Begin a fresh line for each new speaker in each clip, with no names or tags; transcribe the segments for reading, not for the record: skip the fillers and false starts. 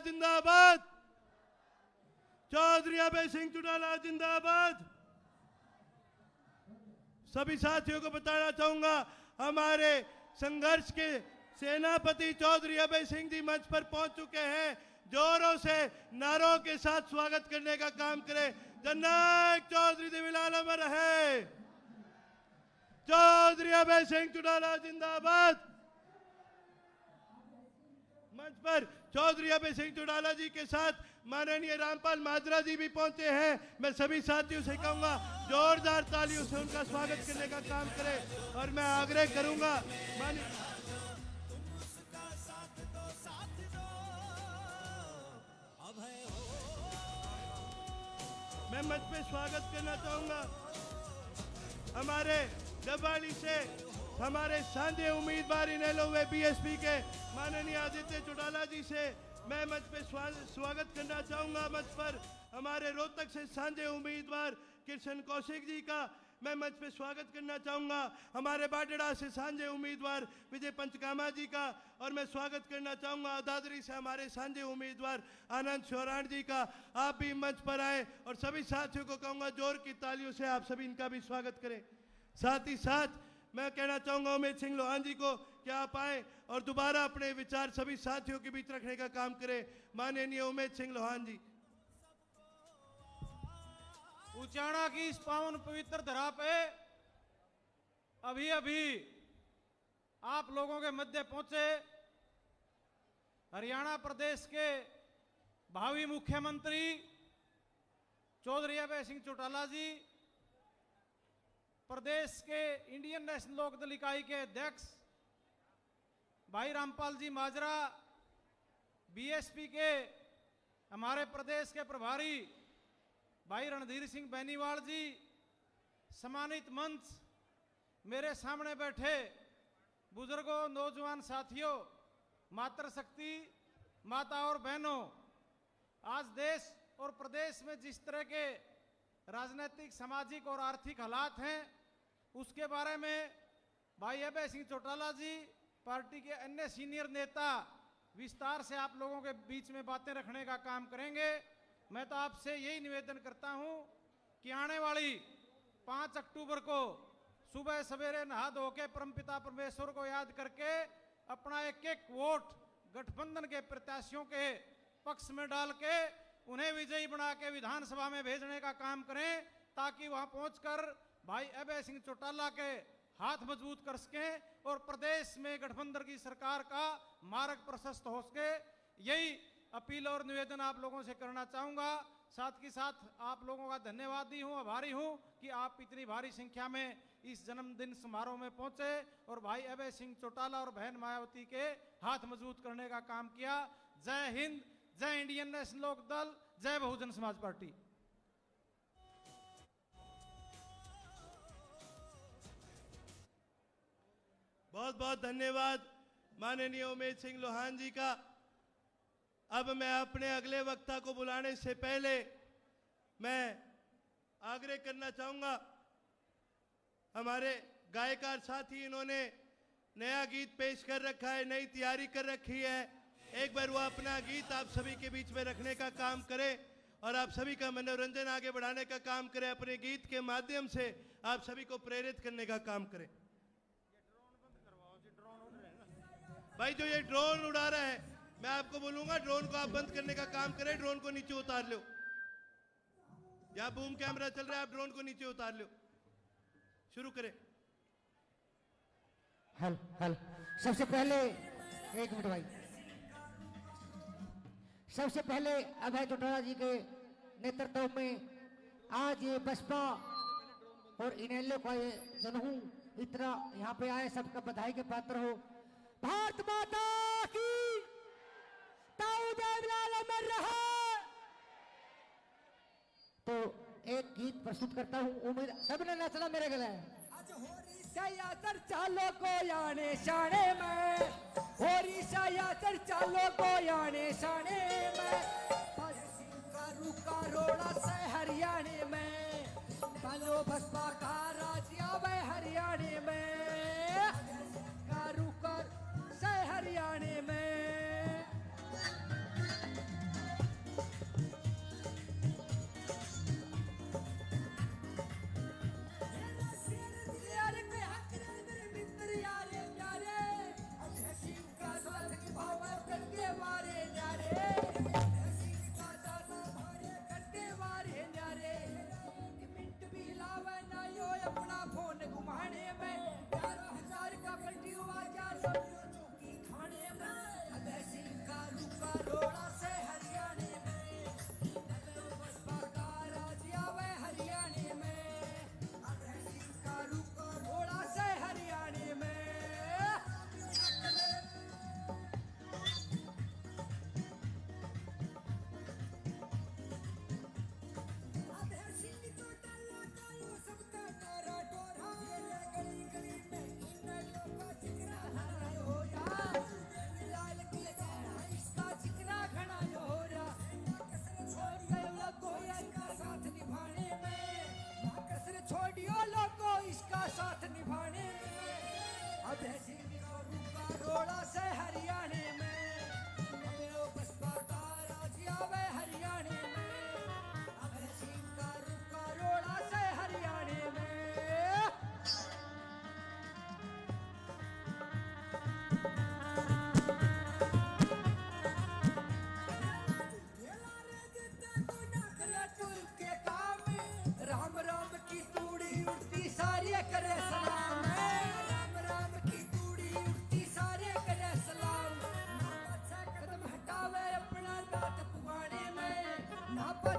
जिंदाबाद, चौधरी अभय सिंह चौटाला जिंदाबाद। सभी साथियों को बताना चाहूंगा, हमारे संघर्ष के सेनापति चौधरी अभय सिंह जी मंच पर पहुंच चुके हैं। जोरों से नारों के साथ स्वागत करने का काम करें। जननायक चौधरी देवीलाल अमर है, चौधरी अभय सिंह चौटाला जिंदाबाद। मंच पर चौधरी अभय सिंह चौटाला जी के साथ माननीय रामपाल माजरा जी भी पहुंचे हैं। मैं सभी साथियों से कहूंगा जोरदार तालियों से उनका स्वागत करने का काम करें। और मैं आग्रह करूंगा मैं मंच पे स्वागत करना चाहूंगा हमारे डबवाली से हमारे सांझे उम्मीदवार इनेलो व बीएसपी के माननीय आदित्य चौटाला जी से मैं मंच पे स्वागत करना चाहूंगा। मंच पर हमारे रोहतक से सांझे उम्मीदवार किशन कौशिक जी का मैं मंच पे स्वागत करना चाहूंगा। हमारे बाटेड़ा से सांझे उम्मीदवार विजय पंचकामा जी का, और मैं स्वागत करना चाहूंगा दादरी से हमारे सांझे उम्मीदवार आनंद शौराण जी का। आप भी मंच पर आए और सभी साथियों को कहूंगा जोर की तालियों से आप सभी इनका भी स्वागत करें। साथ ही साथ मैं कहना चाहूंगा उमेद सिंह लोहान जी को कि आप आए और दोबारा अपने विचार सभी साथियों के बीच रखने का काम करें। माननीय उमेद सिंह लोहान जी।
उचाणा की इस पावन पवित्र धरा पे अभी अभी आप लोगों के मध्य पहुंचे हरियाणा प्रदेश के भावी मुख्यमंत्री चौधरी अभय सिंह चौटाला जी, प्रदेश के इंडियन नेशनल लोकदल इकाई के अध्यक्ष भाई रामपाल जी माजरा, बीएसपी के हमारे प्रदेश के प्रभारी भाई रणधीर सिंह बेनीवाल जी, सम्मानित मंच, मेरे सामने बैठे बुजुर्गों, नौजवान साथियों, मातृशक्ति माता और बहनों, आज देश और प्रदेश में जिस तरह के राजनीतिक, सामाजिक और आर्थिक हालात हैं उसके बारे में भाई अभय सिंह चौटाला जी, पार्टी के अन्य सीनियर नेता विस्तार से आप लोगों के बीच में बातें रखने का काम करेंगे। मैं तो आपसे यही निवेदन करता हूं कि आने वाली 5 अक्टूबर को सुबह सवेरे नहा धो के परमपिता परमेश्वर को याद करके अपना एक एक वोट गठबंधन के प्रत्याशियों के पक्ष में डाल के उन्हें विजयी बना के विधानसभा में भेजने का काम करें, ताकि वहां पहुंचकर भाई अभय सिंह चौटाला के हाथ मजबूत कर सकें और प्रदेश में गठबंधन की सरकार का मार्ग प्रशस्त हो सके। यही अपील और निवेदन आप लोगों से करना चाहूंगा। साथ ही साथ आप लोगों का धन्यवादी हूं, आभारी हूं कि आप इतनी भारी संख्या में इस जन्मदिन समारोह में पहुंचे और भाई अभय सिंह चौटाला और बहन मायावती के हाथ मजबूत करने का काम किया। जय हिंद, जय इंडियन नेशनल लोकदल, जय बहुजन समाज पार्टी।
बहुत बहुत धन्यवाद माननीय उमेद सिंह लोहान जी का। अब मैं अपने अगले वक्ता को बुलाने से पहले मैं आग्रह करना चाहूंगा, हमारे गायकार साथी इन्होंने नया गीत पेश कर रखा है, नई तैयारी कर रखी है। एक बार वो अपना गीत आप सभी के बीच में रखने का काम करें और आप सभी का मनोरंजन आगे बढ़ाने का काम करें। अपने गीत के माध्यम से आप सभी को प्रेरित करने का काम करें। भाई जो ये ड्रोन उड़ा रहा है, मैं आपको बोलूंगा ड्रोन को आप बंद करने का काम करें। ड्रोन को नीचे उतार लो, यहां बूम कैमरा चल रहा है, आप ड्रोन को नीचे उतार लो। शुरू करें।
हल हल सबसे पहले एक मिनट भाई, सबसे पहले अभय चौटाला जी के नेतृत्व में आज ये बसपा और इनेलो का ये जनहू इतना यहाँ पे आए, सबका बधाई के पात्र हो। भारत माता की ताऊ देवीलाल अमर रहे। तो एक गीत प्रस्तुत करता हूँ, उम्मीद सबने नचना मेरे गले। चालो को याने शाने में, होरी सायातर चालो को याने शाने में, रुका रोड़ा से हरियाणे में, बालो बसपा का राजिया में हरियाणे में, कारू कर से हरियाणे में।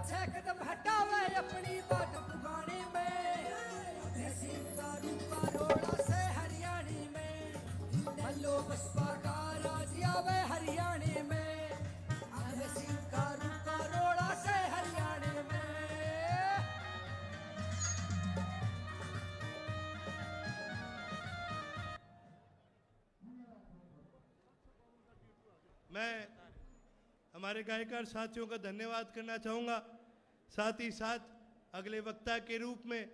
छह कदम हटावे अपनी बात पुगाने में देसी का रूपा रोड़ा से हरियाणी में मल्लो बसपा का राज आवे हरियाणे में देसी का रूपा रोड़ा से हरियाणे में।
मैं हमारे गायकार साथियों का धन्यवाद करना चाहूँगा। साथ ही साथ अगले वक्ता के रूप में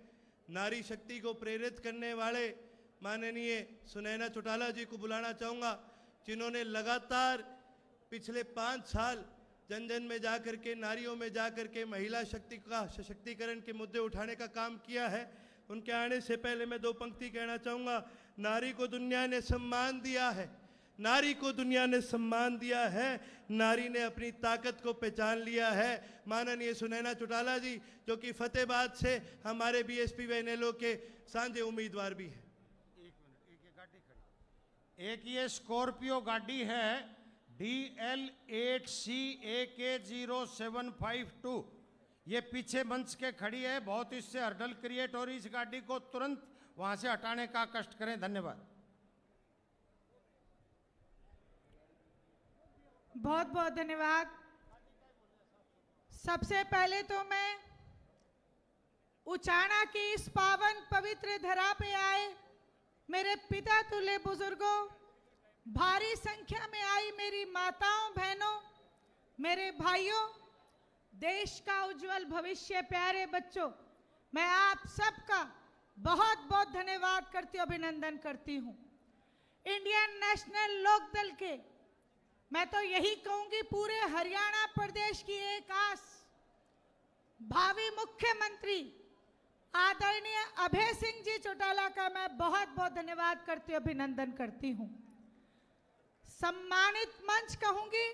नारी शक्ति को प्रेरित करने वाले माननीय सुनैना चौटाला जी को बुलाना चाहूँगा, जिन्होंने लगातार पिछले 5 साल जन जन में जाकर के, नारियों में जाकर के महिला शक्ति का सशक्तिकरण के मुद्दे उठाने का काम किया है। उनके आने से पहले मैं 2 पंक्ति कहना चाहूँगा। नारी को दुनिया ने सम्मान दिया है, नारी को दुनिया ने सम्मान दिया है, नारी ने अपनी ताकत को पहचान लिया है। माननीय सुनैना चौटाला जी, जो कि फतेहाबाद से हमारे बीएसपी व इनेलो के सांझे उम्मीदवार भी हैं।
एक ये स्कॉर्पियो गाड़ी है DL8CAK0752, ये पीछे मंच के खड़ी है। बहुत इससे हर्डल क्रिएट हो रही, इस गाड़ी को तुरंत वहां से हटाने का कष्ट करें। धन्यवाद।
बहुत बहुत धन्यवाद। सबसे पहले तो मैं उचाना की इस पावन पवित्र धरा पे आए मेरे पिता तुल्य बुजुर्गों, भारी संख्या में आई मेरी माताओं बहनों, मेरे भाइयों, देश का उज्जवल भविष्य, प्यारे बच्चों, मैं आप सबका बहुत बहुत धन्यवाद करती हूँ, अभिनंदन करती हूँ। इंडियन नेशनल लोकदल के, मैं तो यही कहूंगी पूरे हरियाणा प्रदेश की एक आस, भावी मुख्यमंत्री आदरणीय अभय सिंह जी चौटाला का मैं बहुत बहुत धन्यवाद करती हूँ, अभिनंदन करती हूँ। सम्मानित मंच कहूंगी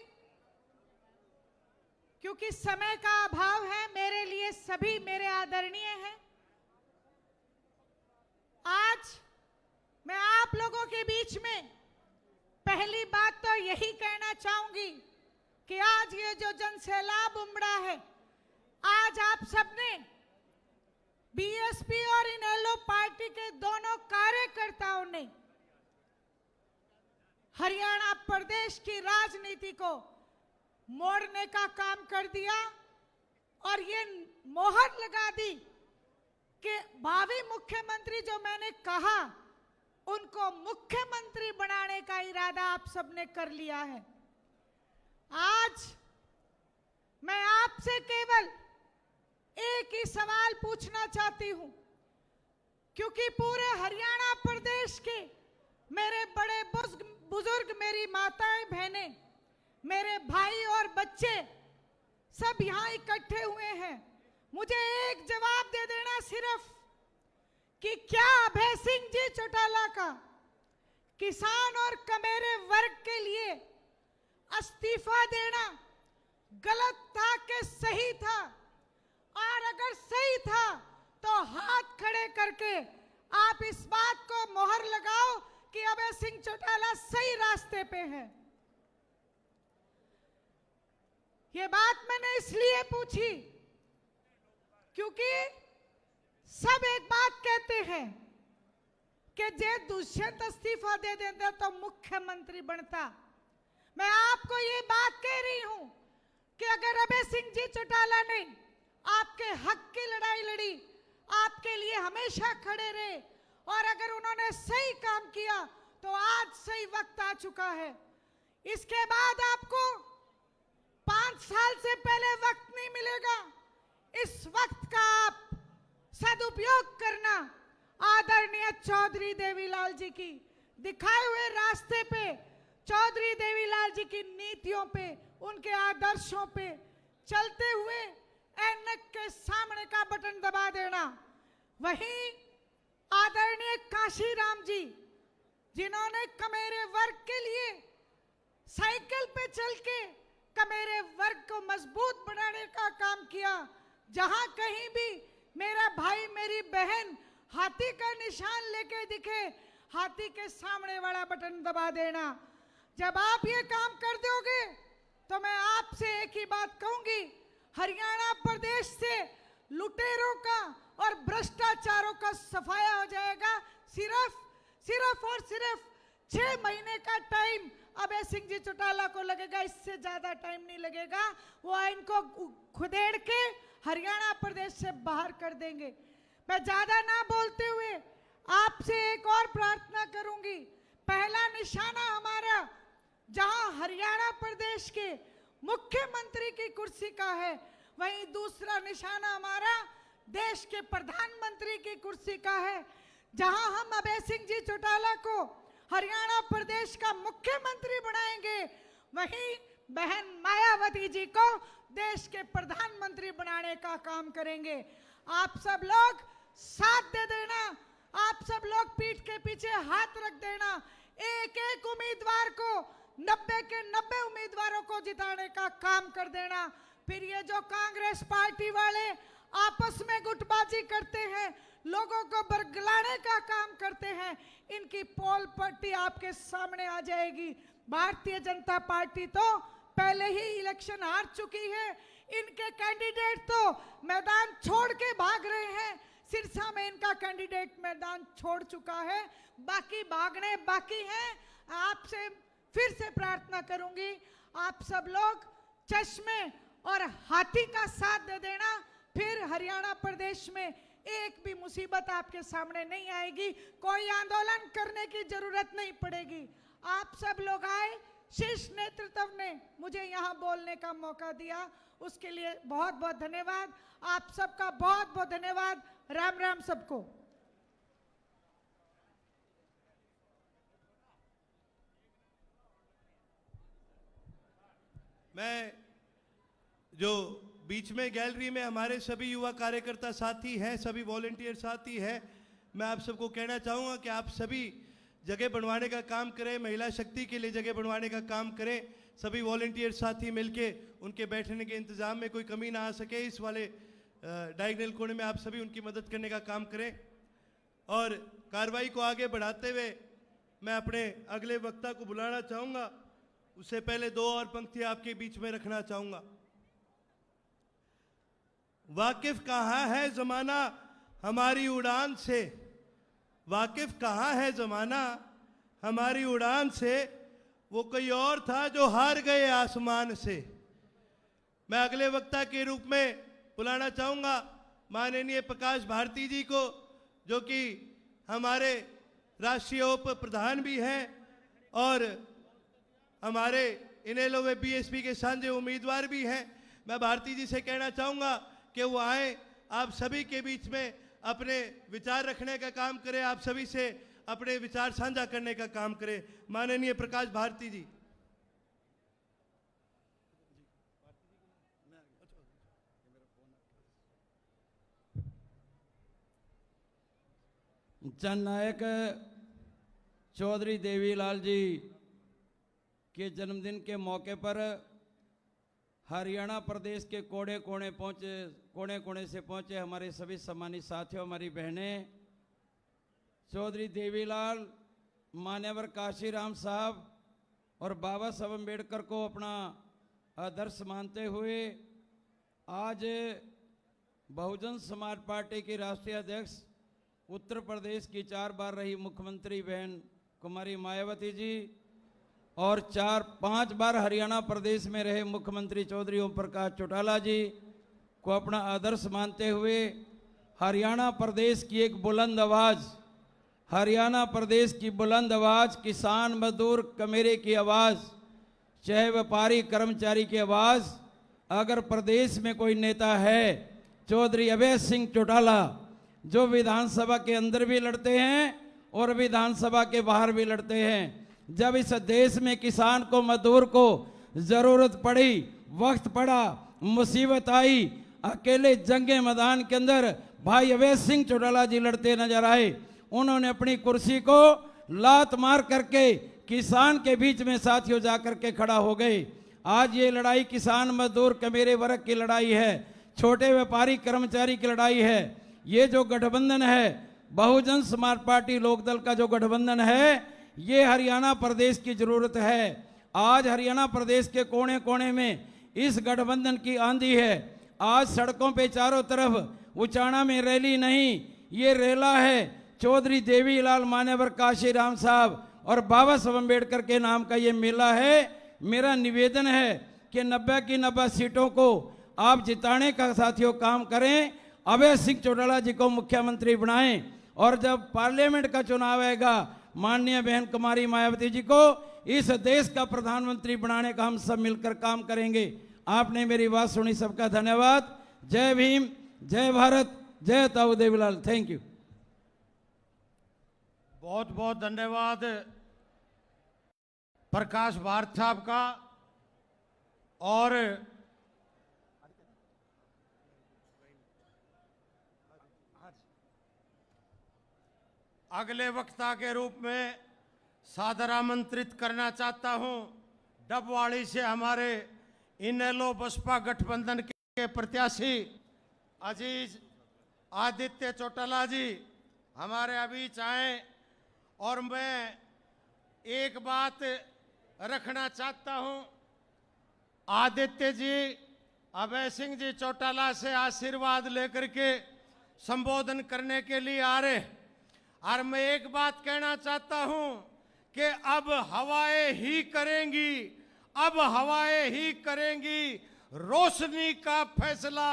क्योंकि समय का अभाव है, मेरे लिए सभी मेरे आदरणीय हैं। आज मैं आप लोगों के बीच में पहली बात तो यही कहना चाहूंगी कि आज ये जो जनसैलाब उमड़ा है, आज आप सबने बीएसपी और इनेलो पार्टी के दोनों कार्यकर्ताओं ने हरियाणा प्रदेश की राजनीति को मोड़ने का काम कर दिया और ये मोहर लगा दी कि भावी मुख्यमंत्री जो मैंने कहा उनको मुख्यमंत्री बनाने का इरादा आप सबने कर लिया है। आज मैं आपसे केवल एक ही सवाल पूछना चाहती हूं, क्योंकि पूरे हरियाणा प्रदेश के मेरे बड़े बुजुर्ग, मेरी माताएं बहनें, मेरे भाई और बच्चे सब यहां इकट्ठे हुए हैं। मुझे एक जवाब दे देना सिर्फ कि क्या अभय सिंह जी चौटाला का किसान और कमेरे वर्ग के लिए इस्तीफा देना गलत था कि सही था? और अगर सही था तो हाथ खड़े करके आप इस बात को मोहर लगाओ कि अभय सिंह चौटाला सही रास्ते पे है। ये बात मैंने इसलिए पूछी क्योंकि सब एक बात कहते हैं कि जे दुष्यंत इस्तीफा दे देता तो मुख्यमंत्री बनता। मैं आपको ये बात कह रही हूं कि अगर अभय सिंह जी चौटाला ने आपके हक की लड़ाई लड़ी, आपके लिए हमेशा खड़े रहे और अगर उन्होंने सही काम किया तो आज सही वक्त आ चुका है। इसके बाद आपको 5 साल से पहले वक्त नहीं मिलेगा। इस वक्त का आप सदुपयोग करना आदरणीय चौधरी देवीलाल जी की दिखाए हुए रास्ते पे, चौधरी देवीलाल जी की नीतियों पे, उनके आदर्शों पे चलते हुए ऐनक के सामने का बटन दबा देना। वहीं आदरणीय काशीराम जी, जिन्होंने कमेरे वर्ग के लिए साइकिल पे चल के कमेरे वर्ग को मजबूत बनाने का काम किया, जहां कहीं भी मेरा भाई मेरी बहन हाथी का निशान लेके दिखे, हाथी के सामने वाला बटन दबा देना। जब आप ये काम कर दोगे तो मैं आपसे एक ही बात कहूंगी, हरियाणा प्रदेश से लुटेरों का और भ्रष्टाचारों का सफाया हो जाएगा। सिर्फ और सिर्फ 6 महीने का टाइम अभय सिंह जी चौटाला को लगेगा, इससे ज्यादा टाइम नहीं लगेगा। वो इनको खुदेड़ के हरियाणा प्रदेश से बाहर कर देंगे। मैं ज्यादा ना बोलते हुए आपसे एक और प्रार्थना करूंगी। पहला निशाना हमारा जहां हरियाणा प्रदेश के मुख्यमंत्री की कुर्सी का है, वहीं दूसरा निशाना हमारा देश के प्रधानमंत्री की कुर्सी का है। जहां हम अभय सिंह जी चौटाला को हरियाणा प्रदेश का मुख्यमंत्री बनाएंगे, वहीं बहन मायावती जी को देश के प्रधानमंत्री बनाने का काम करेंगे। आप सब लोग साथ दे देना, आप सब लोग पीठ के पीछे हाथ रख देना। एक एक उम्मीदवार को 90 के 90 उम्मीदवारों को जिताने का काम कर देना। फिर ये जो कांग्रेस पार्टी वाले आपस में गुटबाजी करते हैं, लोगों को बरगलाने का काम करते हैं, इनकी पोल पट्टी आपके सामने आ जाएगी। भारतीय जनता पार्टी तो पहले ही इलेक्शन हार चुकी है। इनके कैंडिडेट तो मैदान छोड़ के भाग रहे हैं। सिरसा में इनका कैंडिडेट मैदान छोड़ चुका है, बाकी भागने बाकी हैं। आपसे फिर से प्रार्थना करूंगी, आप सब लोग चश्मे और हाथी का साथ दे देना। फिर हरियाणा प्रदेश में एक भी मुसीबत आपके सामने नहीं आएगी, कोई आंदोलन करने की जरूरत नहीं पड़ेगी। आप सब लोग आए, शीर्ष नेतृत्व ने मुझे यहाँ बोलने का मौका दिया, उसके लिए बहुत बहुत धन्यवाद। आप सबका बहुत बहुत धन्यवाद। राम राम सबको।
मैं जो बीच में गैलरी में हमारे सभी युवा कार्यकर्ता साथी हैं, सभी वॉलंटियर साथी हैं, मैं आप सबको कहना चाहूँगा कि आप सभी जगह बनवाने का काम करें, महिला शक्ति के लिए जगह बनवाने का काम करें। सभी वॉलंटियर साथी मिलके उनके बैठने के इंतज़ाम में कोई कमी ना आ सके, इस वाले डायगोनल कोने में आप सभी उनकी मदद करने का काम करें। और कार्रवाई को आगे बढ़ाते हुए मैं अपने अगले वक्ता को बुलाना चाहूँगा। उससे पहले 2 और पंक्तियाँ आपके बीच में रखना चाहूँगा। वाकिफ कहाँ है ज़माना हमारी उड़ान से, वाकिफ कहाँ है ज़माना हमारी उड़ान से, वो कोई और था जो हार गए आसमान से। मैं अगले वक्ता के रूप में बुलाना चाहूँगा माननीय प्रकाश भारती जी को, जो कि हमारे राष्ट्रीय उप प्रधान भी हैं और हमारे इनेलो व बीएसपी के सांझे उम्मीदवार भी हैं। मैं भारती जी से कहना चाहूँगा कि वो आए, आप सभी के बीच में अपने विचार रखने का काम करें, आप सभी से अपने विचार साझा करने का काम करें। माननीय प्रकाश भारती जी।
जननायक चौधरी देवीलाल जी के जन्मदिन के मौके पर हरियाणा प्रदेश के कोने कोने से पहुंचे हमारे सभी सम्मानित साथियों, हमारी बहनें, चौधरी देवीलाल, मान्यवर काशीराम साहब और बाबा साहब अम्बेडकर को अपना आदर्श मानते हुए आज बहुजन समाज पार्टी की राष्ट्रीय अध्यक्ष, उत्तर प्रदेश की 4 बार रही मुख्यमंत्री बहन कुमारी मायावती जी और 4-5 बार हरियाणा प्रदेश में रहे मुख्यमंत्री चौधरी ओम प्रकाश चौटाला जी को अपना आदर्श मानते हुए हरियाणा प्रदेश की एक बुलंद आवाज़, हरियाणा प्रदेश की बुलंद आवाज़, किसान मजदूर कमेरे की आवाज़, चाहे व्यापारी कर्मचारी की आवाज़, अगर प्रदेश में कोई नेता है चौधरी अभय सिंह चौटाला, जो विधानसभा के अंदर भी लड़ते हैं और विधानसभा के बाहर भी लड़ते हैं। जब इस देश में किसान को, मजदूर को जरूरत पड़ी, वक्त पड़ा, मुसीबत आई, अकेले जंगे मैदान के अंदर भाई अभय सिंह चौटाला जी लड़ते नजर आए। उन्होंने अपनी कुर्सी को लात मार करके किसान के बीच में साथियों जाकर के खड़ा हो गए। आज ये लड़ाई किसान मजदूर कमेरे वर्ग की लड़ाई है, छोटे व्यापारी कर्मचारी की लड़ाई है। ये जो गठबंधन है, बहुजन समाज पार्टी लोकदल का जो गठबंधन है, ये हरियाणा प्रदेश की जरूरत है। आज हरियाणा प्रदेश के कोने कोने में इस गठबंधन की आंधी है। आज सड़कों पे चारों तरफ उचाना में रैली नहीं, ये रेला है चौधरी देवीलाल मान्यवर काशीराम साहब और बाबा साहब अम्बेडकर के नाम का ये मेला है। मेरा निवेदन है कि 90 की 90 सीटों को आप जिताने का साथियों काम करें, अभय सिंह चौटाला जी को मुख्यमंत्री बनाएं और जब पार्लियामेंट का चुनाव आएगा माननीय बहन कुमारी मायावती जी को इस देश का प्रधानमंत्री बनाने का हम सब मिलकर काम करेंगे। आपने मेरी बात सुनी, सबका धन्यवाद। जय भीम, जय भारत, जय ताऊ देवीलाल। Thank you.
बहुत बहुत धन्यवाद प्रकाश भारत साहब का। और अगले वक्ता के रूप में सादर आमंत्रित करना चाहता हूं डबवाड़ी से हमारे इनेलो बसपा गठबंधन के प्रत्याशी अजीज आदित्य चौटाला जी हमारे बीच आए। और मैं एक बात रखना चाहता हूं, आदित्य जी अभय सिंह जी चौटाला से आशीर्वाद लेकर के संबोधन करने के लिए आ रहे। और मैं एक बात कहना चाहता हूं कि अब हवाएं ही करेंगी, अब हवाएं ही करेंगी रोशनी का फैसला।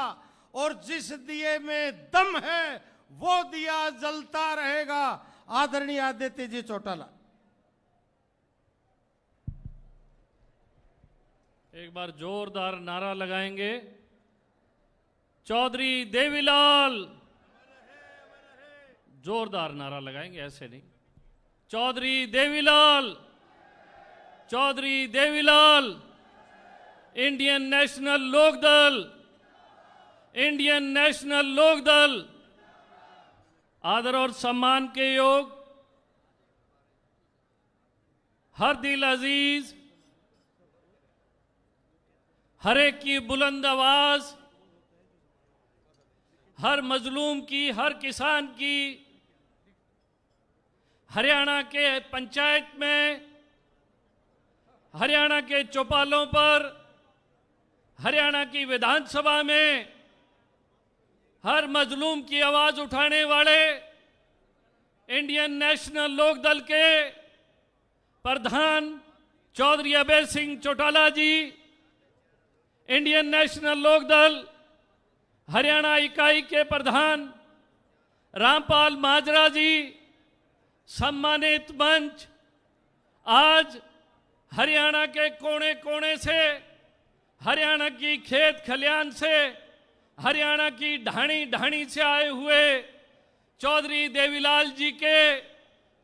और जिस दिए में दम है वो दिया जलता रहेगा। आदरणीय आदित्य जी चौटाला।
एक बार जोरदार नारा लगाएंगे। चौधरी देवीलाल, जोरदार नारा लगाएंगे, ऐसे नहीं। Chaudhary Devilal, Chaudhary Devilal. Indian National Lokdal, Indian National Lokdal. आदर और सम्मान के योग हर दिल अजीज, हर एक की बुलंद आवाज, हर मजलूम की, हर किसान की। हरियाणा के पंचायत में, हरियाणा के चौपालों पर, हरियाणा की विधानसभा में हर मजलूम की आवाज उठाने वाले इंडियन नेशनल लोकदल के प्रधान चौधरी अभय सिंह चौटाला जी, इंडियन नेशनल लोकदल हरियाणा इकाई के प्रधान रामपाल माजरा जी, सम्मानित मंच, आज हरियाणा के कोने कोने से, हरियाणा की खेत खलियान से, हरियाणा की ढाणी ढाणी से आए हुए चौधरी देवीलाल जी के,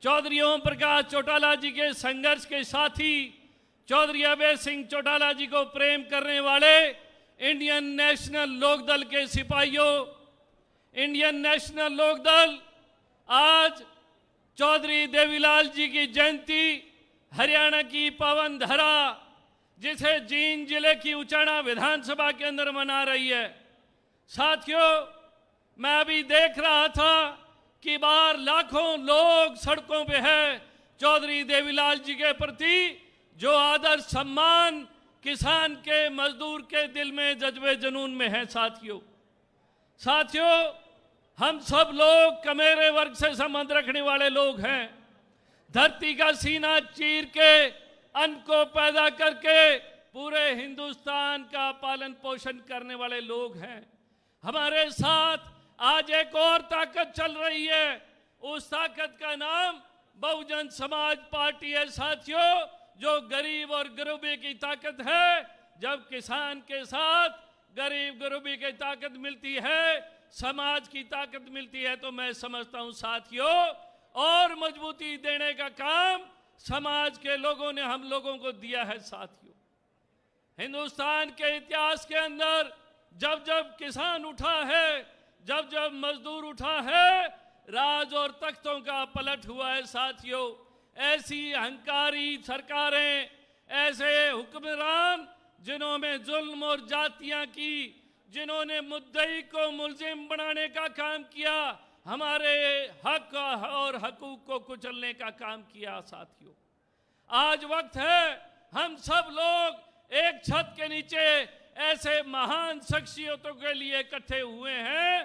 चौधरी ओम प्रकाश चौटाला जी के संघर्ष के साथी, चौधरी अभय सिंह चौटाला जी को प्रेम करने वाले इंडियन नेशनल लोकदल के सिपाहियों। इंडियन नेशनल लोकदल आज चौधरी देवीलाल जी की जयंती, हरियाणा की पावन धरा, जिसे जींद जिले की उचाना विधानसभा के अंदर मना रही है। साथियों, मैं अभी देख रहा था कि बाहर लाखों लोग सड़कों पे हैं चौधरी देवीलाल जी के प्रति जो आदर सम्मान किसान के, मजदूर के दिल में जज्बे जुनून में है। साथियों, हम सब लोग कमेरे वर्ग से संबंध रखने वाले लोग हैं। धरती का सीना चीर के अन्न को पैदा करके पूरे हिंदुस्तान का पालन पोषण करने वाले लोग हैं। हमारे साथ आज एक और ताकत चल रही है, उस ताकत का नाम बहुजन समाज पार्टी है। साथियों, जो गरीब और गरीबी की ताकत है, जब किसान के साथ गरीब गरीबी की ताकत मिलती है, समाज की ताकत मिलती है, तो मैं समझता हूं साथियों और मजबूती देने का काम समाज के लोगों ने हम लोगों को दिया है। साथियों, हिंदुस्तान के इतिहास के अंदर जब जब किसान उठा है, जब जब मजदूर उठा है, राज और तख्तों का पलट हुआ है। साथियों, ऐसी अहंकारी सरकारें, ऐसे हुक्मरान जिन्होंने जुल्म और जातियां की, जिन्होंने मुद्दई को मुल्जिम बनाने का काम किया, हमारे हक और हकूक को कुचलने का काम किया। साथियों, आज वक्त है हम सब लोग एक छत के नीचे ऐसे महान शख्सियतों के लिए इकट्ठे हुए हैं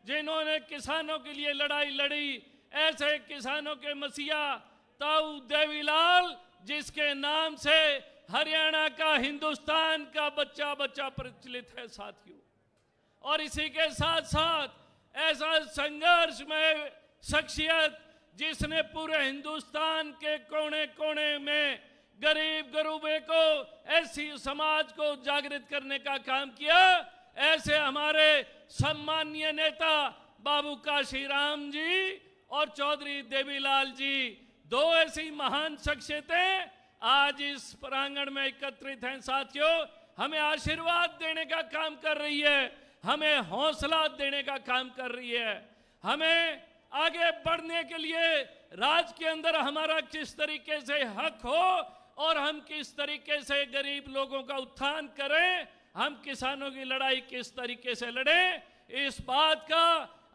जिन्होंने किसानों के लिए लड़ाई लड़ी। ऐसे किसानों के मसीहा ताऊ देवीलाल, जिसके नाम से हरियाणा का हिंदुस्तान का बच्चा बच्चा प्रचलित है साथियों। और इसी के साथ साथ ऐसा संघर्ष में शख्सियत जिसने पूरे हिंदुस्तान के कोने कोने में गरीब गरूबे को, ऐसी समाज को जागृत करने का काम किया, ऐसे हमारे सम्मानीय नेता बाबू काशीराम जी और चौधरी देवीलाल जी, दो ऐसी महान शख्सियतें आज इस प्रांगण में एकत्रित हैं साथियों। हमें आशीर्वाद देने का काम कर रही है, हमें हौसला देने का काम कर रही है, हमें आगे बढ़ने के लिए राज्य के अंदर हमारा किस तरीके से हक हो और हम किस तरीके से गरीब लोगों का उत्थान करें, हम किसानों की लड़ाई किस तरीके से लड़ें, इस बात का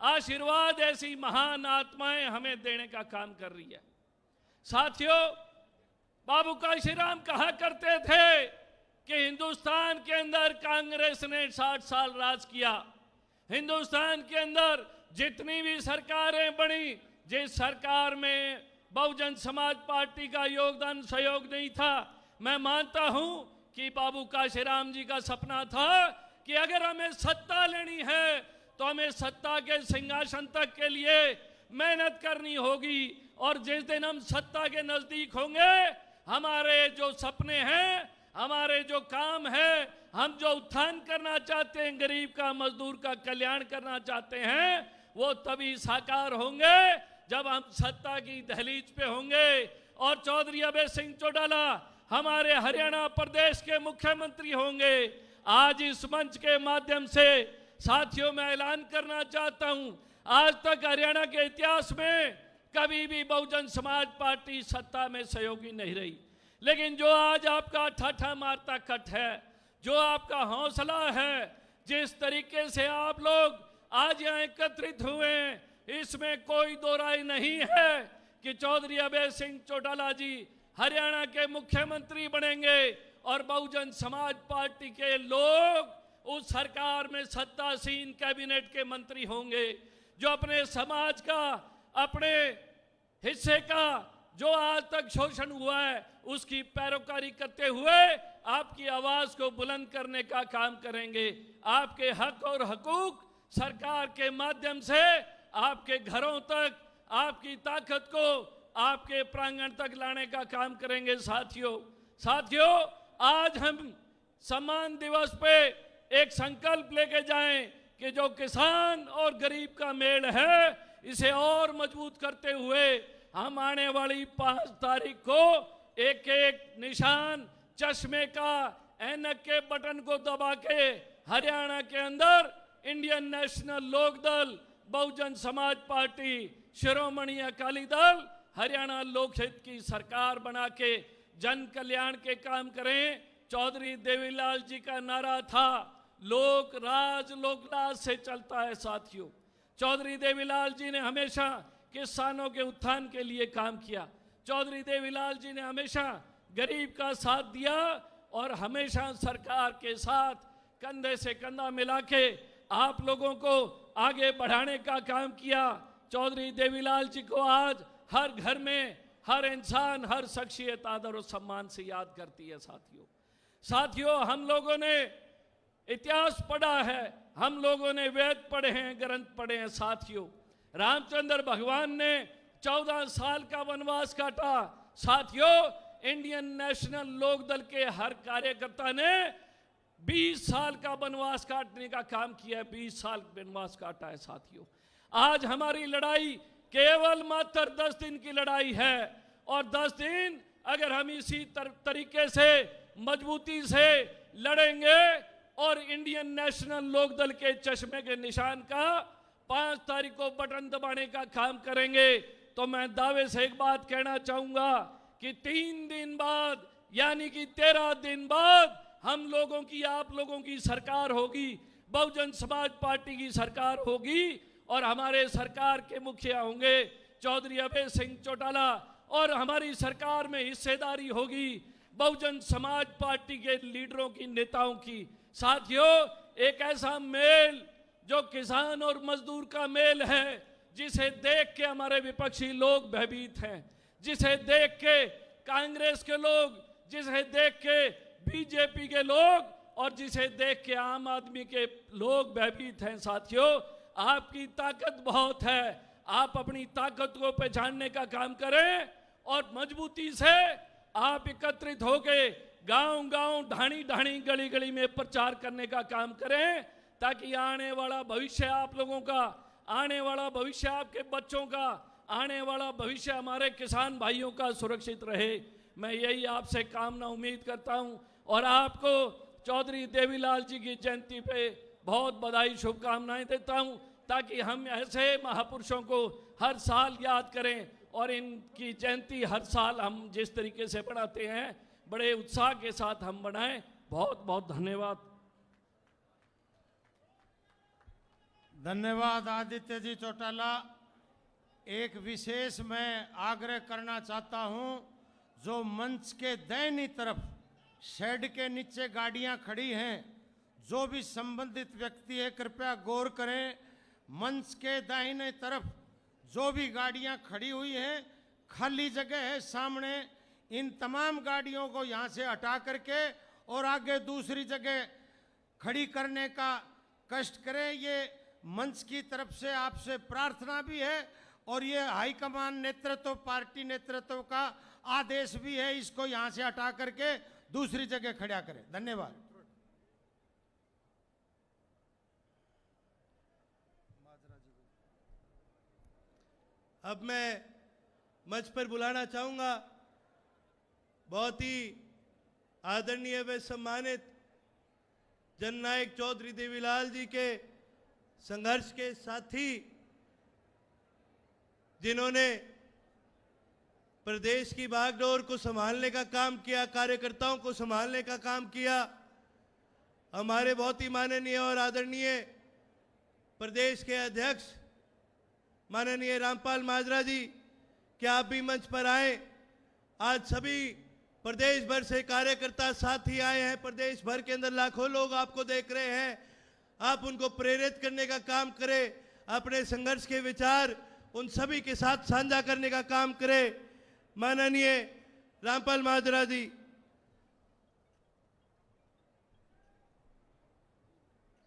आशीर्वाद ऐसी महान आत्माएं हमें देने का काम कर रही है साथियों। बाबू काशीराम कहा करते थे कि हिंदुस्तान के अंदर कांग्रेस ने 60 साल राज किया। हिंदुस्तान के अंदर जितनी भी सरकारें बनी, जिस सरकार में बहुजन समाज पार्टी का योगदान सहयोग नहीं था, मैं मानता हूं कि बाबू काशीराम जी का सपना था कि अगर हमें सत्ता लेनी है तो हमें सत्ता के सिंहासन तक के लिए मेहनत करनी होगी। और जिस दिन हम सत्ता के नजदीक होंगे, हमारे जो सपने हैं, हमारे जो काम है, हम जो उत्थान करना चाहते हैं, गरीब का, मजदूर का कल्याण करना चाहते हैं, वो तभी साकार होंगे जब हम सत्ता की दहलीज पे होंगे। और चौधरी अभय सिंह चौटाला हमारे हरियाणा प्रदेश के मुख्यमंत्री होंगे। आज इस मंच के माध्यम से साथियों मैं ऐलान करना चाहता हूं, आज तक हरियाणा के इतिहास में कभी भी बहुजन समाज पार्टी सत्ता में सहयोगी नहीं रही, लेकिन जो आज आपका ठाठा मारता कट है, जो आपका हौसला है, जिस तरीके से आप लोग आज यहाँ एकत्रित हुए हैं, इसमें कोई दो राय नहीं है कि चौधरी अभय सिंह चौटाला जी हरियाणा के मुख्यमंत्री बनेंगे और बहुजन समाज पार्टी के लोग उस सरकार में सत्तासीन कैबिनेट के मंत्री होंगे, जो अपने समाज का, अपने हिस्से का जो आज तक शोषण हुआ है उसकी पैरोकारी करते हुए आपकी आवाज को बुलंद करने का काम करेंगे। आपके हक और हकूक सरकार के माध्यम से आपके घरों तक, आपकी ताकत को आपके प्रांगण तक लाने का काम करेंगे साथियों, आज हम सम्मान दिवस पे एक संकल्प लेके जाएं कि जो किसान और गरीब का मेल है, इसे और मजबूत करते हुए हम आने वाली 5 तारीख को एक एक निशान, चश्मे का, ऐनक के बटन को दबा के हरियाणा के अंदर इंडियन नेशनल लोक दल, बहुजन समाज पार्टी, शिरोमणि अकाली दल, हरियाणा लोकहित की सरकार बना के जन कल्याण के काम करें। चौधरी देवीलाल जी का नारा था, लोक राज लोकलाज से चलता है साथियों। चौधरी देवीलाल जी ने हमेशा किसानों के उत्थान के लिए काम किया। चौधरी देवीलाल जी ने हमेशा गरीब का साथ दिया और हमेशा सरकार के साथ कंधे से कंधा मिला के आप लोगों को आगे बढ़ाने का काम किया। चौधरी देवीलाल जी को आज हर घर में हर इंसान, हर शख्सियत आदर और सम्मान से याद करती है साथियों, हम लोगों ने इतिहास पढ़ा है, हम लोगों ने वेद पढ़े हैं, ग्रंथ पढ़े हैं साथियों। रामचंद्र भगवान ने 14 साल का वनवास काटा साथियों। इंडियन नेशनल लोक दल के हर कार्यकर्ता ने 20 साल का वनवास काटने का काम किया है, 20 साल वनवास काटा है साथियों। आज हमारी लड़ाई केवल मात्र 10 दिन की लड़ाई है और 10 दिन अगर हम इसी तरीके से मजबूती से लड़ेंगे और इंडियन नेशनल लोक दल के चश्मे के निशान का 5 तारीख को बटन दबाने का काम करेंगे, तो मैं दावे से एक बात कहना चाहूंगा कि 3 दिन बाद यानी कि 13 दिन बाद हम लोगों की, आप लोगों की सरकार होगी, बहुजन समाज पार्टी की सरकार होगी और हमारे सरकार के मुखिया होंगे चौधरी अभय सिंह चौटाला और हमारी सरकार में हिस्सेदारी होगी बहुजन समाज पार्टी के लीडरों की, नेताओं की, साथियों, एक ऐसा मेल जो किसान और मजदूर का मेल है, जिसे देख के हमारे विपक्षी लोग भयभीत हैं, जिसे देख के कांग्रेस के लोग, जिसे देख के बीजेपी के लोग और जिसे देख के आम आदमी के लोग भयभीत हैं। साथियों, आपकी ताकत बहुत है, आप अपनी ताकत को पहचानने का काम करें और मजबूती से आप एकत्रित होके गांव-गांव, ढाणी-ढाणी, गली-गली में प्रचार करने का काम करें, ताकि आने वाला भविष्य आप लोगों का, आने वाला भविष्य आपके बच्चों का, आने वाला भविष्य हमारे किसान भाइयों का सुरक्षित रहे। मैं यही आपसे कामना उम्मीद करता हूं और आपको चौधरी देवीलाल जी की जयंती पे बहुत बधाई, शुभकामनाएं देता हूं, ताकि हम ऐसे महापुरुषों को हर साल याद करें और इनकी जयंती हर साल हम जिस तरीके से मनाते हैं, बड़े उत्साह के साथ हम मनाएं। बहुत बहुत धन्यवाद।
धन्यवाद आदित्य जी चौटाला। एक विशेष मैं आग्रह करना चाहता हूं, जो मंच के दाहिनी तरफ शेड के नीचे गाड़ियां खड़ी हैं, जो भी संबंधित व्यक्ति है कृपया गौर करें। मंच के दाहिने तरफ जो भी गाड़ियां खड़ी हुई हैं, खाली जगह है सामने, इन तमाम गाड़ियों को यहां से हटा करके और आगे दूसरी जगह खड़ी करने का कष्ट करें। ये मंच की तरफ से आपसे प्रार्थना भी है और ये हाईकमान नेतृत्व, पार्टी नेतृत्व का आदेश भी है, इसको यहां से हटा करके दूसरी जगह खड़ा करें। धन्यवाद।
अब मैं मंच पर बुलाना चाहूंगा बहुत ही आदरणीय व सम्मानित जननायक चौधरी देवीलाल जी के संघर्ष के साथी, जिन्होंने प्रदेश की बागडोर को संभालने का काम किया, कार्यकर्ताओं को संभालने का काम किया। हमारे बहुत ही माननीय और आदरणीय प्रदेश के अध्यक्ष माननीय रामपाल माजरा जी, क्या आप भी मंच पर आए। आज सभी प्रदेश भर से कार्यकर्ता साथी आए हैं, प्रदेश भर के अंदर लाखों लोग आपको देख रहे हैं। आप उनको प्रेरित करने का काम करें, अपने संघर्ष के विचार उन सभी के साथ साझा करने का काम करें। माननीय रामपाल माजरा जी।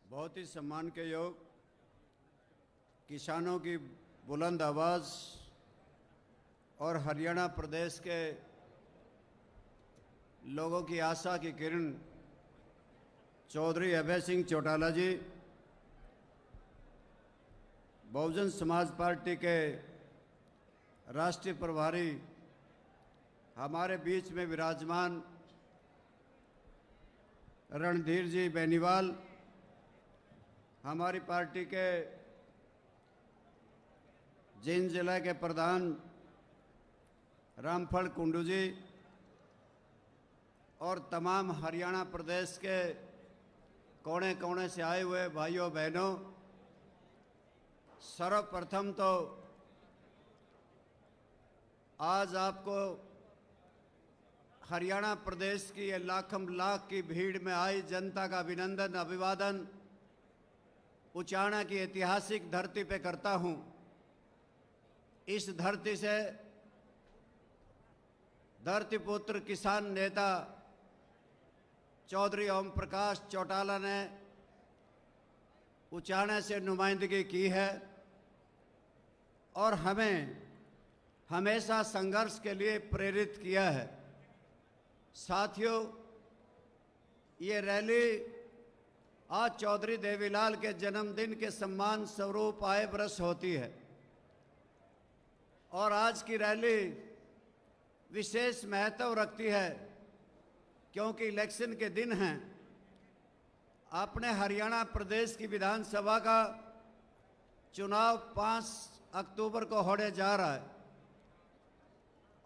बहुत ही सम्मान के योग किसानों की बुलंद आवाज़ और हरियाणा प्रदेश के लोगों की आशा की किरण चौधरी अभय सिंह चौटाला जी, बहुजन समाज पार्टी के राष्ट्रीय प्रभारी, हमारे बीच में विराजमान रणधीर जी बेनीवाल, हमारी पार्टी के जींद जिला के प्रधान रामफल कुंडू जी और तमाम हरियाणा प्रदेश के कोने कोने से आए हुए भाइयों बहनों, सर्वप्रथम तो आज आपको हरियाणा प्रदेश की ये लाखम लाख की भीड़ में आई जनता का अभिनंदन, अभिवादन उचाना की ऐतिहासिक धरती पे करता हूं। इस धरती से धरती पुत्र किसान नेता चौधरी ओम प्रकाश चौटाला ने उचाना से नुमाइंदगी की है और हमें हमेशा संघर्ष के लिए प्रेरित किया है। साथियों, ये रैली आज चौधरी देवीलाल के जन्मदिन के सम्मान स्वरूप आए वर्ष होती है और आज की रैली विशेष महत्व रखती है क्योंकि इलेक्शन के दिन हैं। अपने हरियाणा प्रदेश की विधानसभा का चुनाव 5 अक्टूबर को होने जा रहा है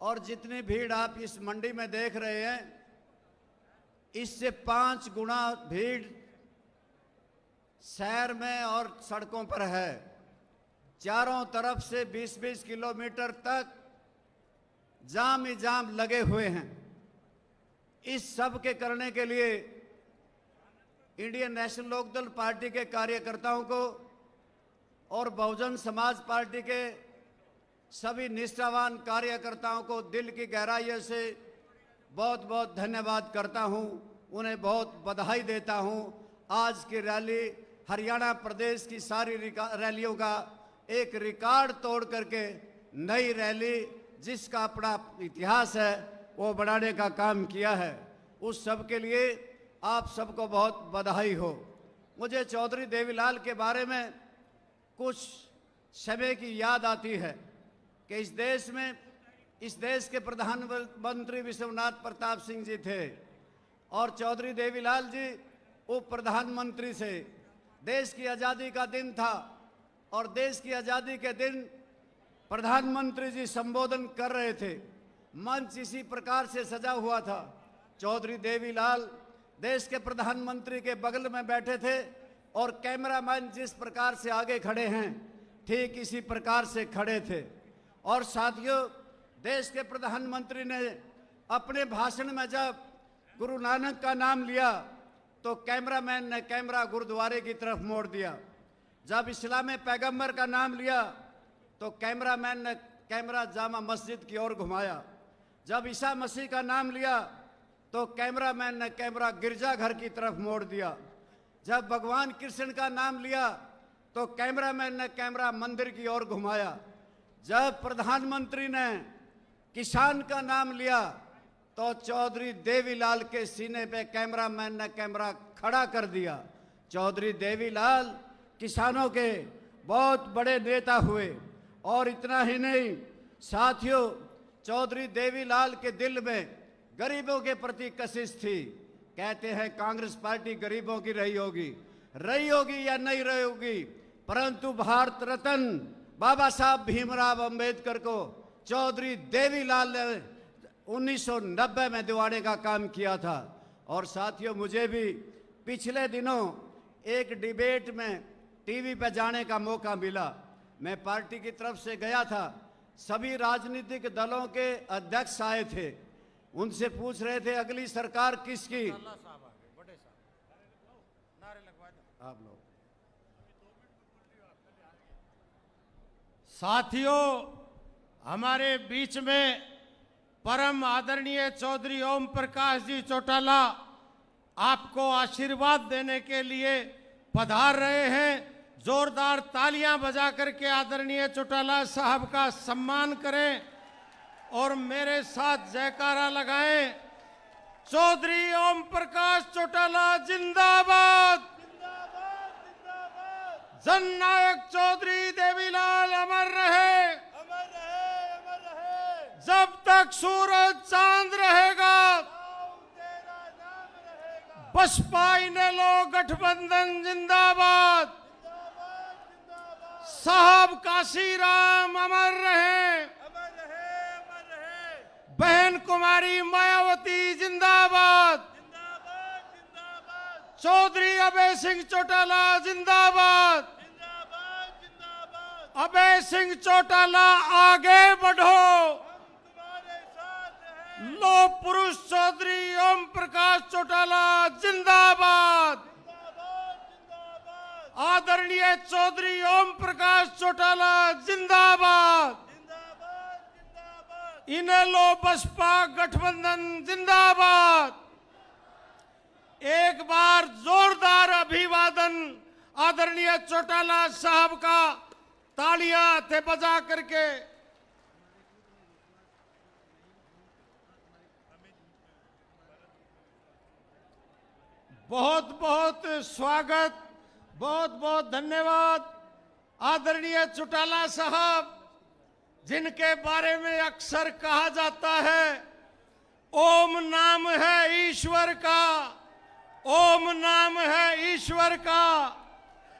और जितनी भीड़ आप इस मंडी में देख रहे हैं, इससे 5 गुना भीड़ शहर में और सड़कों पर है। चारों तरफ से 20-20 किलोमीटर तक जाम ही जाम लगे हुए हैं। इस सब के करने के लिए इंडियन नेशनल लोकदल पार्टी के कार्यकर्ताओं को और बहुजन समाज पार्टी के सभी निष्ठावान कार्यकर्ताओं को दिल की गहराई से बहुत बहुत धन्यवाद करता हूं, उन्हें बहुत बधाई देता हूं। आज की रैली हरियाणा प्रदेश की सारी रैलियों का एक रिकॉर्ड तोड़ करके नई रैली जिसका अपना इतिहास है वो बढ़ाने का काम किया है। उस सब के लिए आप सबको बहुत बधाई हो। मुझे चौधरी देवीलाल के बारे में कुछ समय की याद आती है कि इस देश के प्रधानमंत्री विश्वनाथ प्रताप सिंह जी थे और चौधरी देवीलाल जी उप प्रधानमंत्री से। देश की आज़ादी का दिन था और देश की आज़ादी के दिन प्रधानमंत्री जी संबोधन कर रहे थे। मंच इसी प्रकार से सजा हुआ था। चौधरी देवीलाल देश के प्रधानमंत्री के बगल में बैठे थे और कैमरामैन जिस प्रकार से आगे खड़े हैं ठीक इसी प्रकार से खड़े थे। और साथियों, देश के प्रधानमंत्री ने अपने भाषण में जब गुरु नानक का नाम लिया तो कैमरामैन ने कैमरा गुरुद्वारे की तरफ मोड़ दिया। जब इस्लाम पैगंबर का नाम लिया तो कैमरामैन ने कैमरा जामा मस्जिद की ओर घुमाया। जब ईसा मसीह का नाम लिया तो कैमरामैन ने कैमरा गिरजाघर की तरफ मोड़ दिया। जब भगवान कृष्ण का नाम लिया तो कैमरामैन ने कैमरा मंदिर की ओर घुमाया। जब प्रधानमंत्री ने किसान का नाम लिया तो चौधरी देवीलाल के सीने पे कैमरामैन ने कैमरा खड़ा कर दिया। चौधरी देवीलाल किसानों के बहुत बड़े नेता हुए। और इतना ही नहीं साथियों, चौधरी देवीलाल के दिल में गरीबों के प्रति कशिश थी। कहते हैं कांग्रेस पार्टी गरीबों की रही होगी या नहीं रही होगी, परंतु भारत रत्न बाबा साहब भीमराव अंबेडकर को चौधरी देवीलाल ने 1990 में दिवाने का काम किया था। और साथियों, मुझे भी पिछले दिनों एक डिबेट में टीवी पे जाने का मौका मिला। मैं पार्टी की तरफ से गया था। सभी राजनीतिक दलों के अध्यक्ष आए थे। उनसे पूछ रहे थे अगली सरकार किसकी। आप लोग
साथियों, हमारे बीच में परम आदरणीय चौधरी ओम प्रकाश जी चौटाला आपको आशीर्वाद देने के लिए पधार रहे हैं। जोरदार तालियां बजा करके आदरणीय चौटाला साहब का सम्मान करें और मेरे साथ जयकारा लगाएं। चौधरी ओम प्रकाश चौटाला जिंदाबाद। जननायक चौधरी देवीलाल अमर रहे। जब तक सूरज चांद रहेगा बसपा इनेलो गठबंधन जिंदाबाद। साहब काशीराम अमर रहे। बहन कुमारी मायावती जिंदाबाद। चौधरी अभय सिंह चौटाला जिंदाबाद। अभय सिंह चौटाला आगे बढ़ो। लो पुरुष चौधरी ओम प्रकाश चौटाला जिंदाबाद। आदरणीय चौधरी ओम प्रकाश चौटाला जिंदाबाद। इनेलो बसपा गठबंधन जिंदाबाद। एक बार जोरदार अभिवादन आदरणीय चौटाला साहब का तालियां थे बजा करके। बहुत बहुत स्वागत, बहुत बहुत धन्यवाद आदरणीय चौटाला साहब, जिनके बारे में अक्सर कहा जाता है ओम नाम है ईश्वर का, ओम नाम है ईश्वर का,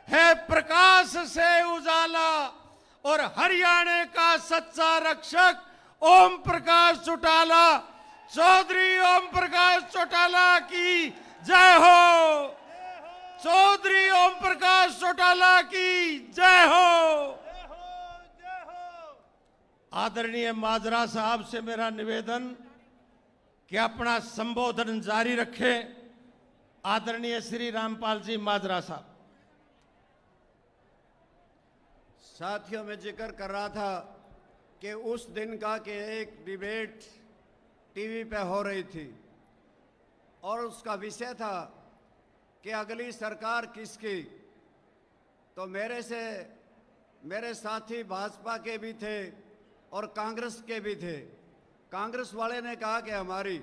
है प्रकाश से उजाला और हरियाणा का सच्चा रक्षक ओम प्रकाश चौटाला। चौधरी ओम प्रकाश चौटाला की जय हो। चौधरी ओम प्रकाश चौटाला की जय हो। आदरणीय माजरा साहब से मेरा निवेदन कि अपना संबोधन जारी रखें। आदरणीय श्री रामपाल जी माजरा साहब।
साथियों, में जिक्र कर रहा था कि उस दिन का कि एक डिबेट टीवी पे हो रही थी और उसका विषय था कि अगली सरकार किसकी। तो मेरे साथी भाजपा के भी थे और कांग्रेस के भी थे। कांग्रेस वाले ने कहा कि हमारी,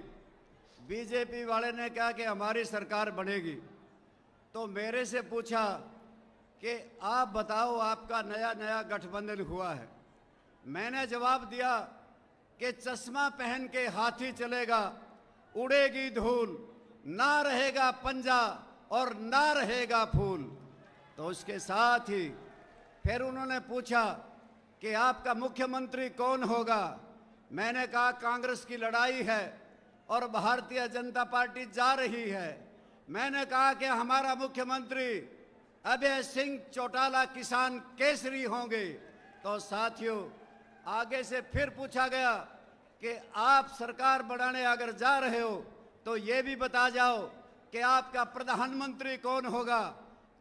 बीजेपी वाले ने कहा कि हमारी सरकार बनेगी। तो मेरे से पूछा कि आप बताओ, आपका नया नया गठबंधन हुआ है। मैंने जवाब दिया कि चश्मा पहन के हाथी चलेगा, उड़ेगी धूल, ना रहेगा पंजा और ना रहेगा फूल। तो उसके साथ ही फिर उन्होंने पूछा कि आपका मुख्यमंत्री कौन होगा। मैंने कहा कांग्रेस की लड़ाई है और भारतीय जनता पार्टी जा रही है। मैंने कहा कि हमारा मुख्यमंत्री अभय सिंह चौटाला किसान केसरी होंगे। तो साथियों, आगे से फिर पूछा गया कि आप सरकार बनाने अगर जा रहे हो तो ये भी बता जाओ कि आपका प्रधानमंत्री कौन होगा।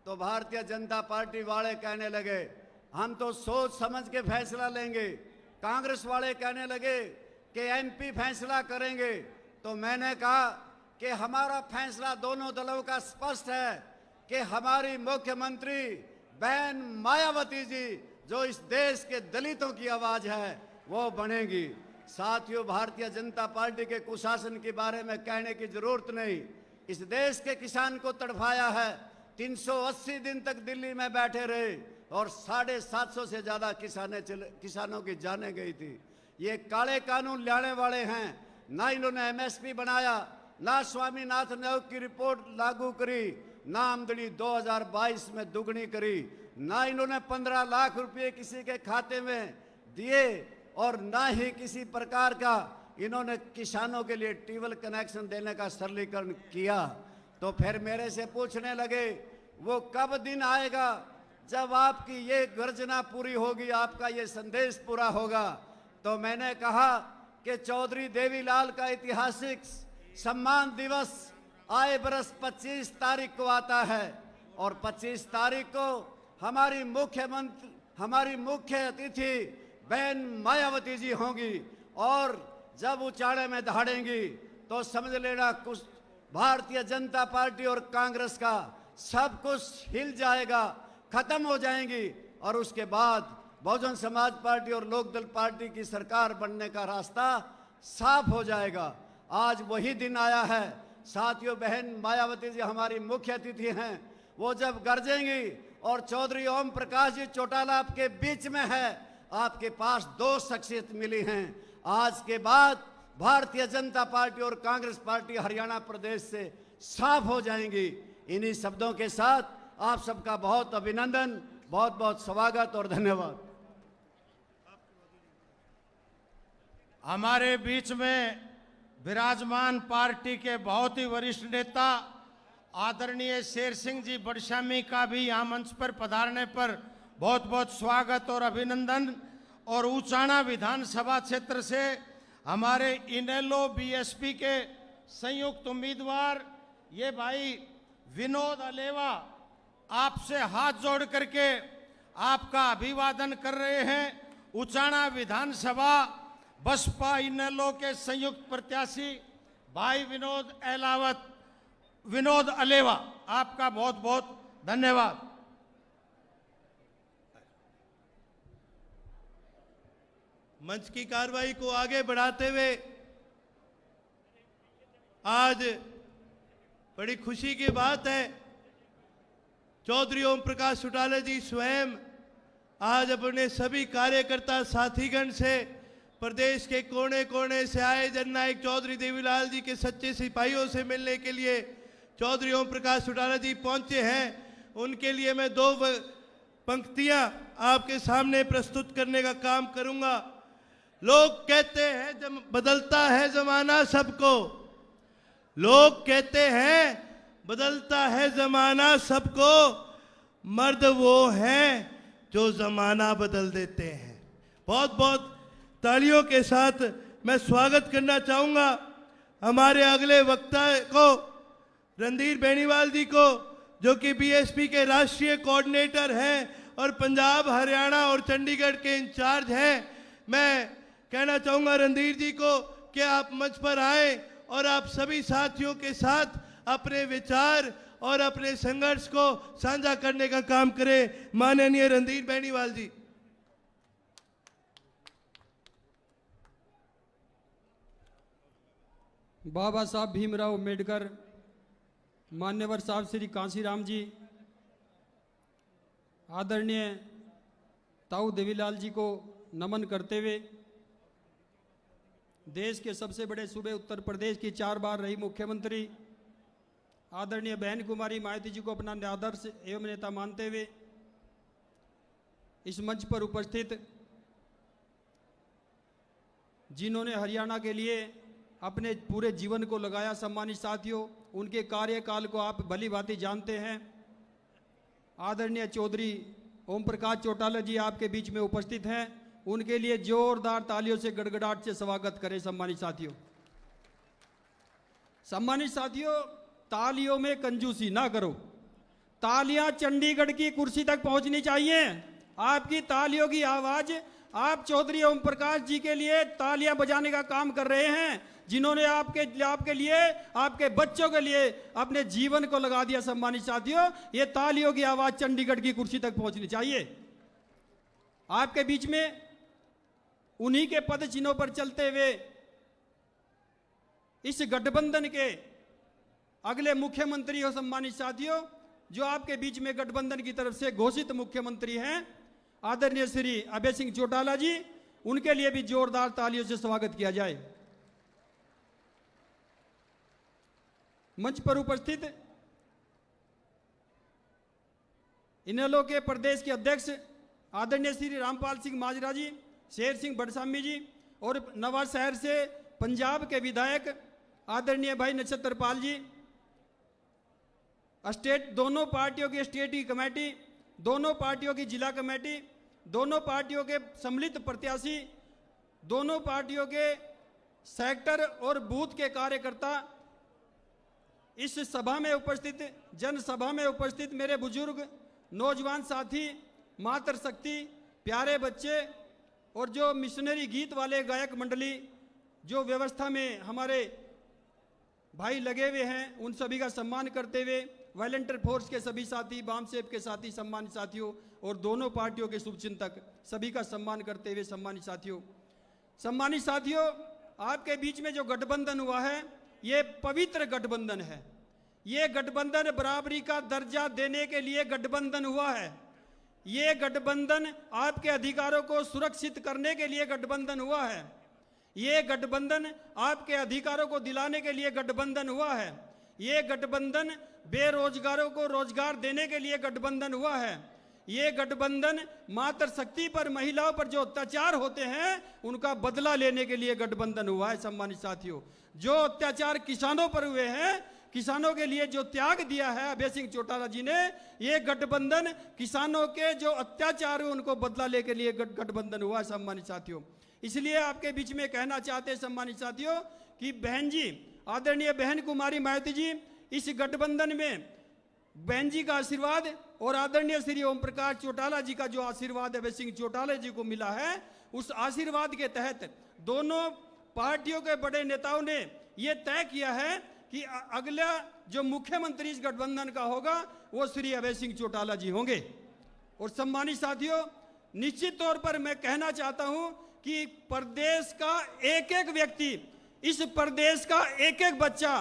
तो भारतीय जनता पार्टी वाले कहने लगे हम तो सोच समझ के फैसला लेंगे। कांग्रेस वाले कहने लगे कि एमपी फैसला करेंगे। तो मैंने कहा कि हमारा फैसला दोनों दलों का स्पष्ट है कि हमारी मुख्यमंत्री बहन मायावती जी, जो इस देश के दलितों की आवाज है, वो बनेगी। साथियों, भारतीय जनता पार्टी के कुशासन के बारे में कहने की जरूरत नहीं। इस देश के किसान को तड़फाया है। 380 दिन तक दिल्ली में बैठे रहे और 750 से ज्यादा किसानों की जानें गई थी। ये काले कानून लाने वाले हैं। ना इन्होंने एमएसपी बनाया, ना स्वामीनाथन आयोग की रिपोर्ट लागू करी, ना आमदनी 2022 में दुगनी करी, ना इन्होंने 15 लाख रुपए किसी के खाते में दिए और ना ही किसी प्रकार का इन्होंने किसानों के लिए ट्यूबवेल कनेक्शन देने का सरलीकरण किया। तो फिर मेरे से पूछने लगे वो कब दिन आएगा जब आपकी ये गर्जना पूरी होगी, आपका ये संदेश पूरा होगा। तो मैंने कहा कि चौधरी देवीलाल का ऐतिहासिक सम्मान दिवस आए बरस 25 तारीख को आता है और 25 तारीख को हमारी मुख्य अतिथि बहन मायावती जी होंगी और जब उचाड़े में दहाड़ेंगी तो समझ लेना कुछ भारतीय जनता पार्टी और कांग्रेस का सब कुछ हिल जाएगा, खत्म हो जाएंगी और उसके बाद बहुजन समाज पार्टी और लोकदल पार्टी की सरकार बनने का रास्ता साफ हो जाएगा। आज वही दिन आया है। साथियों, बहन मायावती जी हमारी मुख्य अतिथि हैं। वो जब गरजेंगी और चौधरी ओम प्रकाश जी चौटाला आपके बीच में है, आपके पास 2 शख्सियत मिली हैं। आज के बाद भारतीय जनता पार्टी और कांग्रेस पार्टी हरियाणा प्रदेश से साफ हो जाएंगी। इन्हीं शब्दों के साथ आप सबका बहुत अभिनंदन, बहुत बहुत स्वागत और धन्यवाद।
हमारे बीच में विराजमान पार्टी के बहुत ही वरिष्ठ नेता आदरणीय शेर सिंह जी बड़शामी का भी यहाँ मंच पर पधारने पर बहुत बहुत स्वागत और अभिनंदन। और ऊचाना विधानसभा क्षेत्र से हमारे इनेलो बीएसपी के संयुक्त उम्मीदवार ये भाई विनोद अलेवा आपसे हाथ जोड़ करके आपका अभिवादन कर रहे हैं। ऊचाना विधानसभा बसपा इनेलो के संयुक्त प्रत्याशी भाई विनोद अलेवा, आपका बहुत बहुत धन्यवाद।
मंच की कार्रवाई को आगे बढ़ाते हुए आज बड़ी खुशी की बात है, चौधरी ओम प्रकाश चौटाला जी स्वयं आज अपने सभी कार्यकर्ता साथीगण से प्रदेश के कोने कोने से आए जननायक चौधरी देवीलाल जी के सच्चे सिपाहियों से मिलने के लिए चौधरी ओम प्रकाश चौटाला जी पहुंचे हैं। उनके लिए मैं 2 पंक्तियां आपके सामने प्रस्तुत करने का काम करूंगा। लोग कहते हैं जब बदलता है जमाना सबको, लोग कहते हैं बदलता है जमाना सबको, मर्द वो हैं जो जमाना बदल देते हैं। बहुत बहुत तालियों के साथ मैं स्वागत करना चाहूंगा हमारे अगले वक्ता को, रणधीर बेनीवाल जी को, जो कि बीएसपी के राष्ट्रीय कोऑर्डिनेटर हैं और पंजाब, हरियाणा और चंडीगढ़ के इंचार्ज हैं, मैं कहना चाहूंगा रणधीर जी को कि आप मंच पर आए और आप सभी साथियों के साथ अपने विचार और अपने संघर्ष को साझा करने का काम करें। माननीय रणधीर बेनीवाल जी।
बाबा साहब भीमराव अम्बेडकर, मान्यवर साहब श्री कांसीराम जी, आदरणीय ताऊ देवीलाल जी को नमन करते हुए, देश के सबसे बड़े सूबे उत्तर प्रदेश की 4 बार रही मुख्यमंत्री आदरणीय बहन कुमारी मायावती जी को अपना आदर्श एवं नेता मानते हुए इस मंच पर उपस्थित जिन्होंने हरियाणा के लिए अपने पूरे जीवन को लगाया, सम्मानित साथियों, उनके कार्यकाल को आप भली भांति जानते हैं। आदरणीय चौधरी ओम प्रकाश चौटाला जी आपके बीच में उपस्थित हैं, उनके लिए जोरदार तालियों से गड़गड़ाहट से स्वागत करें। सम्मानित साथियों, सम्मानित साथियों, तालियों में कंजूसी ना करो। तालियां चंडीगढ़ की कुर्सी तक पहुंचनी चाहिए। आपकी तालियों की आवाज आप चौधरी ओम प्रकाश जी के लिए तालियां बजाने का काम कर रहे हैं, जिन्होंने आपके लिए, आपके बच्चों के लिए अपने जीवन को लगा दिया। सम्मानित साथियों, ये तालियों की आवाज चंडीगढ़ की कुर्सी तक पहुंचनी चाहिए। आपके बीच में उन्हीं के पद चिन्हों पर चलते हुए इस गठबंधन के अगले मुख्यमंत्री हो, सम्मानित साथियों, जो आपके बीच में गठबंधन की तरफ से घोषित मुख्यमंत्री हैं, आदरणीय श्री अभय सिंह चौटाला जी, उनके लिए भी जोरदार तालियों से स्वागत किया जाए। मंच पर उपस्थित इनेलो के प्रदेश के अध्यक्ष आदरणीय श्री रामपाल सिंह माजरा जी, शेर सिंह बड़सामी जी और नवाज शहर से पंजाब के विधायक आदरणीय भाई नक्षत्र पाल जी, स्टेट, दोनों पार्टियों की स्टेट की कमेटी, दोनों पार्टियों की जिला कमेटी, दोनों पार्टियों के सम्मिलित प्रत्याशी, दोनों पार्टियों के सेक्टर और बूथ के कार्यकर्ता, इस सभा में उपस्थित, जनसभा में उपस्थित मेरे बुजुर्ग, नौजवान साथी, मातृशक्ति, प्यारे बच्चे और जो मिशनरी गीत वाले गायक मंडली, जो व्यवस्था में हमारे भाई लगे हुए हैं, उन सभी का सम्मान करते हुए, वॉलंटियर फोर्स के सभी साथी, बामसेब के साथी, सम्मानित साथियों और दोनों पार्टियों के शुभचिंतक, सभी का सम्मान करते हुए, सम्मानित साथियों, आपके बीच में जो गठबंधन हुआ है, ये पवित्र गठबंधन है। ये गठबंधन बराबरी का दर्जा देने के लिए गठबंधन हुआ है। ये गठबंधन आपके अधिकारों को सुरक्षित करने के लिए गठबंधन हुआ है। ये गठबंधन आपके अधिकारों को दिलाने के लिए गठबंधन हुआ है। ये गठबंधन बेरोजगारों को रोजगार देने के लिए गठबंधन हुआ है। ये गठबंधन मातृशक्ति पर, महिलाओं पर जो अत्याचार होते हैं उनका बदला लेने के लिए गठबंधन हुआ है। सम्मानित साथियों, जो अत्याचार किसानों पर हुए हैं, किसानों के लिए जो त्याग दिया है अभय सिंह चौटाला जी ने, ये गठबंधन किसानों के जो अत्याचार है उनको बदला लेने के लिए गठबंधन हुआ है। सम्मानित साथियों, इसलिए आपके बीच में कहना चाहते हैं सम्मानित साथियों कि बहन जी, आदरणीय बहन कुमारी मायावती जी, इस गठबंधन में बहन जी का आशीर्वाद और आदरणीय श्री ओम प्रकाश चौटाला जी का जो आशीर्वाद अभय सिंह चौटाला जी को मिला है, उस आशीर्वाद के तहत दोनों पार्टियों के बड़े नेताओं ने यह तय किया है कि अगला जो मुख्यमंत्री इस गठबंधन का होगा वो श्री अभय सिंह चौटाला जी होंगे। और सम्मानित साथियों, निश्चित तौर पर मैं कहना चाहता हूं कि प्रदेश का एक एक व्यक्ति, इस प्रदेश का एक एक बच्चा,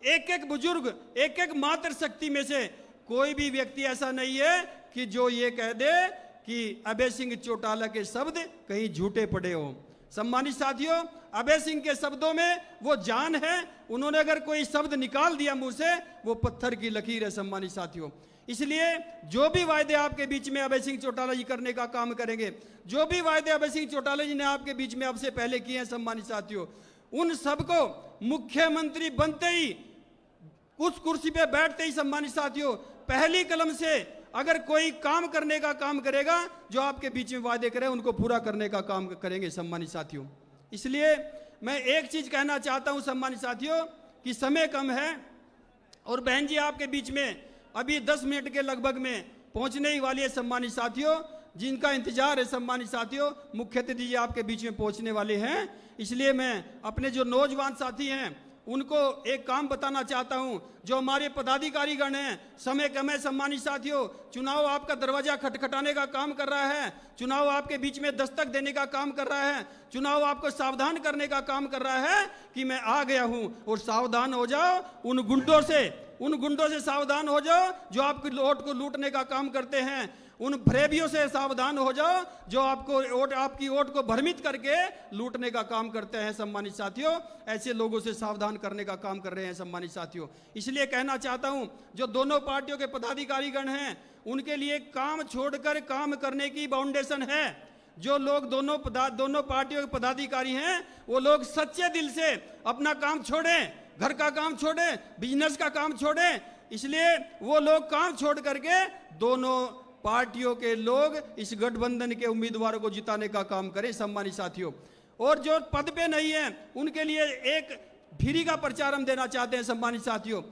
एक एक बुजुर्ग, एक एक मातृशक्ति में से कोई भी व्यक्ति ऐसा नहीं है कि जो ये कह दे कि अभय सिंह चौटाला के शब्द कहीं झूठे पड़े हों। सम्मानित साथियों, अभय सिंह के शब्दों में वो जान है। उन्होंने अगर कोई शब्द निकाल दिया मुंह से, वो पत्थर की लकीर है। सम्मानित साथियों, इसलिए जो भी वायदे आपके बीच में अभय सिंह चौटाला जी करने का काम करेंगे, जो भी वायदे अभय सिंह चौटाला जी ने आपके बीच में अब से पहले किए हैं, सम्मानित साथियों, उन सबको मुख्यमंत्री बनते ही, उस कुर्सी पे बैठते ही, सम्मानित साथियों, पहली कलम से अगर कोई काम करने का काम करेगा, जो आपके बीच में वादे करे उनको पूरा करने का काम करेंगे। सम्मानित साथियों, इसलिए मैं एक चीज कहना चाहता हूं सम्मानित साथियों कि समय कम है, और बहन जी आपके बीच में अभी 10 मिनट के लगभग में पहुंचने ही वाली है सम्मानित साथियों, जिनका इंतजार है सम्मानित साथियों। मुख्य अतिथि जी आपके बीच में पहुंचने वाले हैं, इसलिए मैं अपने जो नौजवान साथी हैं उनको एक काम बताना चाहता हूं। जो हमारे पदाधिकारीगण हैं, समय कम है सम्मानित साथियों, चुनाव आपका दरवाजा खटखटाने का काम कर रहा है, चुनाव आपके बीच में दस्तक देने का काम कर रहा है, चुनाव आपको सावधान करने का काम कर रहा है कि मैं आ गया हूं। और सावधान हो जाओ उन गुंडों से सावधान हो जाओ जो आपकी वोट को लूटने का काम करते हैं। उन फरेबियों से सावधान हो जाओ जो आपकी वोट को भ्रमित करके लूटने का काम करते हैं सम्मानित साथियों। ऐसे लोगों से सावधान करने का काम कर रहे हैं सम्मानित साथियों। इसलिए कहना चाहता हूं, जो दोनों पार्टियों के पदाधिकारीगण हैं उनके लिए काम छोड़कर काम करने की बाउंडेशन है। जो लोग दोनों पार्टियों के पदाधिकारी हैं वो लोग सच्चे दिल से अपना काम छोड़ें, घर का काम छोड़ें, बिजनेस का काम छोड़ें। इसलिए वो लोग काम छोड़ करके दोनों पार्टियों के लोग इस गठबंधन के उम्मीदवारों को जिताने का काम करें सम्मानित साथियों। और जो पद पे नहीं है उनके लिए एक फ्री का प्रचार हम देना चाहते हैं सम्मानित साथियों,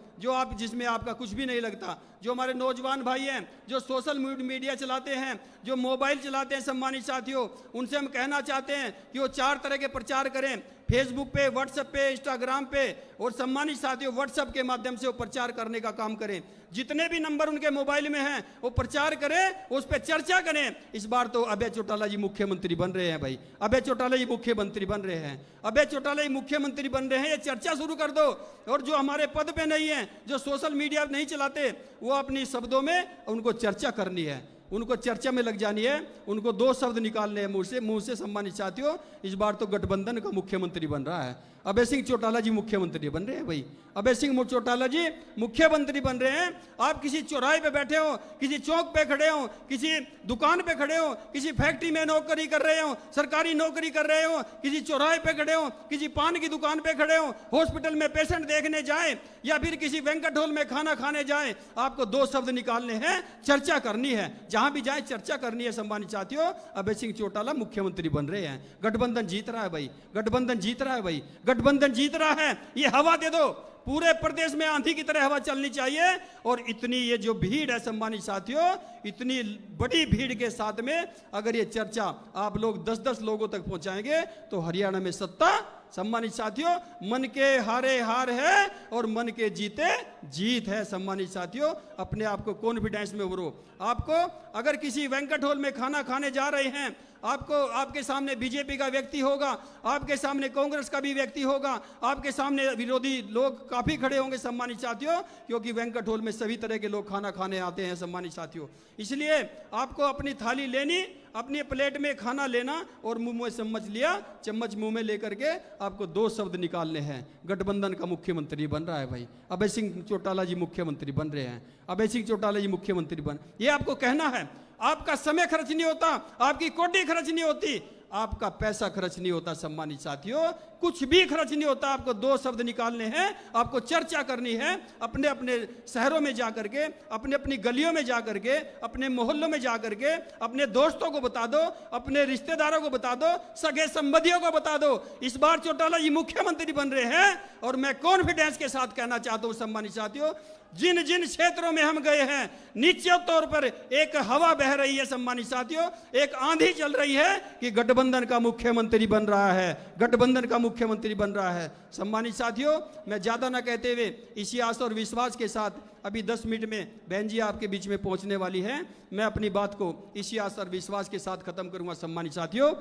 जिसमें आपका कुछ भी नहीं लगता। जो हमारे नौजवान भाई हैं जो सोशल मीडिया चलाते हैं, जो मोबाइल चलाते हैं सम्मानित साथियों, उनसे हम कहना चाहते हैं कि वो 4 तरह के प्रचार करें, फेसबुक पे, व्हाट्सएप पे, इंस्टाग्राम पे, और सम्मानित साथियों व्हाट्सएप के माध्यम से वो प्रचार करने का काम करें। जितने भी नंबर उनके मोबाइल में हैं वो प्रचार करें, उस पर चर्चा करें। इस बार तो अभय चौटाला जी मुख्यमंत्री बन रहे हैं भाई, अभय चौटाला जी मुख्यमंत्री बन रहे हैं, अभय चौटाला जी मुख्यमंत्री बन रहे हैं, ये चर्चा शुरू कर दो। और जो हमारे पद पे नहीं है, जो सोशल मीडिया नहीं चलाते, वो अपनी शब्दों में उनको चर्चा करनी है, उनको चर्चा में लग जानी है, उनको 2 शब्द निकालने हैं मुंह से सम्मानित साथियों। इस बार तो गठबंधन का मुख्यमंत्री बन रहा है, अभय सिंह चौटाला जी मुख्यमंत्री बन रहे हैं भाई, अभय सिंह चौटाला जी मुख्यमंत्री बन रहे हैं। आप किसी चौराहे पे बैठे हो, किसी चौक पे खड़े हो, किसी दुकान पे खड़े हो, किसी फैक्ट्री में नौकरी कर रहे हो, सरकारी नौकरी कर रहे हो, किसी चौराहे पे खड़े हो, किसी पान की दुकान पे खड़े हो, हॉस्पिटल में पेशेंट देखने जाए या फिर किसी बैंक्वेट हॉल में खाना खाने जाए, आपको 2 शब्द निकालने हैं, चर्चा करनी है, जहां भी जाए चर्चा करनी है सम्मानित साथियों। अभय सिंह चौटाला मुख्यमंत्री बन रहे हैं, गठबंधन जीत रहा है भाई, गठबंधन जीत रहा है भाई, गठबंधन जीत रहा है। ये हवा दे दो, पूरे प्रदेश में आंधी की तरह हवा चलनी चाहिए। और इतनी ये जो भीड़ है सम्मानित साथियों, इतनी बड़ी भीड़ के साथ में अगर ये चर्चा आप लोग 10-10 लोगों तक पहुंचाएंगे तो हरियाणा में सत्ता सम्मानित साथियों, मन के हारे हार है और मन के जीते जीत है सम्मानित साथियों। अपने आप को कॉन्फिडेंस में उभरो। आपको अगर किसी बैंक्वेट हॉल में खाना खाने जा रहे हैं, आपके सामने बीजेपी का व्यक्ति होगा, आपके सामने कांग्रेस का भी व्यक्ति होगा, आपके सामने विरोधी लोग काफी खड़े होंगे सम्मानित साथियों, क्योंकि बैंक्वेट हॉल में सभी तरह के लोग खाना खाने आते हैं सम्मानित साथियों। इसलिए आपको अपनी थाली लेनी, अपनी प्लेट में खाना लेना और मुंह में चम्मच लिया, चम्मच मुंह में लेकर के आपको 2 शब्द निकालने हैं। गठबंधन का मुख्यमंत्री बन रहा है भाई, अभय सिंह चौटाला जी मुख्यमंत्री बन रहे हैं, अभय सिंह चौटाला जी मुख्यमंत्री ये आपको कहना है। आपका समय खर्च नहीं होता, आपकी कोटी खर्च नहीं होती, आपका पैसा खर्च नहीं होता सम्मानित साथियों, कुछ भी खर्च नहीं होता। आपको 2 शब्द निकालने हैं, आपको चर्चा करनी है, अपने अपने शहरों में जाकर के, अपने अपनी गलियों में जाकर के, अपने मोहल्लों में जाकर के, अपने दोस्तों को बता दो, अपने रिश्तेदारों को बता दो, सगे संबंधियों को बता दो, इस बार चौटाला जी मुख्यमंत्री बन रहे हैं। और मैं कॉन्फिडेंस के साथ कहना चाहता हूं सम्मानित साथियों, जिन जिन क्षेत्रों में हम गए हैं निश्चित तौर पर एक हवा बह रही है सम्मानित साथियों, एक आंधी चल रही है कि गठबंधन का मुख्यमंत्री बन रहा है, गठबंधन का मुख्यमंत्री बन रहा है सम्मानित साथियों। मैं ज्यादा ना कहते हुए इसी आशा और विश्वास के साथ अभी 10 मिनट में बहन जी आपके बीच में पहुंचने वाली है, मैं अपनी बात को इसी आशा और विश्वास के साथ खत्म करूंगा सम्मानित साथियों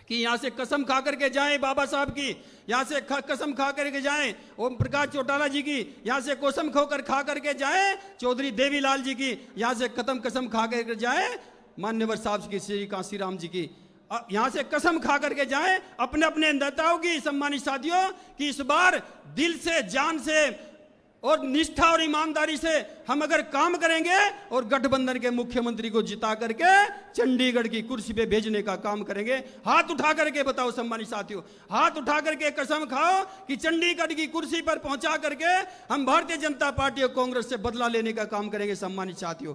कि यहां से कसम खा करके जाएं बाबा साहब की, यहां से कसम खा करके जाएं ओम प्रकाश चौटाला जी की, यहां से कसम खोकर खा करके जाएं चौधरी देवीलाल जी की, यहां से कसम खा करके जाएं मान्यवर साहब की, श्री कांसीराम जी की, यहां से कसम खा करके जाएं अपने अपने नेताओं की सम्मानित साथियों कि इस बार दिल से, जान से और निष्ठा और ईमानदारी से हम अगर काम करेंगे और गठबंधन के मुख्यमंत्री को जिता करके चंडीगढ़ की कुर्सी पे भेजने का काम करेंगे। हाथ उठा करके बताओ सम्मानित साथियों, हाथ उठा करके कसम खाओ कि चंडीगढ़ की कुर्सी पर पहुंचा करके हम भारतीय जनता पार्टी और कांग्रेस से बदला लेने का काम करेंगे सम्मानित साथियों।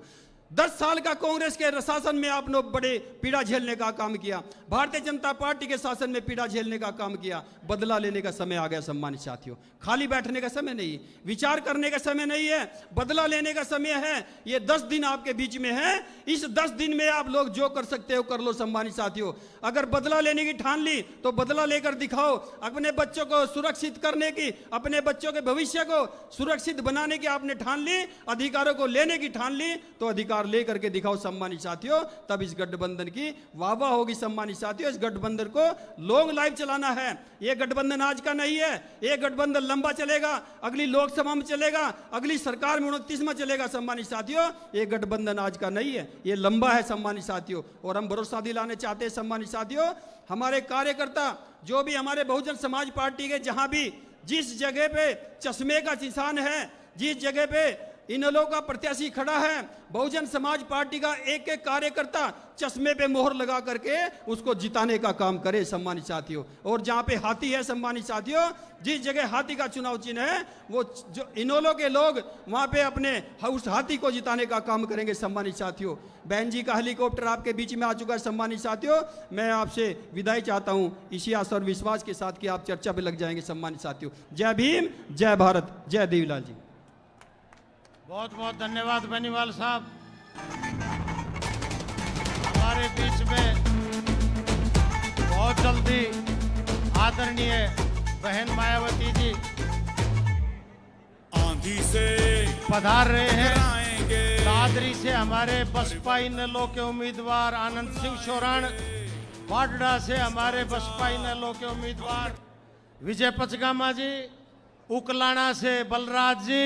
10 साल का कांग्रेस के शासन में आपने बड़े पीड़ा झेलने का काम किया, भारतीय जनता पार्टी के शासन में पीड़ा झेलने का काम किया। बदला लेने का समय आ गया सम्मानित साथियों। खाली बैठने का समय नहीं, विचार करने का समय नहीं है, बदला लेने का समय है। ये 10 दिन आपके बीच में है। इस 10 दिन में आप लोग जो कर सकते हो कर लो सम्मानित साथियों। अगर बदला लेने की ठान ली तो बदला लेकर दिखाओ। अपने बच्चों को सुरक्षित करने की, अपने बच्चों के भविष्य को सुरक्षित बनाने की आपने ठान ली, अधिकारों को लेने की ठान ली, तो अधिकार लेकर के दिखाओ सम्मानित साथियों। तब इस गठबंधन की वाहवाह होगी सम्मानित साथियों। इस गठबंधन को लॉन्ग लाइफ चलाना है। यह गठबंधन आज का नहीं है, यह गठबंधन लंबा चलेगा, अगली लोकसभा में चलेगा, अगली सरकार में 29 में चलेगा सम्मानित साथियों। यह गठबंधन आज का नहीं है, यह लंबा है सम्मानित साथियों। और हम भरोसा दिलाने चाहते हैं सम्मानित साथियों, हमारे कार्यकर्ता जो भी हमारे बहुजन समाज पार्टी के जहां भी जिस जगह पे चश्मे का निशान है, जिस जगह पे इनेलो का प्रत्याशी खड़ा है, बहुजन समाज पार्टी का एक एक कार्यकर्ता चश्मे पे मोहर लगा करके उसको जिताने का काम करे सम्मानित साथियों। और जहां पे हाथी है सम्मानित साथियों, जिस जगह हाथी का चुनाव चिन्ह है, वो जो इनेलो के लोग वहां पे अपने उस हाथी को जिताने का काम करेंगे सम्मानित साथियों। बहन जी का हेलीकॉप्टर आपके बीच में आ चुका है सम्मानित साथियों। मैं आपसे विदाई चाहता हूं इसी आशा और विश्वास के साथ कि आप चर्चा पे लग जाएंगे सम्मानित साथियों। जय भीम, जय भारत, जय देवीलाल जी।
बहुत बहुत धन्यवाद बेनीवाल साहब। हमारे बीच में बहुत जल्दी आदरणीय बहन मायावती जी
आंधी से
पधार रहे हैं।
आएंगे
दादरी से हमारे बसपा इनेलो के उम्मीदवार आनंद सिंह शोराण, वाडड़ा से हमारे बसपा इनेलो के उम्मीदवार विजय पचगामा जी, उकलाना से बलराज जी,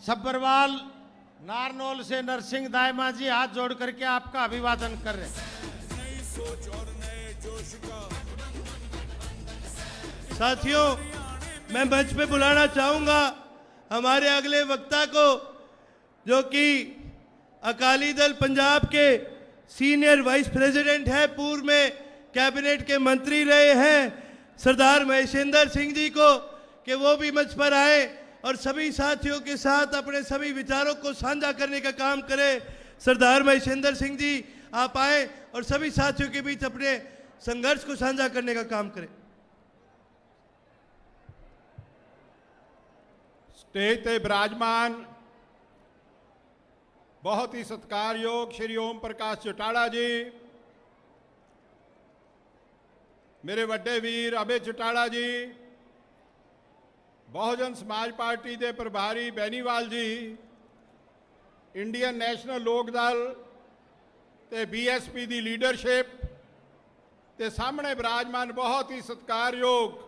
सब्बरवाल, नारनौल से नरसिंह दायमा जी हाथ जोड़ करके आपका अभिवादन कर रहे हैं।
साथियों, मैं मंच पे बुलाना चाहूंगा हमारे अगले वक्ता को, जो कि अकाली दल पंजाब के सीनियर वाइस प्रेसिडेंट है, पूर्व में कैबिनेट के मंत्री रहे हैं, सरदार महेशेंद्र सिंह जी को, कि वो भी मंच पर आए और सभी साथियों के साथ अपने सभी विचारों को साझा करने का काम करें। सरदार महेशेंद्र सिंह जी आप आए और सभी साथियों के बीच अपने संघर्ष को साझा करने का काम करें।
स्टेज पे विराजमान बहुत ही सत्कारयोग श्री ओम प्रकाश चौटाला जी, मेरे वड्डे वीर अभय चौटाला जी, बहुजन समाज पार्टी के प्रभारी बेनीवाल जी, इंडियन नेशनल लोक दल ते बीएसपी की लीडरशिप ते सामने विराजमान बहुत ही सत्कारयोग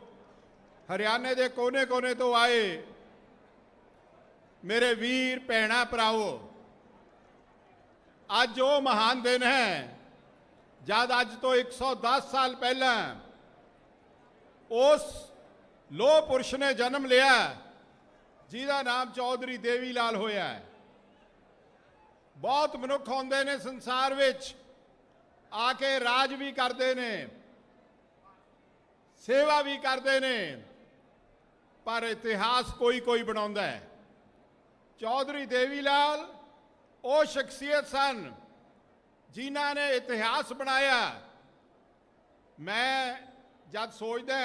हरियाणे के कोने कोने तो आए मेरे वीर भैणा भराओ। अज जो महान दिन है, जब अज तो 110 साल पहला उस लोह पुरुष ने जन्म लिया जिहदा नाम चौधरी देवीलाल होया है। बहुत मनुख होंदे ने संसार विच, आके राज भी करते ने, सेवा भी करते ने, पर इतिहास कोई कोई बनाउंदा है। चौधरी देवीलाल वो शख्सियत सन जिन्हां ने इतिहास बनाया। मैं जब सोचदा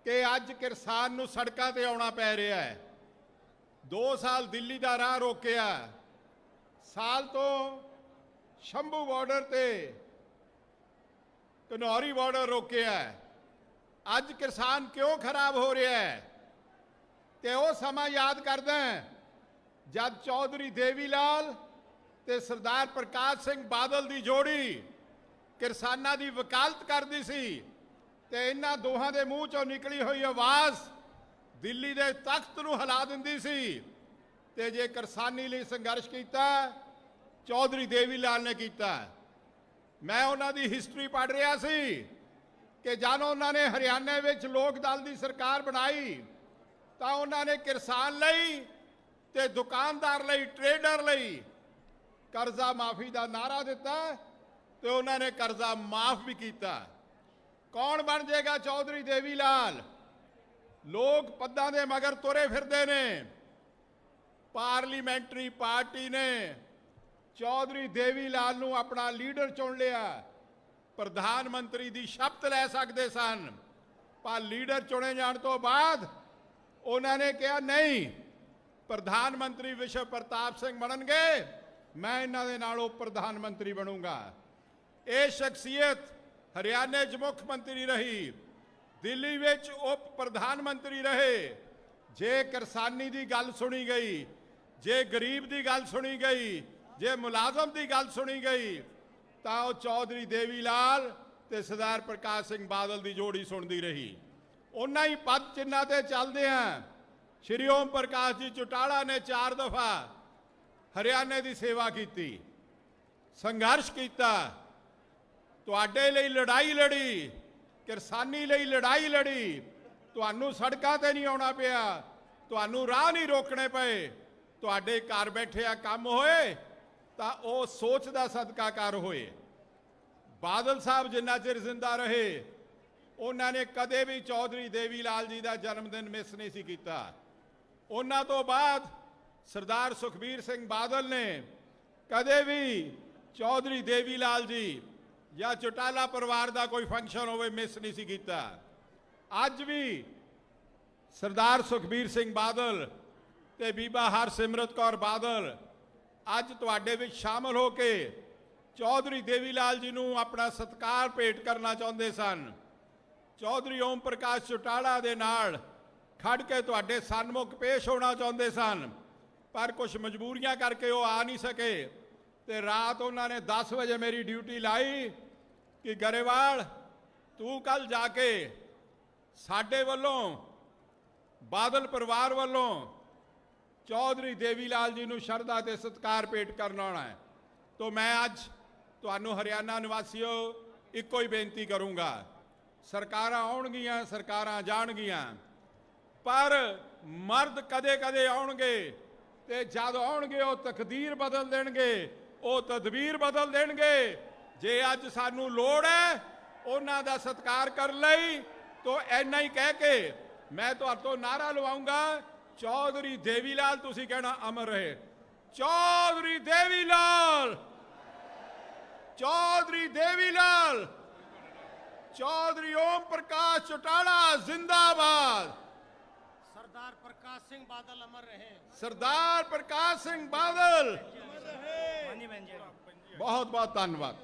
कि अज किसान नूं सड़कां ते आउणा पै रहा है, 2 साल दिल्ली का राह रोकिया, साल तो शंभू बॉर्डर ते घनौरी बॉर्डर रोकिया, अज किसान क्यों खराब हो रहा है? तो वो समा याद करदा जब चौधरी देवीलाल ते सरदार प्रकाश सिंह बादल की जोड़ी किसानां की वकालत करती सी, ते इन्हां दोहां दे मूँह चों निकली हुई आवाज़ दिल्ली दे तख्त नूं हिला दिंदी सी। ते जे किसानी लई संघर्ष किया चौधरी देवीलाल ने किया। मैं उन्हां दी हिस्टरी पढ़ रहा सी कि जब उन्होंने हरियाणे विच लोक दल की सरकार बनाई तो उन्होंने किसान लई ते दुकानदार लई, ट्रेडर लई कर्जा माफी का नारा दिता, तो उन्होंने कर्जा माफ भी किया। कौन बन जाएगा चौधरी देवीलाल? लोग पदां दे मगर तुरे फिरदे ने, पार्लीमेंटरी पार्टी ने ਚੌਧਰੀ ਦੇਵੀ ਲਾਲ ਨੂੰ ਆਪਣਾ ਲੀਡਰ ਚੁਣ ਲਿਆ, ਪ੍ਰਧਾਨ ਮੰਤਰੀ ਦੀ ਸ਼ਪਥ ਲੈ ਸਕਦੇ ਸਨ, ਪਰ ਲੀਡਰ ਚੁਣੇ ਜਾਣ ਤੋਂ ਬਾਅਦ ਉਹਨਾਂ ਨੇ ਕਿਹਾ ਨਹੀਂ, ਪ੍ਰਧਾਨ ਮੰਤਰੀ ਵਿਸ਼ਵ ਪ੍ਰਤਾਪ ਸਿੰਘ ਬਣਨਗੇ, ਮੈਂ ਇਹਨਾਂ ਦੇ ਨਾਲ ਉਪ ਪ੍ਰਧਾਨ ਮੰਤਰੀ ਬਣੂੰਗਾ। ਇਹ ਸ਼ਖਸੀਅਤ ਹਰਿਆਣੇ 'ਚ ਮੁੱਖ ਮੰਤਰੀ ਰਹੀ, ਦਿੱਲੀ ਵਿੱਚ ਉਪ ਪ੍ਰਧਾਨ ਮੰਤਰੀ ਰਹੇ। ਜੇ ਕਿਸਾਨੀ ਦੀ ਗੱਲ ਸੁਣੀ ਗਈ, ਜੇ ਗਰੀਬ ਦੀ ਗੱਲ ਸੁਣੀ ਗਈ, ਜੇ ਮੁਲਾਜ਼ਮ ਦੀ ਗੱਲ ਸੁਣੀ ਗਈ, ਤਾਂ ਉਹ ਚੌਧਰੀ ਦੇਵੀ ਲਾਲ ਤੇ ਸਰਦਾਰ ਪ੍ਰਕਾਸ਼ ਸਿੰਘ ਬਾਦਲ ਦੀ ਜੋੜੀ ਸੁਣਦੀ ਰਹੀ। ਉਹਨਾਂ ਹੀ ਪਦ ਚਿੰਨ੍ਹਾਂ ਤੇ ਚੱਲਦੇ ਆ। ਸ਼੍ਰੀ ਓਮ ਪ੍ਰਕਾਸ਼ ਜੀ ਚੌਟਾਲਾ ਨੇ 4 ਦਫਾ ਹਰਿਆਣੇ ਦੀ ਸੇਵਾ ਕੀਤੀ, ਸੰਘਰਸ਼ ਕੀਤਾ, ਤੁਹਾਡੇ ਲਈ ਲੜਾਈ ਲੜੀ, ਕਿਸਾਨੀ ਲਈ ਲੜਾਈ ਲੜੀ, ਤੁਹਾਨੂੰ ਸੜਕਾਂ ਤੇ ਨਹੀਂ ਆਉਣਾ ਪਿਆ, ਤੁਹਾਨੂੰ ਰਾਹ ਨਹੀਂ ਰੋਕਣੇ ਪਏ, ਤੁਹਾਡੇ ਘਰ ਬੈਠੇ ਆ ਕੰਮ ਹੋਏ, ਤਾਂ ਉਹ ਸੋਚ ਦਾ ਸਦਕਾ ਕਰ ਹੋਏ। ਬਾਦਲ ਸਾਹਿਬ ਜਿੰਨਾ ਚਿਰ ਜ਼ਿੰਦਾ ਰਹੇ, ਉਹਨਾਂ ਨੇ ਕਦੇ ਵੀ ਚੌਧਰੀ ਦੇਵੀ ਲਾਲ ਜੀ ਦਾ ਜਨਮ ਦਿਨ ਮਿਸ ਨਹੀਂ ਸੀ ਕੀਤਾ। ਉਹਨਾਂ ਤੋਂ ਬਾਅਦ ਸਰਦਾਰ ਸੁਖਬੀਰ ਸਿੰਘ ਬਾਦਲ ਨੇ ਕਦੇ ਵੀ ਚੌਧਰੀ ਦੇਵੀ ਲਾਲ ਜੀ ਜਾਂ ਚੌਟਾਲਾ ਪਰਿਵਾਰ ਦਾ ਕੋਈ ਫੰਕਸ਼ਨ ਹੋਵੇ ਮਿਸ ਨਹੀਂ ਸੀ ਕੀਤਾ। ਅੱਜ ਵੀ ਸਰਦਾਰ ਸੁਖਬੀਰ ਸਿੰਘ ਬਾਦਲ ਤੇ ਬੀਬਾ ਹਰਸਿਮਰਤ ਕੌਰ ਬਾਦਲ ਅੱਜ ਤੁਹਾਡੇ ਵਿੱਚ ਸ਼ਾਮਲ ਹੋ ਕੇ ਚੌਧਰੀ ਦੇਵੀ ਲਾਲ ਜੀ ਨੂੰ ਆਪਣਾ ਸਤਿਕਾਰ ਭੇਟ ਕਰਨਾ ਚਾਹੁੰਦੇ ਸਨ। ਚੌਧਰੀ ਓਮ ਪ੍ਰਕਾਸ਼ ਚੌਟਾਲਾ ਦੇ ਨਾਲ ਖੜ ਕੇ ਤੁਹਾਡੇ ਸਨਮੁਖ ਪੇਸ਼ ਹੋਣਾ ਚਾਹੁੰਦੇ ਸਨ, ਪਰ ਕੁਝ ਮਜਬੂਰੀਆਂ ਕਰਕੇ ਉਹ ਆ ਨਹੀਂ ਸਕੇ ਤੇ ਰਾਤ ਉਹਨਾਂ ਨੇ 10 ਵਜੇ ਮੇਰੀ ਡਿਊਟੀ ਲਾਈ ਕਿ ਗਰੇਵਾਲ ਤੂੰ ਕੱਲ ਜਾ ਕੇ ਸਾਡੇ ਵੱਲੋਂ ਬਾਦਲ ਪਰਿਵਾਰ ਵੱਲੋਂ ਚੌਧਰੀ ਦੇਵੀ ਲਾਲ ਜੀ ਨੂੰ ਸ਼ਰਧਾ ਤੇ ਸਤਿਕਾਰ ਭੇਟ ਕਰਨ ਆਉਣਾ ਹੈ। तो मैं आज ਤੁਹਾਨੂੰ ਹਰਿਆਣਾ ਨਿਵਾਸੀਓ ਇੱਕੋ ਹੀ ਬੇਨਤੀ ਕਰੂੰਗਾ, ਸਰਕਾਰਾਂ ਆਉਣਗੀਆਂ ਸਰਕਾਰਾਂ ਜਾਣਗੀਆਂ, ਪਰ ਮਰਦ ਕਦੇ ਕਦੇ ਆਉਣਗੇ ਤੇ ਜਦ ਆਉਣਗੇ ਉਹ ਤਕਦੀਰ ਬਦਲ ਦੇਣਗੇ, ਉਹ ਤਦਬੀਰ ਬਦਲ ਦੇਣਗੇ। ਜੇ ਅੱਜ ਸਾਨੂੰ ਲੋੜ ਹੈ ਉਹਨਾਂ ਦਾ ਸਤਿਕਾਰ ਕਰਨ ਲਈ तो ਇੰਨਾ ਹੀ ਕਹਿ ਕੇ ਮੈਂ ਤੁਹਾਤੋਂ ਨਾਰਾ ਲਵਾਉਂਗਾ, ਚੌਧਰੀ ਦੇਵੀ ਲਾਲ, ਤੁਸੀਂ ਕਹਿਣਾ ਅਮਰ ਰਹੇ, चौधरी देवीलाल, चौधरी देवीलाल, चौधरी ओम प्रकाश चौटाला जिंदाबाद,
सरदार प्रकाश सिंह बादल अमर रहे,
सरदार प्रकाश सिंह बादल बहुत बहुत धन्यवाद।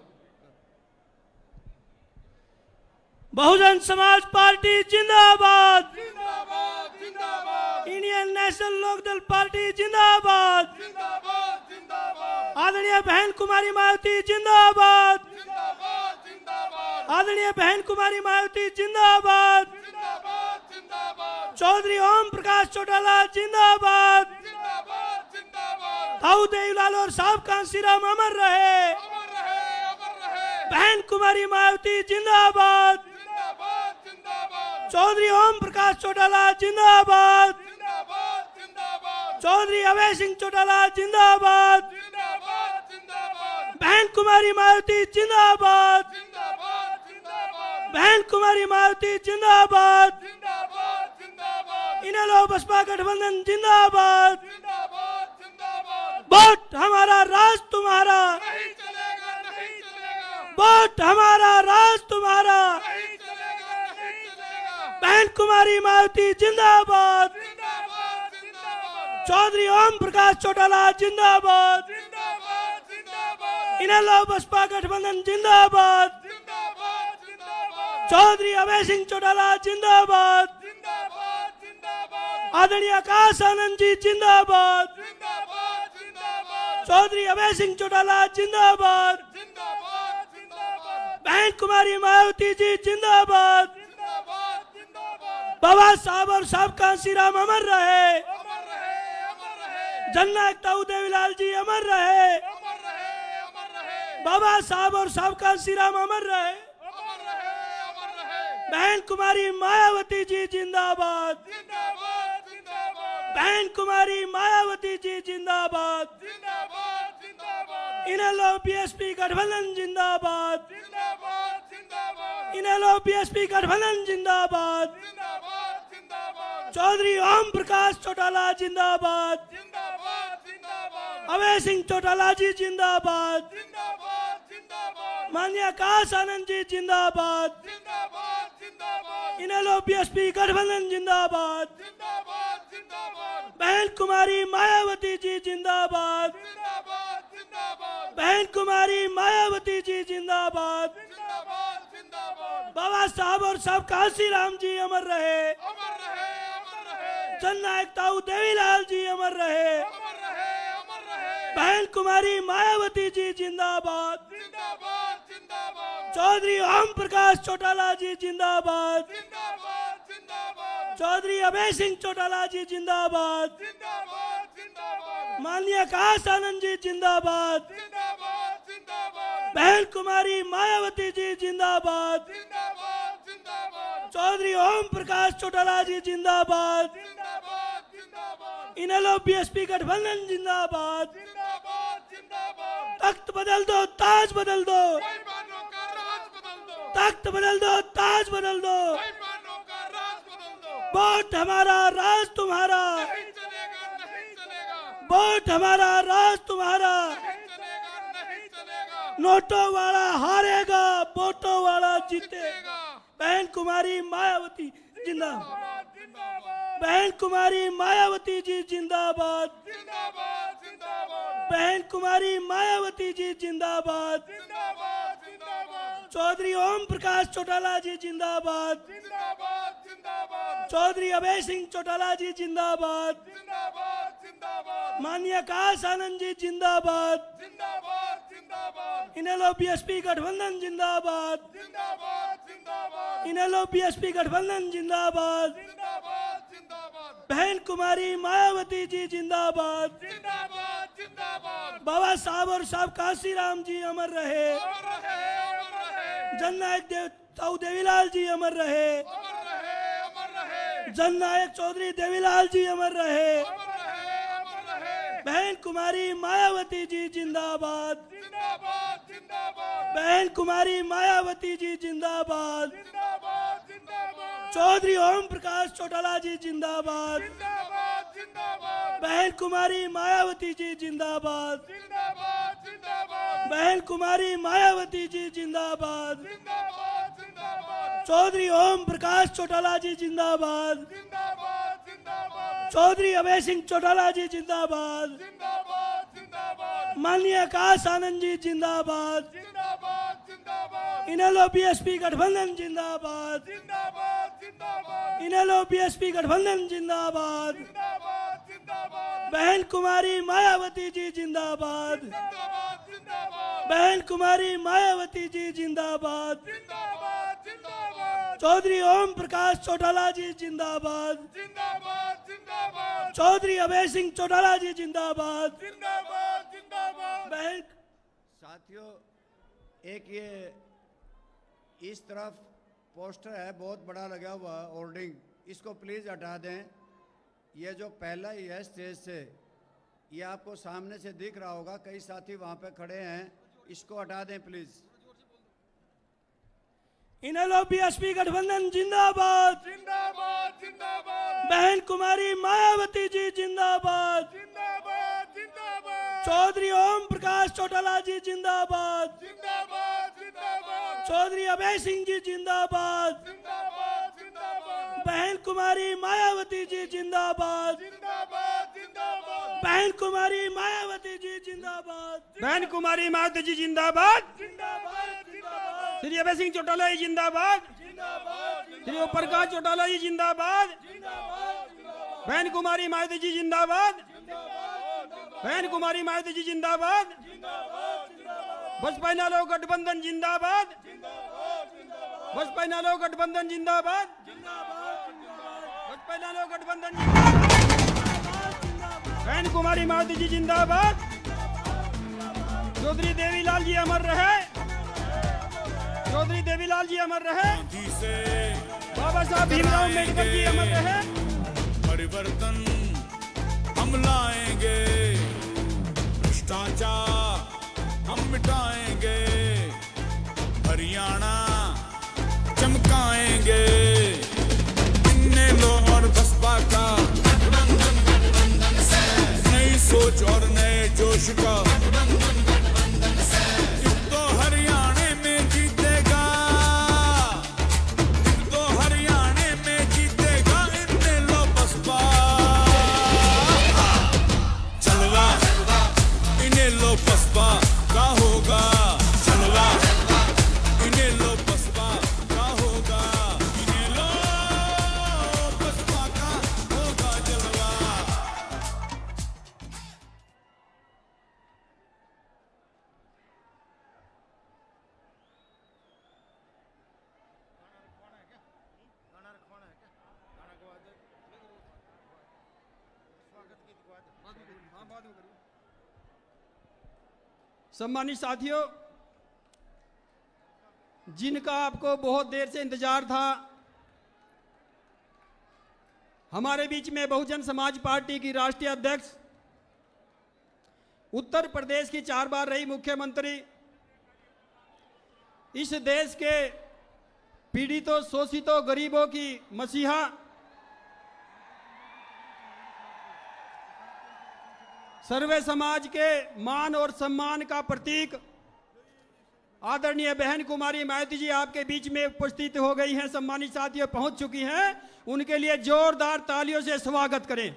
बहुजन समाज पार्टी जिंदाबाद,
जिंदाबाद जिंदाबाद,
इंडियन नेशनल लोकदल पार्टी जिंदाबाद,
जिंदाबाद जिंदाबाद,
आदरणीय बहन कुमारी मायावती जिंदाबाद,
जिंदाबाद जिंदाबाद,
आदरणीय बहन कुमारी मायावती जिंदाबाद,
जिंदाबाद जिंदाबाद,
चौधरी ओम प्रकाश चौटाला जिंदाबाद,
जिंदाबाद जिंदाबाद,
ताऊ देवीलाल और साहब कांसीराम अमर रहे,
अमर रहे, अमर रहे,
बहन कुमारी मायावती जिंदाबाद,
जिंदाबाद जिंदाबाद,
चौधरी ओम प्रकाश चौटाला जिंदाबाद,
जिंदाबाद जिंदाबाद,
चौधरी अभय सिंह चौटाला जिंदाबाद,
जिंदाबाद जिंदाबाद,
बहन कुमारी मायावती जिंदाबाद,
जिंदाबाद जिंदाबाद,
बहन कुमारी मायावती जिंदाबाद,
जिंदाबाद जिंदाबाद,
इनेलो बसपा गठबंधन जिंदाबाद,
जिंदाबाद जिंदाबाद,
वोट हमारा राज तुम्हारा,
नहीं चलेगा नहीं चलेगा,
वोट हमारा राज तुम्हारा,
नहीं चलेगा नहीं चलेगा,
बहन कुमारी मायावती जिंदाबाद,
जिंदाबाद जिंदाबाद,
चौधरी ओम प्रकाश चौटाला जिंदाबाद,
जिंदाबाद जिंदाबाद,
इनेलो बसपा गठबंधन जिंदाबाद,
जिंदाबाद जिंदाबाद,
चौधरी अभय सिंह चौटाला जिंदाबाद,
जिंदाबाद जिंदाबाद,
आदरणीय आकाश आनंद जी जिंदाबाद,
जिंदाबाद जिंदाबाद,
चौधरी अभय सिंह चौटाला जिंदाबाद,
जिंदाबाद जिंदाबाद,
बहन कुमारी मायावती जी जिंदाबाद,
जिंदाबाद जिंदाबाद,
बाबा साहब और साहब कांसीराम अमर रहे,
अमर रहे, अमर रहे,
जननायक ताऊ देवीलाल जी अमर रहे,
अमर रहे, अमर रहे,
बाबा साहब और साहब कांसीराम अमर रहे,
अमर रहे, अमर रहे,
बहन कुमारी मायावती जी जिंदाबाद,
जिंदाबाद जिंदाबाद,
बहन कुमारी मायावती जी जिंदाबाद,
जिंदाबाद जिंदाबाद,
इनेलो बीएसपी गठबंधन जिंदाबाद,
जिंदाबाद जिंदाबाद,
इनेलो बीएसपी गठबंधन जिंदाबाद,
जिंदाबाद जिंदाबाद,
चौधरी ओम प्रकाश चौटाला जिंदाबाद,
जिंदाबाद जिंदाबाद,
अभय सिंह चौटाला जी जिंदाबाद,
जिंदाबाद जिंदाबाद
माननीय आकाश आनंद जी जिंदाबाद,
जिंदाबाद जिंदाबाद
इनेलो बीएसपी गठबंधन जिंदाबाद,
जिंदाबाद जिंदाबाद
बहन कुमारी मायावती जी जिंदाबाद,
जिंदाबाद जिंदाबाद
बहन कुमारी मायावती जी जिंदाबाद,
जिंदाबाद जिंदाबाद
बाबा साहब और साहब काशी राम जी अमर रहे,
अमर रहे अमर रहे
जननायक ताऊ देवीलाल जी अमर रहे,
अमर रहे अमर रहे
बहन कुमारी मायावती जी जिंदाबाद,
जिंदाबाद जिंदाबाद
चौधरी ओम प्रकाश चौटाला जी जिंदाबाद,
जिंदाबाद जिंदाबाद
चौधरी अभय सिंह चौटाला जी जिंदाबाद,
जिंदाबाद जिंदाबाद
माननीय आकाश आनंद जी जिंदाबाद,
जिंदाबाद जिंदाबाद
बहन कुमारी मायावती जी जिंदाबाद,
जिंदाबाद जिंदाबाद
चौधरी ओम प्रकाश चौटाला जी जिंदाबाद,
जिंदाबाद जिंदाबाद
इनेलो बीएसपी गठबंधन जिंदाबाद,
जिंदाबाद जिंदाबाद
तख्त बदल दो ताज बदल दो,
बेईमानों का राज बदल दो
तख्त बदल दो ताज बदल दो,
बेईमानों का राज बदल दो
वोट हमारा राज तुम्हारा,
नहीं चलेगा नहीं चलेगा
वोट हमारा राज तुम्हारा,
नहीं चलेगा नहीं चलेगा
नोटों वाला हारेगा वोटों वाला जीतेगा, बहन कुमारी मायावती जिंदाबाद,
जिंदाबाद
बहन कुमारी मायावती जी जिंदाबाद,
जिंदाबाद जिंदाबाद
बहन कुमारी मायावती जी जिंदाबाद,
जिंदाबाद जिंदाबाद
चौधरी ओम प्रकाश चौटाला जी जिंदाबाद,
जिंदाबाद जिंदाबाद
चौधरी अभय सिंह चौटाला जी जिंदाबाद,
जिंदाबाद जिंदाबाद
माननीय आकाश आनंद जी जिंदाबाद,
जिंदाबाद जिंदाबाद
इनेलो बीएसपी गठबंधन जिंदाबाद,
जिंदाबाद जिंदाबाद
इनेलो बीएसपी गठबंधन जिंदाबाद,
जिंदाबाद जिंदाबाद
बहन कुमारी मायावती जी जिंदाबाद,
जिंदाबाद जिंदाबाद
बाबा साहब और साहब काशी राम जी अमर रहे,
अमर रहे अमर रहे
जननायक ताऊ देवीलाल जी अमर रहे,
अमर रहे अमर रहे
जननायक चौधरी देवीलाल जी अमर रहे,
अमर रहे अमर रहे
बहन कुमारी मायावती जी जिंदाबाद,
जिंदाबाद जिंदाबाद
बहन कुमारी मायावती जी जिंदाबाद,
जिंदाबाद जिंदाबाद
चौधरी ओम प्रकाश चौटाला जी जिंदाबाद,
जिंदाबाद जिंदाबाद
बहन कुमारी मायावती जी जिंदाबाद,
जिंदाबाद जिंदाबाद
बहन कुमारी मायावती जी जिंदाबाद,
जिंदाबाद जिंदाबाद
चौधरी ओम प्रकाश चौटाला जी जिंदाबाद,
जिंदाबाद जिंदाबाद
चौधरी अभय सिंह चौटाला जी जिंदाबाद,
जिंदाबाद जिंदाबाद
माननीय आकाश आनंद जी जिंदाबाद,
जिंदाबाद जिंदाबाद
इनेलो बीएसपी गठबंधन जिंदाबाद,
जिंदाबाद जिंदाबाद
इनेलो बीएसपी गठबंधन जिंदाबाद,
जिंदाबाद जिंदाबाद
बहन कुमारी मायावती जी जिंदाबाद,
जिंदाबाद जिंदाबाद
बहन कुमारी मायावती जी जिंदाबाद,
जिंदाबाद जिंदाबाद
चौधरी ओम प्रकाश चौटाला जी जिंदाबाद,
जिंदाबाद जिंदाबाद
चौधरी अभय सिंह चौटाला जी जिंदाबाद,
जिंदाबाद जिंदाबाद
बहन
साथियों, एक ये इस तरफ पोस्टर है बहुत बड़ा लगा हुआ होर्डिंग, इसको प्लीज़ हटा दें। ये जो पहला ही है स्टेज से, ये आपको सामने से दिख रहा होगा, कई साथी वहाँ पे खड़े हैं, इसको हटा दें प्लीज़।
इनेलो बीएसपी गठबंधन जिंदाबाद,
जिंदाबाद जिंदाबाद
बहन कुमारी मायावती जी जिंदाबाद,
जिंदाबाद जिंदाबाद
चौधरी ओम प्रकाश चौटाला जी जिंदाबाद,
जिंदाबाद जिंदाबाद
चौधरी अभय सिंह जी जिंदाबाद,
जिंदाबाद जिंदाबाद
बहन कुमारी मायावती जी जिंदाबाद,
जिंदाबाद जिंदाबाद
बहन कुमारी मायावती जी जिंदाबाद,
बहन कुमारी मायावती जी जिंदाबाद,
जिंदाबाद जिंदाबाद
श्री अभय सिंह चौटाला जी जिंदाबाद, श्री ओम प्रकाश चौटाला जी जिंदाबाद, बहन कुमारी मायावती जी जिंदाबाद, बहन कुमारी मायावती जी जिंदाबाद, बसपा इनेलो गठबंधन जिंदाबाद, बसपा इनेलो गठबंधन जिंदाबाद, बसपा इनेलो गठबंधन जिंदाबाद, बहन कुमारी मायावती जी जिंदाबाद, चौधरी देवीलाल जी अमर रहे, चौधरी देवीलाल जी अमर रहे, बाबा साहब भीमराव अम्बेडकर जी अमर रहे।
परिवर्तन हम लाएंगे, भ्रष्टाचार हम मिटाएंगे, हरियाणा चमकाएंगे, इनेलो और बसपा का नई सोच और नए जोश देश का एक तो हरियाणा में जीतेगा, एक तो हरियाणा में जीतेगा इनेलो बसपा। चलवा इनेलो बसपा का होगा, चलवा इनेलो बसपा का होगा, इनेलो बसपा का होगा जलवा।
सम्मानित साथियों, जिनका आपको बहुत देर से इंतजार था, हमारे बीच में बहुजन समाज पार्टी की राष्ट्रीय अध्यक्ष, उत्तर प्रदेश की 4 बार रही मुख्यमंत्री, इस देश के पीड़ितों, शोषितों, गरीबों की मसीहा, सर्वे समाज के मान और सम्मान का प्रतीक आदरणीय बहन कुमारी मायावती जी आपके बीच में उपस्थित हो गई हैं। सम्मानित साथियों, पहुंच चुकी हैं, उनके लिए जोरदार तालियों से स्वागत करें।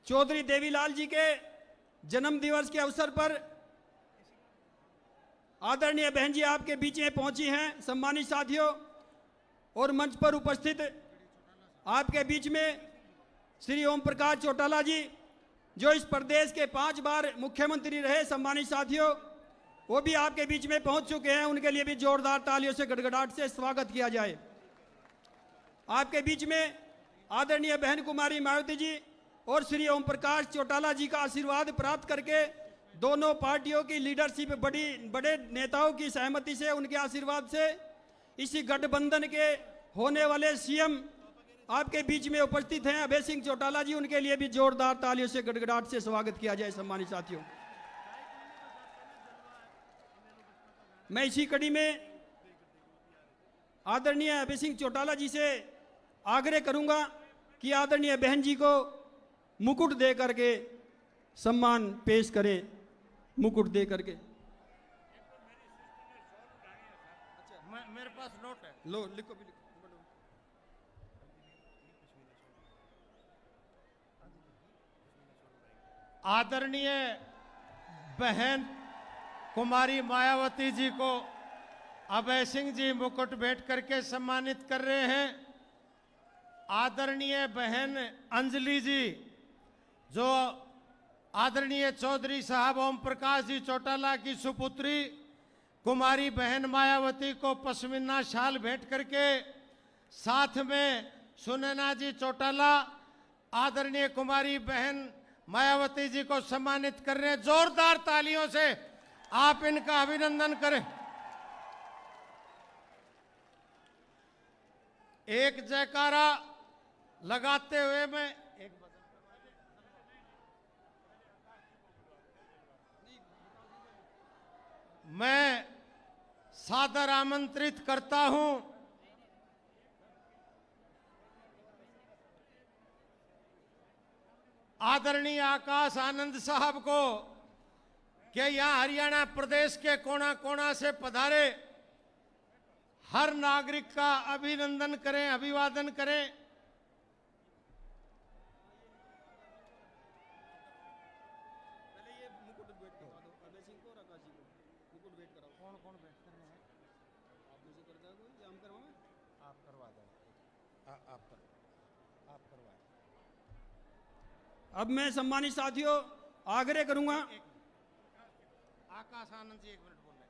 चौधरी देवीलाल जी के जन्म दिवस के अवसर पर आदरणीय बहन जी आपके बीच में पहुंची हैं। सम्मानित साथियों, और मंच पर उपस्थित आपके बीच में श्री ओम प्रकाश चौटाला जी, जो इस प्रदेश के 5 बार मुख्यमंत्री रहे। सम्मानित साथियों, वो भी आपके बीच में पहुंच चुके हैं, उनके लिए भी जोरदार तालियों से, गड़गड़ाहट से स्वागत किया जाए। आपके बीच में आदरणीय बहन कुमारी मायावती जी और श्री ओम प्रकाश चौटाला जी का आशीर्वाद प्राप्त करके दोनों पार्टियों की लीडरशिप, बड़े नेताओं की सहमति से, उनके आशीर्वाद से इसी गठबंधन के होने वाले सीएम आपके बीच में उपस्थित हैं अभय सिंह चौटाला जी, उनके लिए भी जोरदार तालियों से, गड़गड़ाहट से स्वागत किया जाए। सम्मानित साथियों, मैं इसी कड़ी में आदरणीय अभय सिंह चौटाला जी से आग्रह करूंगा कि आदरणीय बहन जी को मुकुट दे करके सम्मान पेश करें। मुकुट दे करके
मेरे पास नोट है,
लो, लिखो भी लिखो।
आदरणीय बहन कुमारी मायावती जी को अभय सिंह जी मुकुट भेंट करके सम्मानित कर रहे हैं। आदरणीय बहन अंजलि जी, जो आदरणीय चौधरी साहब ओम प्रकाश जी चौटाला की सुपुत्री कुमारी बहन मायावती को पश्मीना शाल भेंट करके, साथ में सुनैना जी चौटाला आदरणीय कुमारी बहन मायावती जी को सम्मानित कर रहे हैं। जोरदार तालियों से आप इनका अभिनंदन करें। एक जयकारा लगाते हुए मैं सादर आमंत्रित करता हूं आदरणीय आकाश आनंद साहब को कि यहां हरियाणा प्रदेश के कोना कोना से पधारे हर नागरिक का अभिनंदन करें, अभिवादन करें।
अब मैं सम्मानित साथियों आग्रह करूंगा,
आकाश आनंद जी 1 मिनट बोल रहे।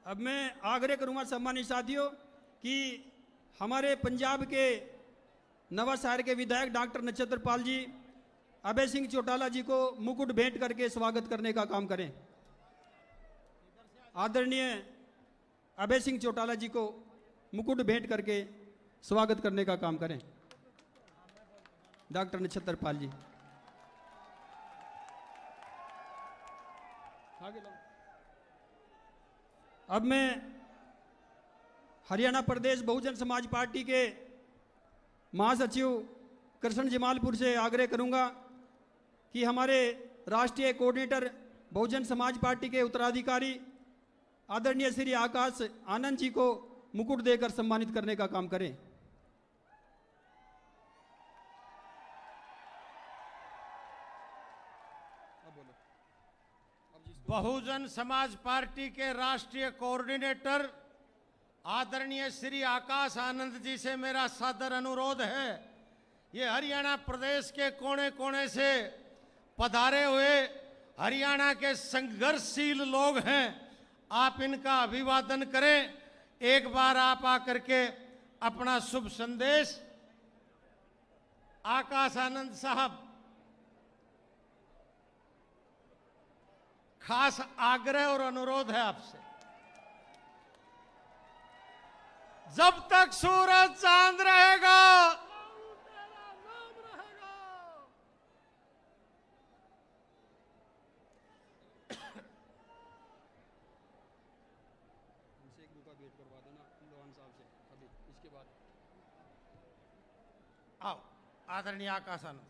अब मैं आग्रह करूंगा सम्मानित साथियों कि हमारे पंजाब के नवा शहर के विधायक डॉक्टर नक्षत्रपाल जी अभय सिंह चौटाला जी को मुकुट भेंट करके स्वागत करने का काम करें। आदरणीय अभय सिंह चौटाला जी को मुकुट भेंट करके स्वागत करने का काम करें। डॉक्टर नक्षत्रपाल जी आगे लो। अब मैं हरियाणा प्रदेश बहुजन समाज पार्टी के महासचिव कृष्ण जमालपुर से आग्रह करूंगा कि हमारे राष्ट्रीय कोऑर्डिनेटर बहुजन समाज पार्टी के उत्तराधिकारी आदरणीय श्री आकाश आनंद जी को मुकुट देकर सम्मानित करने का काम करें।
बहुजन समाज पार्टी के राष्ट्रीय कोऑर्डिनेटर आदरणीय श्री आकाश आनंद जी से मेरा सादर अनुरोध है, ये हरियाणा प्रदेश के कोने कोने से पधारे हुए हरियाणा के संघर्षशील लोग हैं, आप इनका अभिवादन करें। एक बार आप आकर के अपना शुभ संदेश। आकाश आनंद साहब, खास आग्रह और अनुरोध है आपसे, जब तक सूरज चांद रहेगा आओ आदरणीय आकाश आनंद।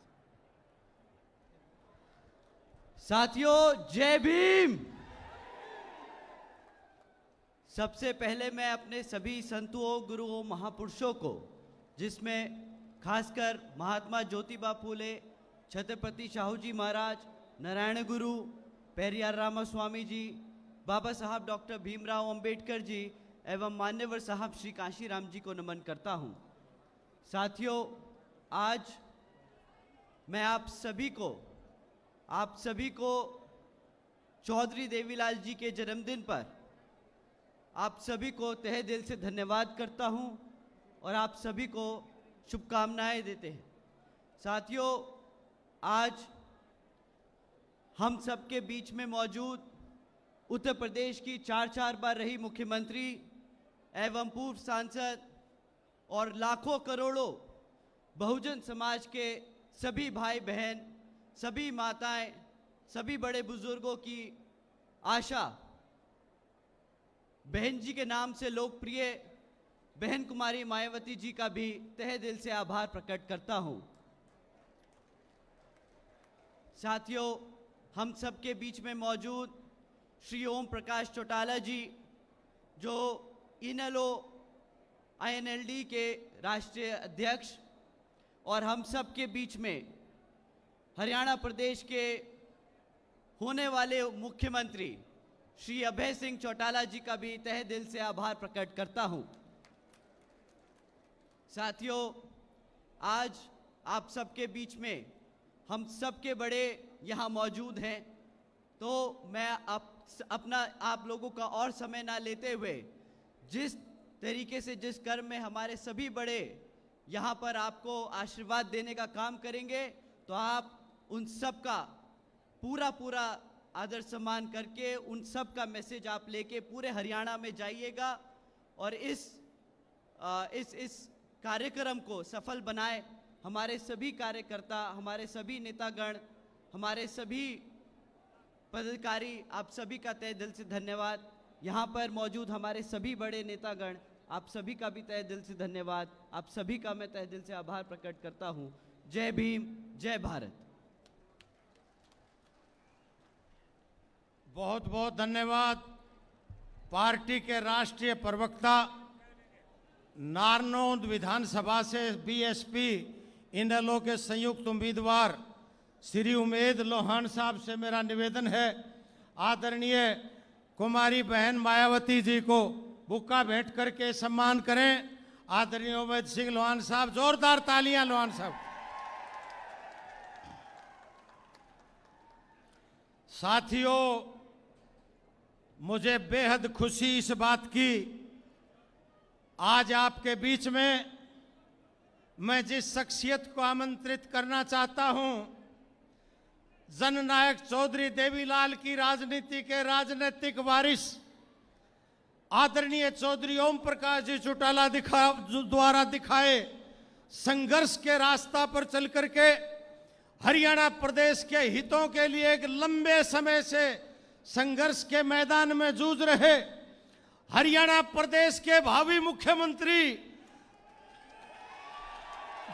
साथियों जय भीम। सबसे पहले मैं अपने सभी संतों, गुरुओं, महापुरुषों को, जिसमें खासकर महात्मा ज्योतिबा फूले, छत्रपति शाहू जी महाराज, नारायण गुरु, पेरियार रामास्वामी जी, बाबा साहब डॉक्टर भीमराव अंबेडकर जी एवं मान्यवर साहब श्री कांशीराम जी को नमन करता हूं। साथियों, आज मैं आप सभी को चौधरी देवीलाल जी के जन्मदिन पर आप सभी को तहे दिल से धन्यवाद करता हूं और आप सभी को शुभकामनाएं देते हैं। साथियों, आज हम सबके बीच में मौजूद उत्तर प्रदेश की 4 बार रही मुख्यमंत्री एवं पूर्व सांसद और लाखों करोड़ों बहुजन समाज के सभी भाई बहन, सभी माताएं, सभी बड़े बुजुर्गों की आशा, बहन जी के नाम से लोकप्रिय बहन कुमारी मायावती जी का भी तहे दिल से आभार प्रकट करता हूं। साथियों, हम सबके बीच में मौजूद श्री ओम प्रकाश चौटाला जी, जो इनेलो INLD के राष्ट्रीय अध्यक्ष, और हम सब के बीच में हरियाणा प्रदेश के होने वाले मुख्यमंत्री श्री अभय सिंह चौटाला जी का भी तहे दिल से आभार प्रकट करता हूं। साथियों, आज आप सबके बीच में हम सबके बड़े यहाँ मौजूद हैं, तो मैं आप लोगों का और समय ना लेते हुए जिस तरीके से, जिस कर्म में हमारे सभी बड़े यहाँ पर आपको आशीर्वाद देने का काम करेंगे, तो आप उन सब का पूरा आदर सम्मान करके उन सब का मैसेज आप लेके पूरे हरियाणा में जाइएगा और इस कार्यक्रम को सफल बनाए। हमारे सभी कार्यकर्ता, हमारे सभी नेतागण, हमारे सभी पदाधिकारी, आप सभी का तहे दिल से धन्यवाद। यहाँ पर मौजूद हमारे सभी बड़े नेतागण, आप सभी का भी तहे दिल से धन्यवाद। आप सभी का मैं तहे दिल से आभार प्रकट करता हूँ। जय भीम, जय भारत।
बहुत बहुत धन्यवाद। पार्टी के राष्ट्रीय प्रवक्ता, नारनौंद विधानसभा से BSP इनेलो के संयुक्त उम्मीदवार श्री उमेद लोहान साहब से मेरा निवेदन है, आदरणीय कुमारी बहन मायावती जी को बुक्का भेंट करके सम्मान करें। आदरणीय उमेद सिंह लोहान साहब, जोरदार तालियां लोहान साहब। साथियों, मुझे बेहद खुशी इस बात की, आज आपके बीच में मैं जिस शख्सियत को आमंत्रित करना चाहता हूं, जननायक चौधरी देवीलाल की राजनीति के राजनीतिक वारिस आदरणीय चौधरी ओम प्रकाश जी चौटाला द्वारा दिखाए संघर्ष के रास्ता पर चल करके हरियाणा प्रदेश के हितों के लिए एक लंबे समय से संघर्ष के मैदान में जूझ रहे हरियाणा प्रदेश के भावी मुख्यमंत्री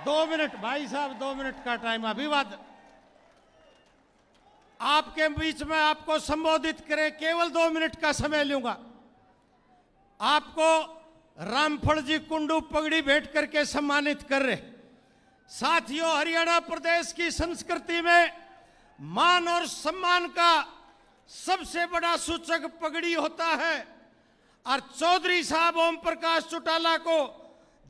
2 मिनट भाई साहब, 2 मिनट का टाइम। अभिवादन आपके बीच में आपको संबोधित करें, केवल 2 मिनट का समय लूंगा। आपको रामफल जी कुंडू पगड़ी भेंट करके सम्मानित कर रहे। साथियों, हरियाणा प्रदेश की संस्कृति में मान और सम्मान का सबसे बड़ा सूचक पगड़ी होता है। और चौधरी साहब ओम प्रकाश चौटाला को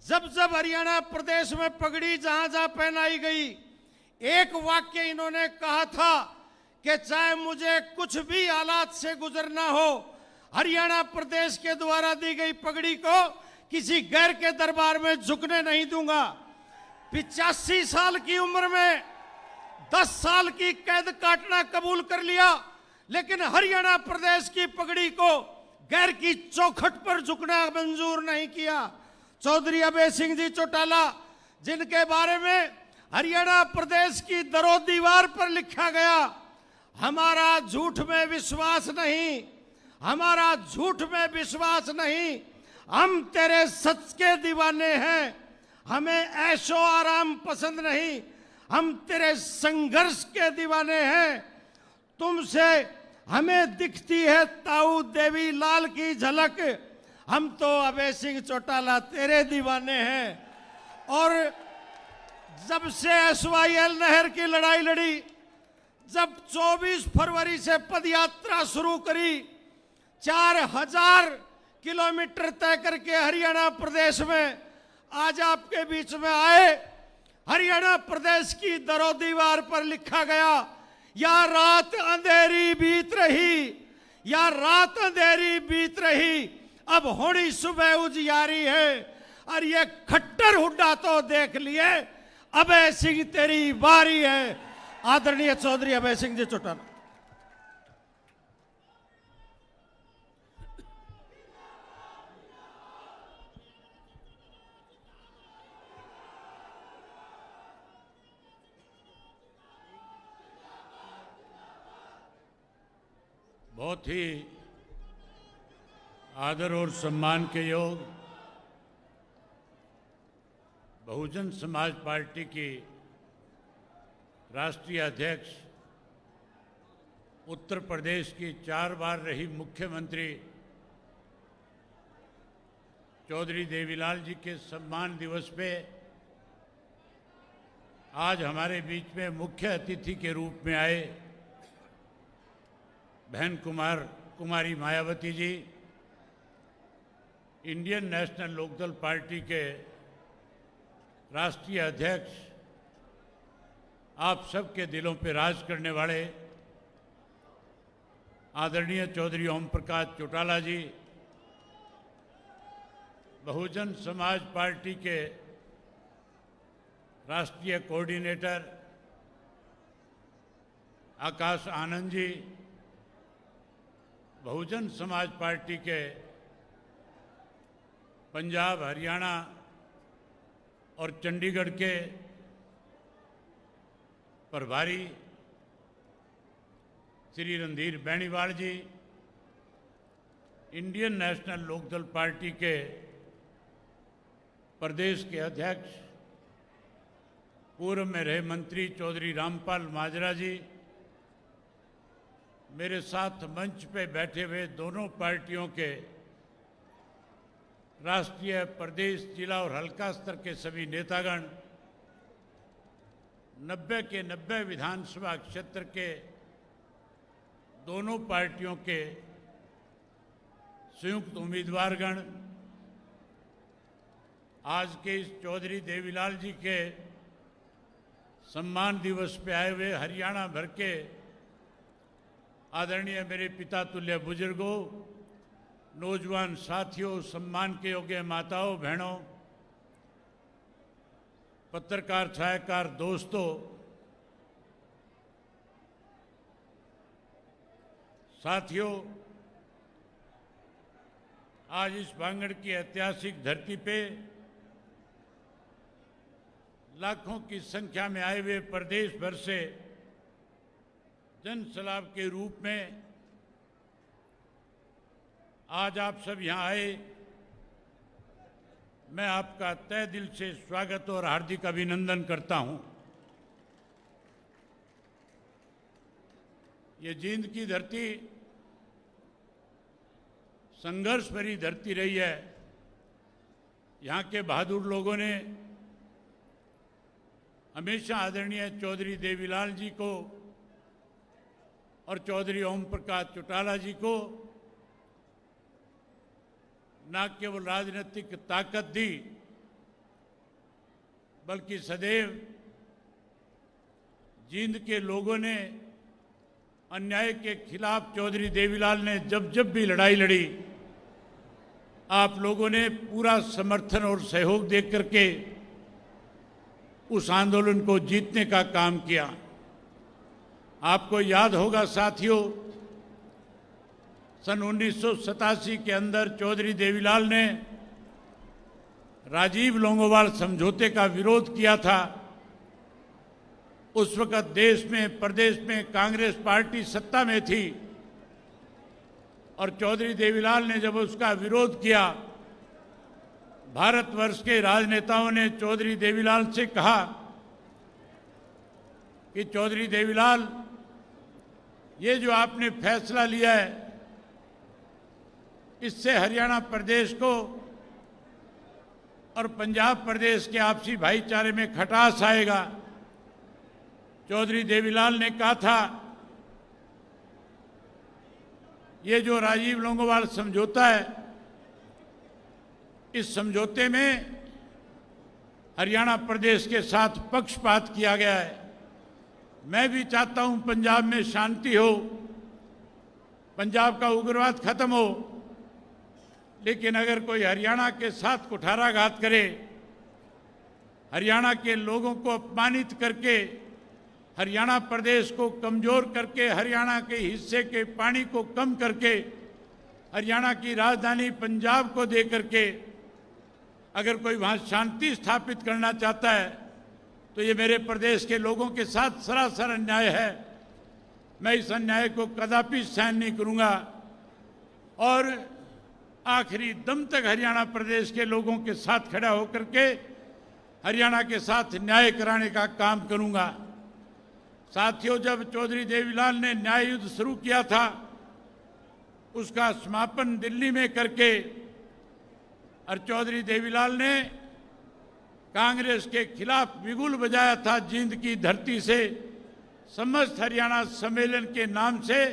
जब जब हरियाणा प्रदेश में पगड़ी जहां जहां पहनाई गई, एक वाक्य इन्होंने कहा था कि चाहे मुझे कुछ भी हालात से गुजरना हो, हरियाणा प्रदेश के द्वारा दी गई पगड़ी को किसी गैर के दरबार में झुकने नहीं दूंगा। 85 साल की उम्र में 10 साल की कैद काटना कबूल कर लिया, लेकिन हरियाणा प्रदेश की पगड़ी को गैर की चौखट पर झुकना मंजूर नहीं किया। चौधरी अभय सिंह जी चौटाला, जिनके बारे में हरियाणा प्रदेश की दरो दीवार पर लिखा गया, हमारा झूठ में विश्वास नहीं, हमारा झूठ में विश्वास नहीं, हम तेरे सच के दीवाने हैं, हमें ऐशो आराम पसंद नहीं, हम तेरे संघर्ष के दीवाने हैं। तुमसे हमें दिखती है ताऊ देवी लाल की झलक, हम तो अभय सिंह चौटाला तेरे दीवाने हैं। और जब से SYL नहर की लड़ाई लड़ी, जब 24 फरवरी से पदयात्रा शुरू करी, 4000 किलोमीटर तय करके हरियाणा प्रदेश में आज आपके बीच में आए। हरियाणा प्रदेश की दरो दीवार पर लिखा गया, या रात अंधेरी बीत रही, या रात अंधेरी बीत रही, अब होनी सुबह उजियारी है। और ये खट्टर हुड्डा तो देख लिए, अभय सिंह तेरी बारी है। आदरणीय चौधरी अभय सिंह जी चौटाला।
बहुत ही आदर और सम्मान के योग बहुजन समाज पार्टी की राष्ट्रीय अध्यक्ष, उत्तर प्रदेश की 4 बार रही मुख्यमंत्री चौधरी देवीलाल जी के सम्मान दिवस पे आज हमारे बीच में मुख्य अतिथि के रूप में आए बहन कुमारी Mayawati ji, Indian National Lokdal party के राष्ट्रीय अध्यक्ष, आप सबके दिलों पे राज करने वाले आदरणीय चौधरी ओम प्रकाश चौटाला जी, बहुजन समाज पार्टी के राष्ट्रीय कोऑर्डिनेटर आकाश आनंद जी, बहुजन समाज पार्टी के पंजाब, हरियाणा और चंडीगढ़ के प्रभारी श्री रणधीर बेनीवाल जी, इंडियन नेशनल लोकदल पार्टी के प्रदेश के अध्यक्ष, पूर्व में रहे मंत्री चौधरी रामपाल माजरा जी, मेरे साथ मंच पे बैठे हुए दोनों पार्टियों के राष्ट्रीय, प्रदेश, जिला और हल्का स्तर के सभी नेतागण, 90 के 90 विधानसभा क्षेत्र के दोनों पार्टियों के संयुक्त उम्मीदवारगण, आज के इस चौधरी देवीलाल जी के सम्मान दिवस पे आए हुए हरियाणा भर के आदरणीय मेरे पिता तुल्य बुजुर्गों, नौजवान साथियों, सम्मान के योग्य माताओं, बहनों, पत्रकार, छायाकार दोस्तों, साथियों, आज इस भांगड़ की ऐतिहासिक धरती पे लाखों की संख्या में आए हुए प्रदेश भर से जन सलाब के रूप में आज आप सब यहाँ आए। मैं आपका तहे दिल से स्वागत और हार्दिक अभिनंदन करता हूं। ये जींद की धरती संघर्ष भरी धरती रही है। यहाँ के बहादुर लोगों ने हमेशा आदरणीय चौधरी देवीलाल जी को और चौधरी ओम प्रकाश चौटाला जी को न केवल राजनीतिक ताकत दी, बल्कि सदैव जींद के लोगों ने अन्याय के खिलाफ चौधरी देवीलाल ने जब जब भी लड़ाई लड़ी, आप लोगों ने पूरा समर्थन और सहयोग दे करके उस आंदोलन को जीतने का काम किया। आपको याद होगा साथियों, सन 1987 के अंदर चौधरी देवीलाल ने राजीव लोंगोवाल समझौते का विरोध किया था। उस वक्त देश में, प्रदेश में कांग्रेस पार्टी सत्ता में थी और चौधरी देवीलाल ने जब उसका विरोध किया, भारतवर्ष के राजनेताओं ने चौधरी देवीलाल से कहा कि चौधरी देवीलाल, ये जो आपने फैसला लिया है, इससे हरियाणा प्रदेश को और पंजाब प्रदेश के आपसी भाईचारे में खटास आएगा। चौधरी देवीलाल ने कहा था, ये जो राजीव लोंगोवाल समझौता है, इस समझौते में हरियाणा प्रदेश के साथ पक्षपात किया गया है। मैं भी चाहता हूं पंजाब में शांति हो, पंजाब का उग्रवाद खत्म हो, लेकिन अगर कोई हरियाणा के साथ कुठाराघात करे, हरियाणा के लोगों को अपमानित करके, हरियाणा प्रदेश को कमजोर करके, हरियाणा के हिस्से के पानी को कम करके, हरियाणा की राजधानी पंजाब को दे करके अगर कोई वहां शांति स्थापित करना चाहता है, तो ये मेरे प्रदेश के लोगों के साथ सरासर अन्याय है। मैं इस अन्याय को कदापि सहन नहीं करूंगा और आखिरी दम तक हरियाणा प्रदेश के लोगों के साथ खड़ा होकर के हरियाणा के साथ न्याय कराने का काम करूंगा। साथियों, जब चौधरी देवीलाल ने न्याय युद्ध शुरू किया था, उसका समापन दिल्ली में करके और चौधरी देवीलाल ने कांग्रेस के खिलाफ बिगुल बजाया था जींद की धरती से, समस्त हरियाणा सम्मेलन के नाम से।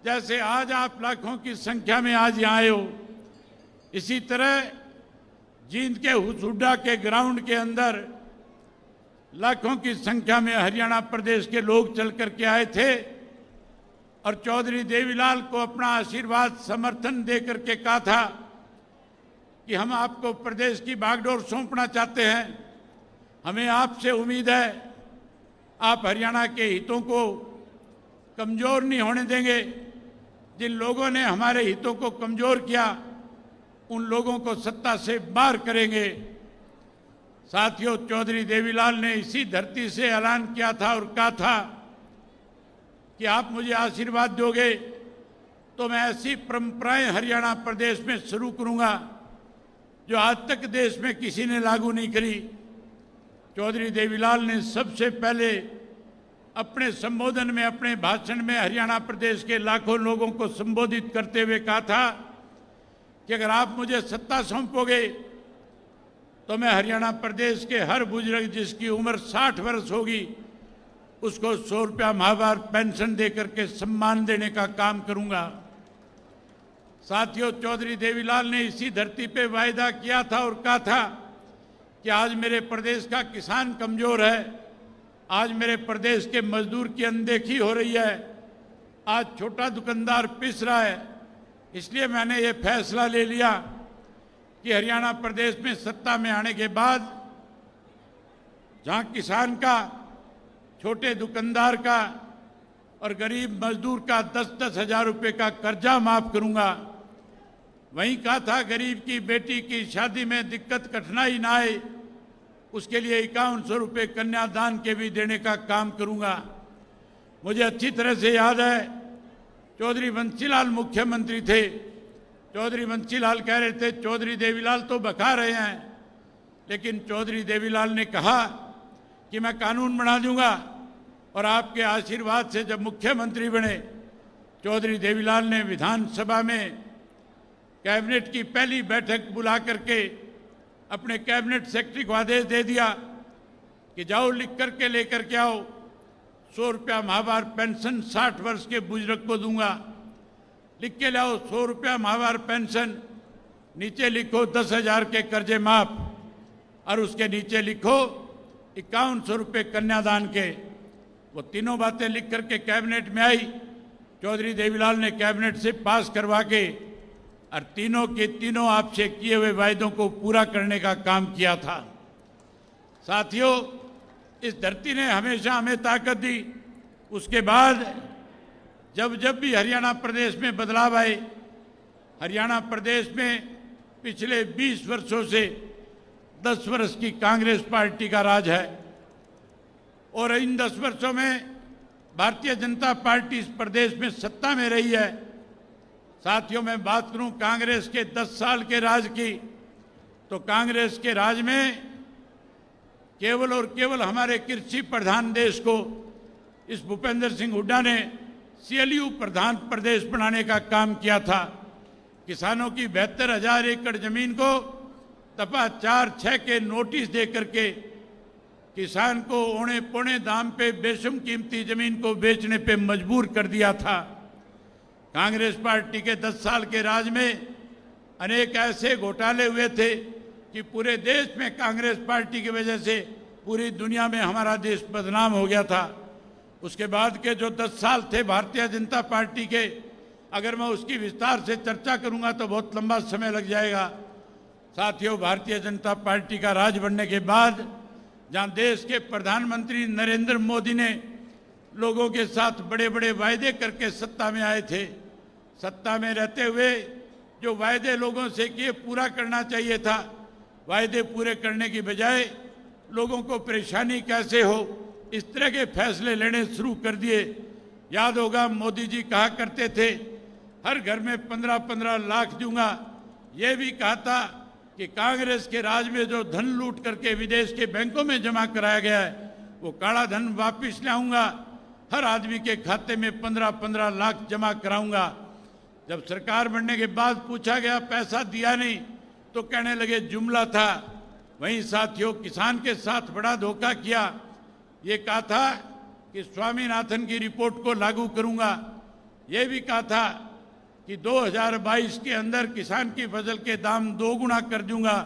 जैसे आज आप लाखों की संख्या में आज यहाँ आए हो, इसी तरह जींद के हुसुड्डा के ग्राउंड के अंदर लाखों की संख्या में हरियाणा प्रदेश के लोग चल करके आए थे और चौधरी देवीलाल को अपना आशीर्वाद समर्थन दे करके कहा था कि हम आपको प्रदेश की बागडोर सौंपना चाहते हैं। हमें आपसे उम्मीद है आप हरियाणा के हितों को कमजोर नहीं होने देंगे। जिन लोगों ने हमारे हितों को कमजोर किया, उन लोगों को सत्ता से बाहर करेंगे। साथियों, चौधरी देवीलाल ने इसी धरती से ऐलान किया था और कहा था कि आप मुझे आशीर्वाद दोगे तो मैं ऐसी परंपराएं हरियाणा प्रदेश में शुरू करूंगा जो आज तक देश में किसी ने लागू नहीं करी। चौधरी देवीलाल ने सबसे पहले अपने संबोधन में, अपने भाषण में हरियाणा प्रदेश के लाखों लोगों को संबोधित करते हुए कहा था कि अगर आप मुझे सत्ता सौंपोगे तो मैं हरियाणा प्रदेश के हर बुजुर्ग जिसकी उम्र 60 वर्ष होगी उसको 100 रुपया माहवार पेंशन दे करके सम्मान देने का काम करूंगा। साथियों, चौधरी देवीलाल ने इसी धरती पे वायदा किया था और कहा था कि आज मेरे प्रदेश का किसान कमजोर है, आज मेरे प्रदेश के मजदूर की अनदेखी हो रही है, आज छोटा दुकानदार पिस रहा है। इसलिए मैंने ये फैसला ले लिया कि हरियाणा प्रदेश में सत्ता में आने के बाद जहां किसान का, छोटे दुकानदार का और गरीब मजदूर का 10-10 हजार रुपये का कर्जा माफ करूंगा। वहीं कहा था गरीब की बेटी की शादी में दिक्कत कठिनाई ना आए, उसके लिए 5100 रुपये कन्यादान के भी देने का काम करूंगा। मुझे अच्छी तरह से याद है, चौधरी बंसीलाल मुख्यमंत्री थे, चौधरी बंसीलाल कह रहे थे चौधरी देवीलाल तो बका रहे हैं, लेकिन चौधरी देवीलाल ने कहा कि मैं कानून बना दूंगा, और आपके आशीर्वाद से जब मुख्यमंत्री बने चौधरी देवीलाल ने विधानसभा में कैबिनेट की पहली बैठक बुला करके अपने कैबिनेट सेक्रेटरी को आदेश दे दिया कि जाओ लिख करके लेकर के आओ, 100 रुपया माहवार पेंशन 60 वर्ष के बुजुर्ग को दूंगा, लिख के लाओ 100 रुपया माहवार पेंशन, नीचे लिखो 10,000 के कर्जे माफ, और उसके नीचे लिखो 5100 रुपये कन्यादान के। वो तीनों बातें लिख करके कैबिनेट में आई, चौधरी देवीलाल ने कैबिनेट से पास करवा के और तीनों के तीनों आपसे किए हुए वायदों को पूरा करने का काम किया था। साथियों, इस धरती ने हमेशा हमें ताकत दी। उसके बाद जब भी हरियाणा प्रदेश में बदलाव आए, हरियाणा प्रदेश में पिछले 20 वर्षों से 10 वर्ष की कांग्रेस पार्टी का राज है, और इन 10 वर्षों में भारतीय जनता पार्टी इस प्रदेश में सत्ता में रही है। साथियों, मैं बात करूं कांग्रेस के 10 साल के राज की, तो कांग्रेस के राज में केवल और केवल हमारे कृषि प्रधान देश को इस भूपेंद्र सिंह हुड्डा ने CLU प्रधान प्रदेश बनाने का काम किया था। किसानों की 72,000 एकड़ जमीन को दफा 4-6 के नोटिस दे करके किसान को औने पौने दाम पे बेशुम कीमती जमीन को बेचने पे मजबूर कर दिया था। कांग्रेस पार्टी के 10 साल के राज में अनेक ऐसे घोटाले हुए थे कि पूरे देश में कांग्रेस पार्टी की वजह से पूरी दुनिया में हमारा देश बदनाम हो गया था। उसके बाद के जो 10 साल थे भारतीय जनता पार्टी के, अगर मैं उसकी विस्तार से चर्चा करूंगा तो बहुत लंबा समय लग जाएगा। साथियों, भारतीय जनता पार्टी का राज बनने के बाद जहां देश के प्रधानमंत्री नरेंद्र मोदी ने लोगों के साथ बड़े बड़े वायदे करके सत्ता में आए थे, सत्ता में रहते हुए जो वायदे लोगों से किए पूरा करना चाहिए था, वायदे पूरे करने की बजाय लोगों को परेशानी कैसे हो इस तरह के फैसले लेने शुरू कर दिए। याद होगा मोदी जी कहा करते थे हर घर में 15-15 लाख दूंगा। ये भी कहा था कि कांग्रेस के राज में जो धन लूट करके विदेश के बैंकों में जमा कराया गया है वो काला धन वापिस लाऊंगा, हर आदमी के खाते में 15-15 लाख जमा कराऊंगा। जब सरकार बनने के बाद पूछा गया पैसा दिया नहीं तो कहने लगे जुमला था। वहीं साथियों, किसान के साथ बड़ा धोखा किया। ये कहा था कि स्वामीनाथन की रिपोर्ट को लागू करूंगा, ये भी कहा था कि 2022 के अंदर किसान की फसल के दाम 2 गुना कर दूंगा,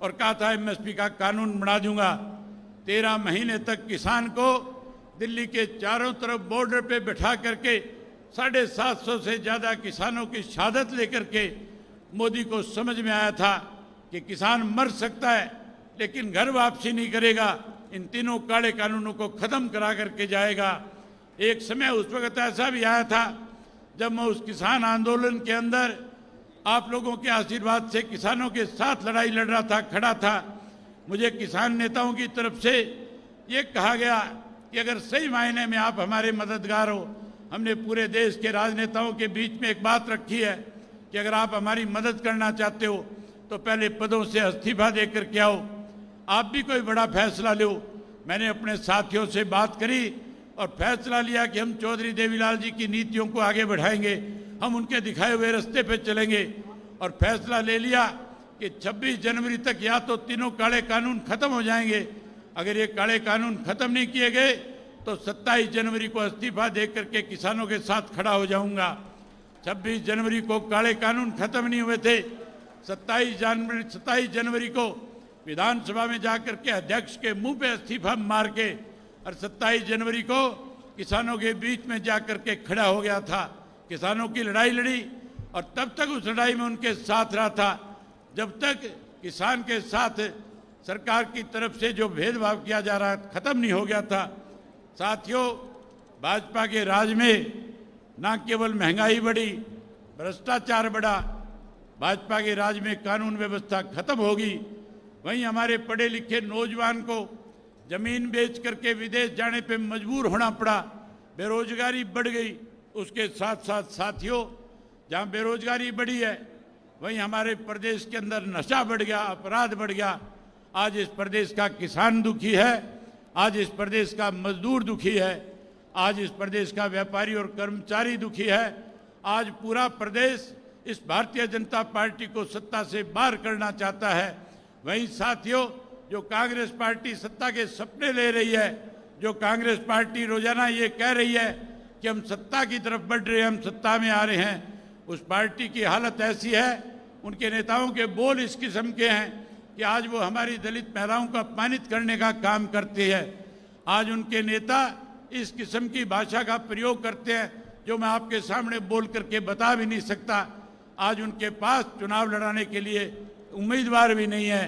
और कहा था MSP का कानून बना दूंगा। 13 महीने तक किसान को दिल्ली के चारों तरफ बॉर्डर पे बिठा करके 750 से ज्यादा किसानों की शहादत लेकर के मोदी को समझ में आया था कि किसान मर सकता है लेकिन घर वापसी नहीं करेगा, इन तीनों काले कानूनों को खत्म करा करके जाएगा। एक समय उस वक्त ऐसा भी आया था जब मैं उस किसान आंदोलन के अंदर आप लोगों के आशीर्वाद से किसानों के साथ लड़ाई लड़ रहा था, खड़ा था। मुझे किसान नेताओं की तरफ से ये कहा गया कि अगर सही मायने में आप हमारे मददगार हो, हमने पूरे देश के राजनेताओं के बीच में एक बात रखी है कि अगर आप हमारी मदद करना चाहते हो तो पहले पदों से इस्तीफा दे करके आओ, आप भी कोई बड़ा फैसला लो। मैंने अपने साथियों से बात करी और फैसला लिया कि हम चौधरी देवीलाल जी की नीतियों को आगे बढ़ाएंगे, हम उनके दिखाए हुए रास्ते पे चलेंगे, और फैसला ले लिया कि 26 जनवरी तक या तो तीनों काले कानून खत्म हो जाएंगे, अगर ये काले कानून खत्म नहीं किए गए तो 27 जनवरी को इस्तीफा दे करके किसानों के साथ खड़ा हो जाऊंगा। 26 जनवरी को काले कानून खत्म नहीं हुए थे। 27 जनवरी को विधानसभा में जाकर के अध्यक्ष के मुंह पे इस्तीफा मार के और 27 जनवरी को किसानों के बीच में जाकर के खड़ा हो गया था, किसानों की लड़ाई लड़ी, और तब तक उस लड़ाई में उनके साथ रहा था जब तक किसान के साथ सरकार की तरफ से जो भेदभाव किया जा रहा खत्म नहीं हो गया था। साथियों, भाजपा के राज में न केवल महंगाई बढ़ी, भ्रष्टाचार बढ़ा, भाजपा के राज में कानून व्यवस्था खत्म होगी। वहीं हमारे पढ़े लिखे नौजवान को जमीन बेच करके विदेश जाने पे मजबूर होना पड़ा, बेरोजगारी बढ़ गई। उसके साथ साथ साथियों, जहां बेरोजगारी बढ़ी है वहीं हमारे प्रदेश के अंदर नशा बढ़ गया, अपराध बढ़ गया। आज इस प्रदेश का किसान दुखी है, आज इस प्रदेश का मजदूर दुखी है, आज इस प्रदेश का व्यापारी और कर्मचारी दुखी है। आज पूरा प्रदेश इस भारतीय जनता पार्टी को सत्ता से बाहर करना चाहता है। वहीं साथियों, जो कांग्रेस पार्टी सत्ता के सपने ले रही है, जो कांग्रेस पार्टी रोजाना ये कह रही है कि हम सत्ता की तरफ बढ़ रहे हैं, हम सत्ता में आ रहे हैं, उस पार्टी की हालत ऐसी है, उनके नेताओं के बोल इस किस्म के हैं कि आज वो हमारी दलित महिलाओं को अपमानित करने का काम करती है। आज उनके नेता इस किस्म की भाषा का प्रयोग करते हैं जो मैं आपके सामने बोल करके बता भी नहीं सकता। आज उनके पास चुनाव लड़ाने के लिए उम्मीदवार भी नहीं है।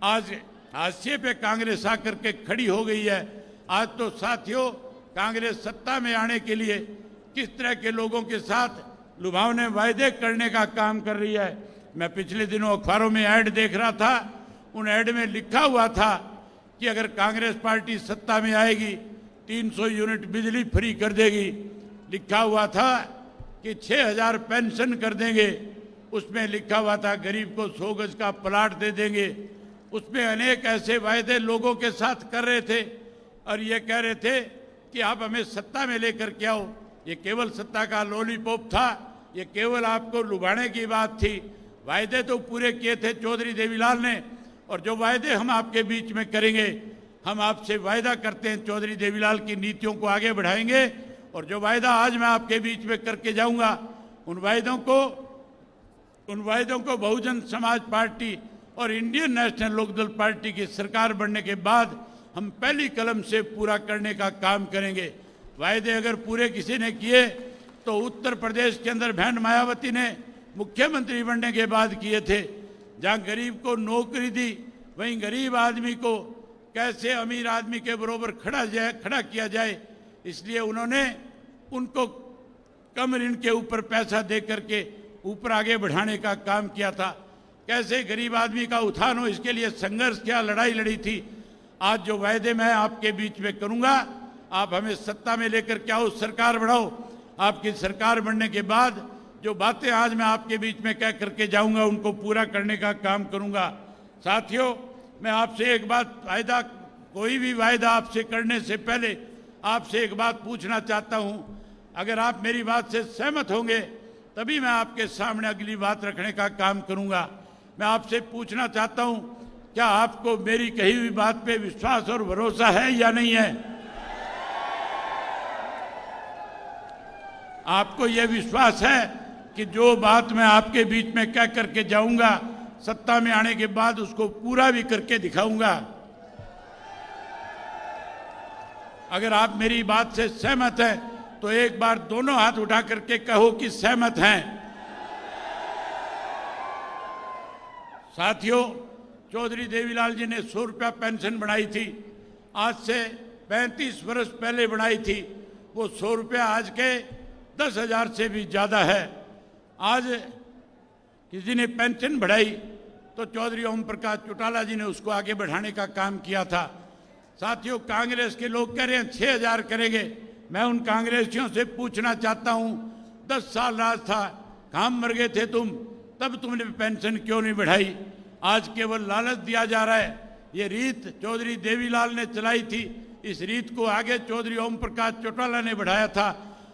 आज हाशिए पे कांग्रेस आकर के खड़ी हो गई है। आज तो साथियों, कांग्रेस सत्ता में आने के लिए किस तरह के लोगों के साथ लुभावने वायदे करने का काम कर रही है। मैं पिछले दिनों अखबारों में ऐड देख रहा था, उन ऐड में लिखा हुआ था कि अगर कांग्रेस पार्टी सत्ता में आएगी 300 यूनिट बिजली फ्री कर देगी। लिखा हुआ था कि 6000 पेंशन कर देंगे। उसमें लिखा हुआ था गरीब को 100 गज का प्लाट दे देंगे। उसमें अनेक ऐसे वायदे लोगों के साथ कर रहे थे और ये कह रहे थे कि आप हमें सत्ता में लेकर के आओ। ये केवल सत्ता का लॉलीपॉप था, ये केवल आपको लुभाने की बात थी। वायदे तो पूरे किए थे चौधरी देवीलाल ने, और जो वायदे हम आपके बीच में करेंगे, हम आपसे वायदा करते हैं चौधरी देवीलाल की नीतियों को आगे बढ़ाएंगे। और जो वायदा आज मैं आपके बीच में करके जाऊंगा, उन वायदों को बहुजन समाज पार्टी और इंडियन नेशनल लोकदल पार्टी की सरकार बनने के बाद हम पहली कलम से पूरा करने का काम करेंगे। वायदे अगर पूरे किसी ने किए तो उत्तर प्रदेश के अंदर बहन मायावती ने मुख्यमंत्री बनने के बाद किए थे। जहां गरीब को नौकरी दी, वहीं गरीब आदमी को कैसे अमीर आदमी के बरोबर खड़ा किया जाए, इसलिए उन्होंने उनको कम ऋण के ऊपर पैसा दे करके ऊपर आगे बढ़ाने का काम किया था। कैसे गरीब आदमी का उत्थान हो, इसके लिए संघर्ष किया, लड़ाई लड़ी थी। आज जो वायदे मैं आपके बीच में करूंगा, आप हमें सत्ता में लेकर के आओ, सरकार बढ़ाओ। आपकी सरकार बनने के बाद जो बातें आज मैं आपके बीच में कह करके जाऊंगा, उनको पूरा करने का काम करूंगा। साथियों, मैं आपसे एक बात, कोई भी वायदा आपसे करने से पहले आपसे एक बात पूछना चाहता हूं। अगर आप मेरी बात से सहमत होंगे तभी मैं आपके सामने अगली बात रखने का काम करूंगा। मैं आपसे पूछना चाहता हूं, क्या आपको मेरी कही हुई बात पे विश्वास और भरोसा है या नहीं है? आपको यह विश्वास है कि जो बात मैं आपके बीच में कह करके जाऊंगा, सत्ता में आने के बाद उसको पूरा भी करके दिखाऊंगा? अगर आप मेरी बात से सहमत हैं तो एक बार दोनों हाथ उठा करके कहो कि सहमत हैं। साथियों, चौधरी देवीलाल जी ने 100 रुपया पेंशन बढ़ाई थी, आज से 35 वर्ष पहले बढ़ाई थी। वो 100 रुपया आज के 10,000 से भी ज्यादा है। आज किसी ने पेंशन बढ़ाई तो चौधरी ओम प्रकाश चौटाला जी ने उसको आगे बढ़ाने का काम किया था। साथियों, कांग्रेस के लोग कह रहे हैं 6,000 करेंगे। मैं उन कांग्रेसियों से पूछना चाहता हूं, 10 साल राज था, कहां मर गए थे तुम? तब तुमने पेंशन क्यों नहीं बढ़ाई? आज केवल लालच दिया जा रहा है। ये रीत चौधरी देवीलाल ने चलाई थी, इस रीत को आगे चौधरी ओम प्रकाश चौटाला ने बढ़ाया था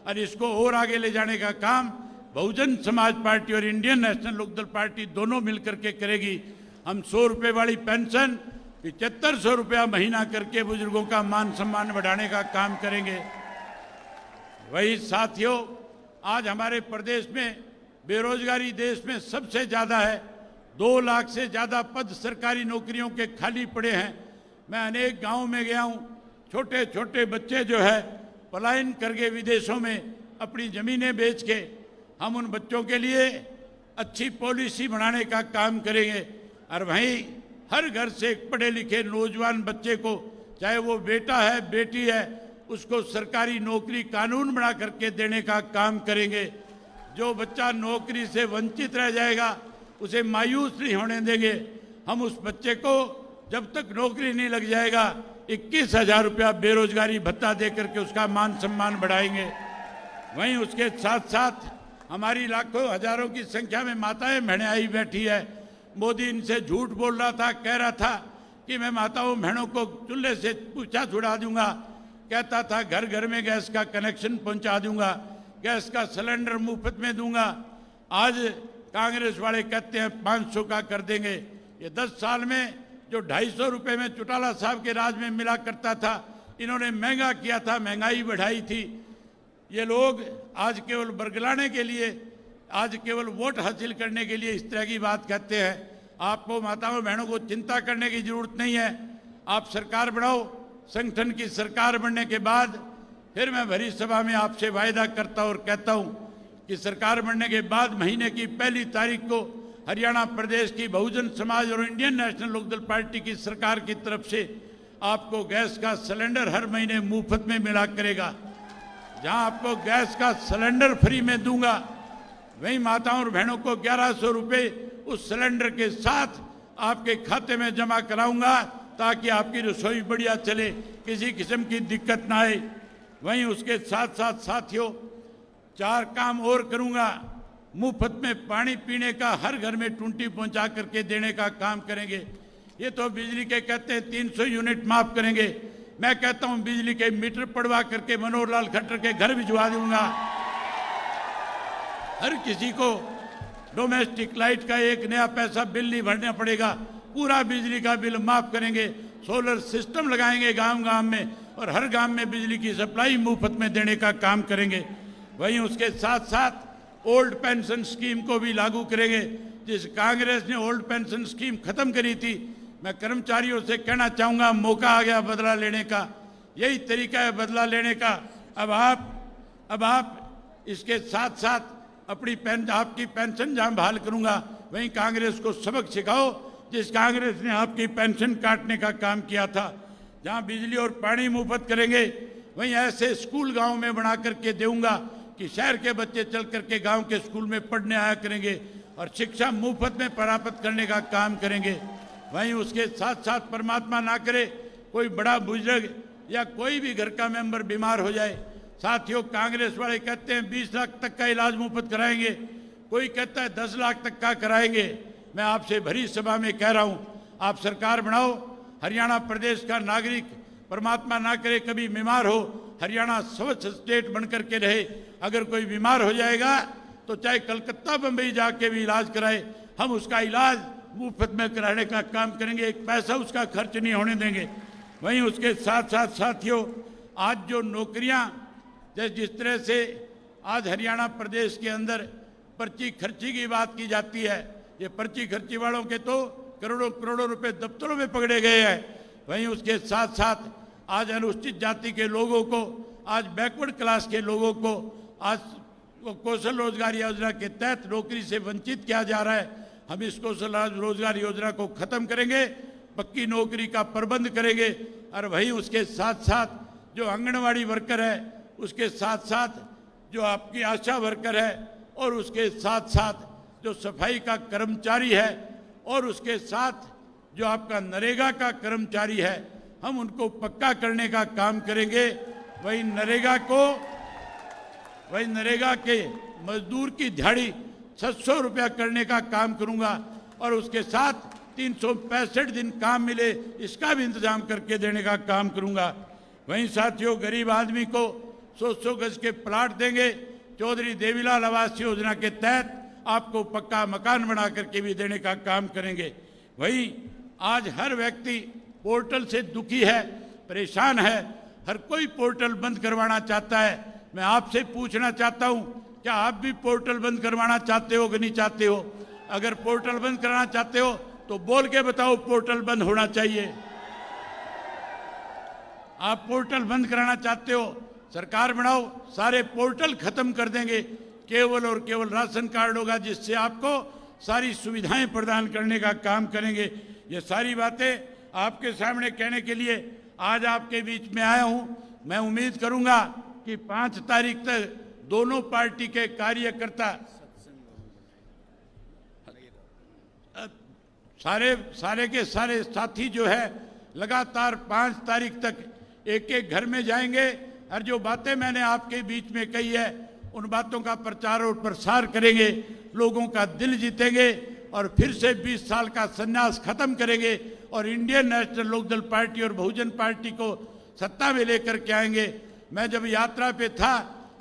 और इसको और आगे ले जाने का काम बहुजन समाज पार्टी और इंडियन नेशनल लोकदल पार्टी दोनों मिलकर के करेगी। हम 100 रुपये वाली पेंशन 7500 रुपया महीना करके बुजुर्गों का मान सम्मान बढ़ाने का काम करेंगे। वही साथियों, आज हमारे प्रदेश में बेरोजगारी देश में सबसे ज्यादा है। 2 लाख से ज्यादा पद सरकारी नौकरियों के खाली पड़े हैं। मैं अनेक गांवों में गया हूं, छोटे छोटे बच्चे जो है पलायन करके विदेशों में अपनी जमीनें बेच के, हम उन बच्चों के लिए अच्छी पॉलिसी बनाने का काम करेंगे। और वहीं हर घर से एक पढ़े लिखे नौजवान बच्चे को, चाहे वो बेटा है बेटी है, उसको सरकारी नौकरी कानून बना करके देने का काम करेंगे। जो बच्चा नौकरी से वंचित रह जाएगा उसे मायूस नहीं होने देंगे। हम उस बच्चे को जब तक नौकरी नहीं लग जाएगा 21,000 रुपया बेरोजगारी भत्ता दे करके उसका मान सम्मान बढ़ाएंगे। वहीं उसके साथ साथ हमारी लाखों हजारों की संख्या में माताएं बहनें आई बैठी है। मोदी इनसे झूठ बोल रहा था, कह रहा था कि मैं माताओं बहनों को चूल्हे से पूछा छुड़ा दूंगा, कहता था घर घर में गैस का कनेक्शन पहुंचा दूंगा, गैस का सिलेंडर मुफ्त में दूंगा। आज कांग्रेस वाले कहते हैं 500 का कर देंगे। ये 10 साल में जो 250 रुपए में चौटाला साहब के राज में मिला करता था, इन्होंने महंगा किया था, महंगाई बढ़ाई थी। ये लोग आज केवल बरगलाने के लिए, आज केवल वोट हासिल करने के लिए इस तरह की बात कहते हैं। आपको माताओं बहनों को चिंता करने की जरूरत नहीं है। आप सरकार बनाओ, संगठन की सरकार बनने के बाद फिर मैं भरी सभा में आपसे वायदा करता और कहता हूं कि सरकार बनने के बाद महीने की 1 तारीख को हरियाणा प्रदेश की बहुजन समाज और इंडियन नेशनल लोकदल पार्टी की सरकार की तरफ से आपको गैस का सिलेंडर हर महीने मुफ्त में मिला करेगा। जहां आपको गैस का सिलेंडर फ्री में दूंगा, वहीं माताओं और बहनों को 1100 रुपए उस सिलेंडर के साथ आपके खाते में जमा कराऊंगा, ताकि आपकी रसोई बढ़िया चले, किसी किस्म की दिक्कत ना आए। वहीं उसके साथ साथ साथियों 4 काम और करूंगा। मुफ्त में पानी पीने का हर घर में टूंटी पहुंचा करके देने का काम करेंगे। ये तो बिजली के कहते हैं 300 यूनिट माफ करेंगे, मैं कहता हूं बिजली के मीटर पड़वा करके मनोहर लाल खट्टर के घर भिजवा दूंगा। हर किसी को डोमेस्टिक लाइट का 1 नया पैसा बिल नहीं भरना पड़ेगा, पूरा बिजली का बिल माफ करेंगे। सोलर सिस्टम लगाएंगे गांव गांव में, और हर गांव में बिजली की सप्लाई मुफ्त में देने का काम करेंगे। वहीं उसके साथ साथ ओल्ड पेंशन स्कीम को भी लागू करेंगे। जिस कांग्रेस ने ओल्ड पेंशन स्कीम खत्म करी थी, मैं कर्मचारियों से कहना चाहूंगा, मौका आ गया बदला लेने का, यही तरीका है बदला लेने का। अब आप इसके साथ साथ आपकी पेंशन जहां बहाल करूंगा, वहीं कांग्रेस को सबक सिखाओ जिस कांग्रेस ने आपकी पेंशन काटने का काम किया था। जहां बिजली और पानी मुफ्त करेंगे, वहीं ऐसे स्कूल गांव में बना करके दूंगा कि शहर के बच्चे चल करके गांव के स्कूल में पढ़ने आया करेंगे और शिक्षा मुफ्त में प्राप्त करने का काम करेंगे। वहीं उसके साथ साथ परमात्मा ना करे कोई बड़ा बुजुर्ग या कोई भी घर का मेंबर बीमार हो जाए, साथियों कांग्रेस वाले कहते हैं 20 लाख तक का इलाज मुफ्त कराएंगे, कोई कहता है 10 लाख तक का कराएंगे। मैं आपसे भरी सभा में कह रहा हूं, आप सरकार बनाओ, हरियाणा प्रदेश का नागरिक परमात्मा ना करे कभी बीमार हो, हरियाणा स्वच्छ स्टेट बनकर के रहे। अगर कोई बीमार हो जाएगा तो चाहे कलकत्ता बंबई जाके भी इलाज कराए, हम उसका इलाज मुफ्त में कराने का काम करेंगे, 1 पैसा उसका खर्च नहीं होने देंगे। वहीं उसके साथ साथ साथियों, आज जो नौकरियां जिस तरह से आज हरियाणा प्रदेश के अंदर पर्ची खर्ची की बात की जाती है, ये पर्ची खर्ची वालों के तो करोड़ों करोड़ों रुपए दफ्तरों में पकड़े गए हैं। वहीं उसके साथ साथ आज अनुसूचित जाति के लोगों को, आज बैकवर्ड क्लास के लोगों को आज कौशल रोजगार योजना के तहत नौकरी से वंचित किया जा रहा है। हम इस कौशल रोजगार योजना को खत्म करेंगे, पक्की नौकरी का प्रबंध करेंगे। और वहीं उसके साथ साथ जो आंगनवाड़ी वर्कर है, उसके साथ साथ जो आपकी आशा वर्कर है, और उसके साथ साथ जो सफाई का कर्मचारी है, और उसके साथ जो आपका नरेगा का कर्मचारी है, हम उनको पक्का करने का काम करेंगे। वहीं नरेगा के मजदूर की दिहाड़ी 700 रुपया करने का काम करूंगा, और उसके साथ 365 दिन काम मिले इसका भी इंतजाम करके देने का काम करूंगा। वहीं साथियों गरीब आदमी को 100 गज के प्लाट देंगे। चौधरी देवीलाल आवास योजना के तहत आपको पक्का मकान बना करके भी देने का काम करेंगे। वहीं आज हर व्यक्ति पोर्टल से दुखी है, परेशान है, हर कोई पोर्टल बंद करवाना चाहता है। मैं आपसे पूछना चाहता हूं, क्या आप भी पोर्टल बंद करवाना चाहते हो कि नहीं चाहते हो? अगर पोर्टल बंद कराना चाहते हो तो बोल के बताओ पोर्टल बंद होना चाहिए। आप पोर्टल बंद कराना चाहते हो, सरकार बनाओ, सारे पोर्टल खत्म कर देंगे, केवल और केवल राशन कार्ड होगा, जिससे आपको सारी सुविधाएं प्रदान करने का काम करेंगे। ये सारी बातें आपके सामने कहने के लिए आज आपके बीच में आया हूं। मैं उम्मीद करूंगा कि 5 तारीख तक दोनों पार्टी के कार्यकर्ता सारे के सारे साथी जो है लगातार 5 तारीख तक एक एक घर में जाएंगे, और जो बातें मैंने आपके बीच में कही है उन बातों का प्रचार और प्रसार करेंगे, लोगों का दिल जीतेंगे और फिर से 20 साल का संन्यास खत्म करेंगे और इंडियन नेशनल लोकदल पार्टी और बहुजन पार्टी को सत्ता में लेकर के आएंगे। मैं जब यात्रा पे था,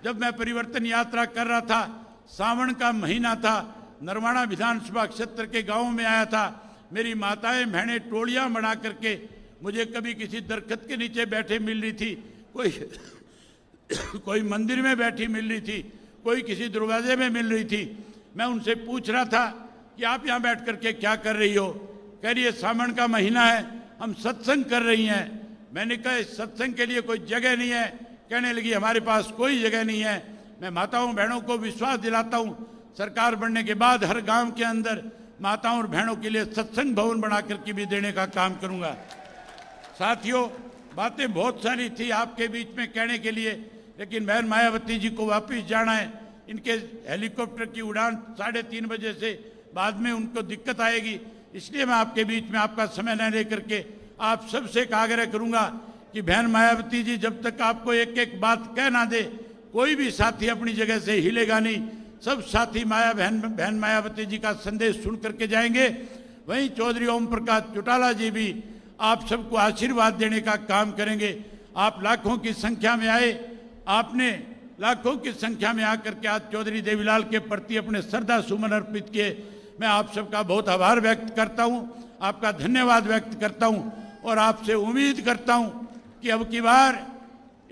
जब मैं परिवर्तन यात्रा कर रहा था, सावन का महीना था, नरवाना विधानसभा क्षेत्र के गांव में आया था। मेरी माताएं बहनें टोलियां बना करके मुझे कभी किसी दरख्त के नीचे बैठे मिल रही थी, कोई मंदिर में बैठी मिल रही थी, कोई किसी दरवाजे में मिल रही थी। मैं उनसे पूछ रहा था कि आप यहाँ बैठ करके क्या कर रही हो? कह रही है सावन का महीना है, हम सत्संग कर रही हैं। मैंने कहा इस सत्संग के लिए कोई जगह नहीं है। कहने लगी हमारे पास कोई जगह नहीं है। मैं माताओं बहनों को विश्वास दिलाता हूँ, सरकार बनने के बाद हर गांव के अंदर माताओं और बहनों के लिए सत्संग भवन बना करके भी देने का काम करूंगा। साथियों, बातें बहुत सारी थी आपके बीच में कहने के लिए, लेकिन बहन मायावती जी को वापस जाना है। इनके हेलीकॉप्टर की उड़ान 3:30 बजे से बाद में उनको दिक्कत आएगी, इसलिए मैं आपके बीच में आपका समय न लेकर के आप सबसे एक आग्रह करूंगा कि बहन मायावती जी जब तक आपको एक एक बात कह ना दे, कोई भी साथी अपनी जगह से हिलेगा नहीं। सब साथी बहन मायावती जी का संदेश सुन करके जाएंगे। वहीं चौधरी ओम प्रकाश चौटाला जी भी आप सबको आशीर्वाद देने का काम करेंगे। आप लाखों की संख्या में आए, आपने लाखों की संख्या में आकर के आज चौधरी देवीलाल के प्रति अपने श्रद्धा सुमन अर्पित किए। मैं आप सबका बहुत आभार व्यक्त करता हूं, आपका धन्यवाद व्यक्त करता हूं और आपसे उम्मीद करता हूं कि अब की बार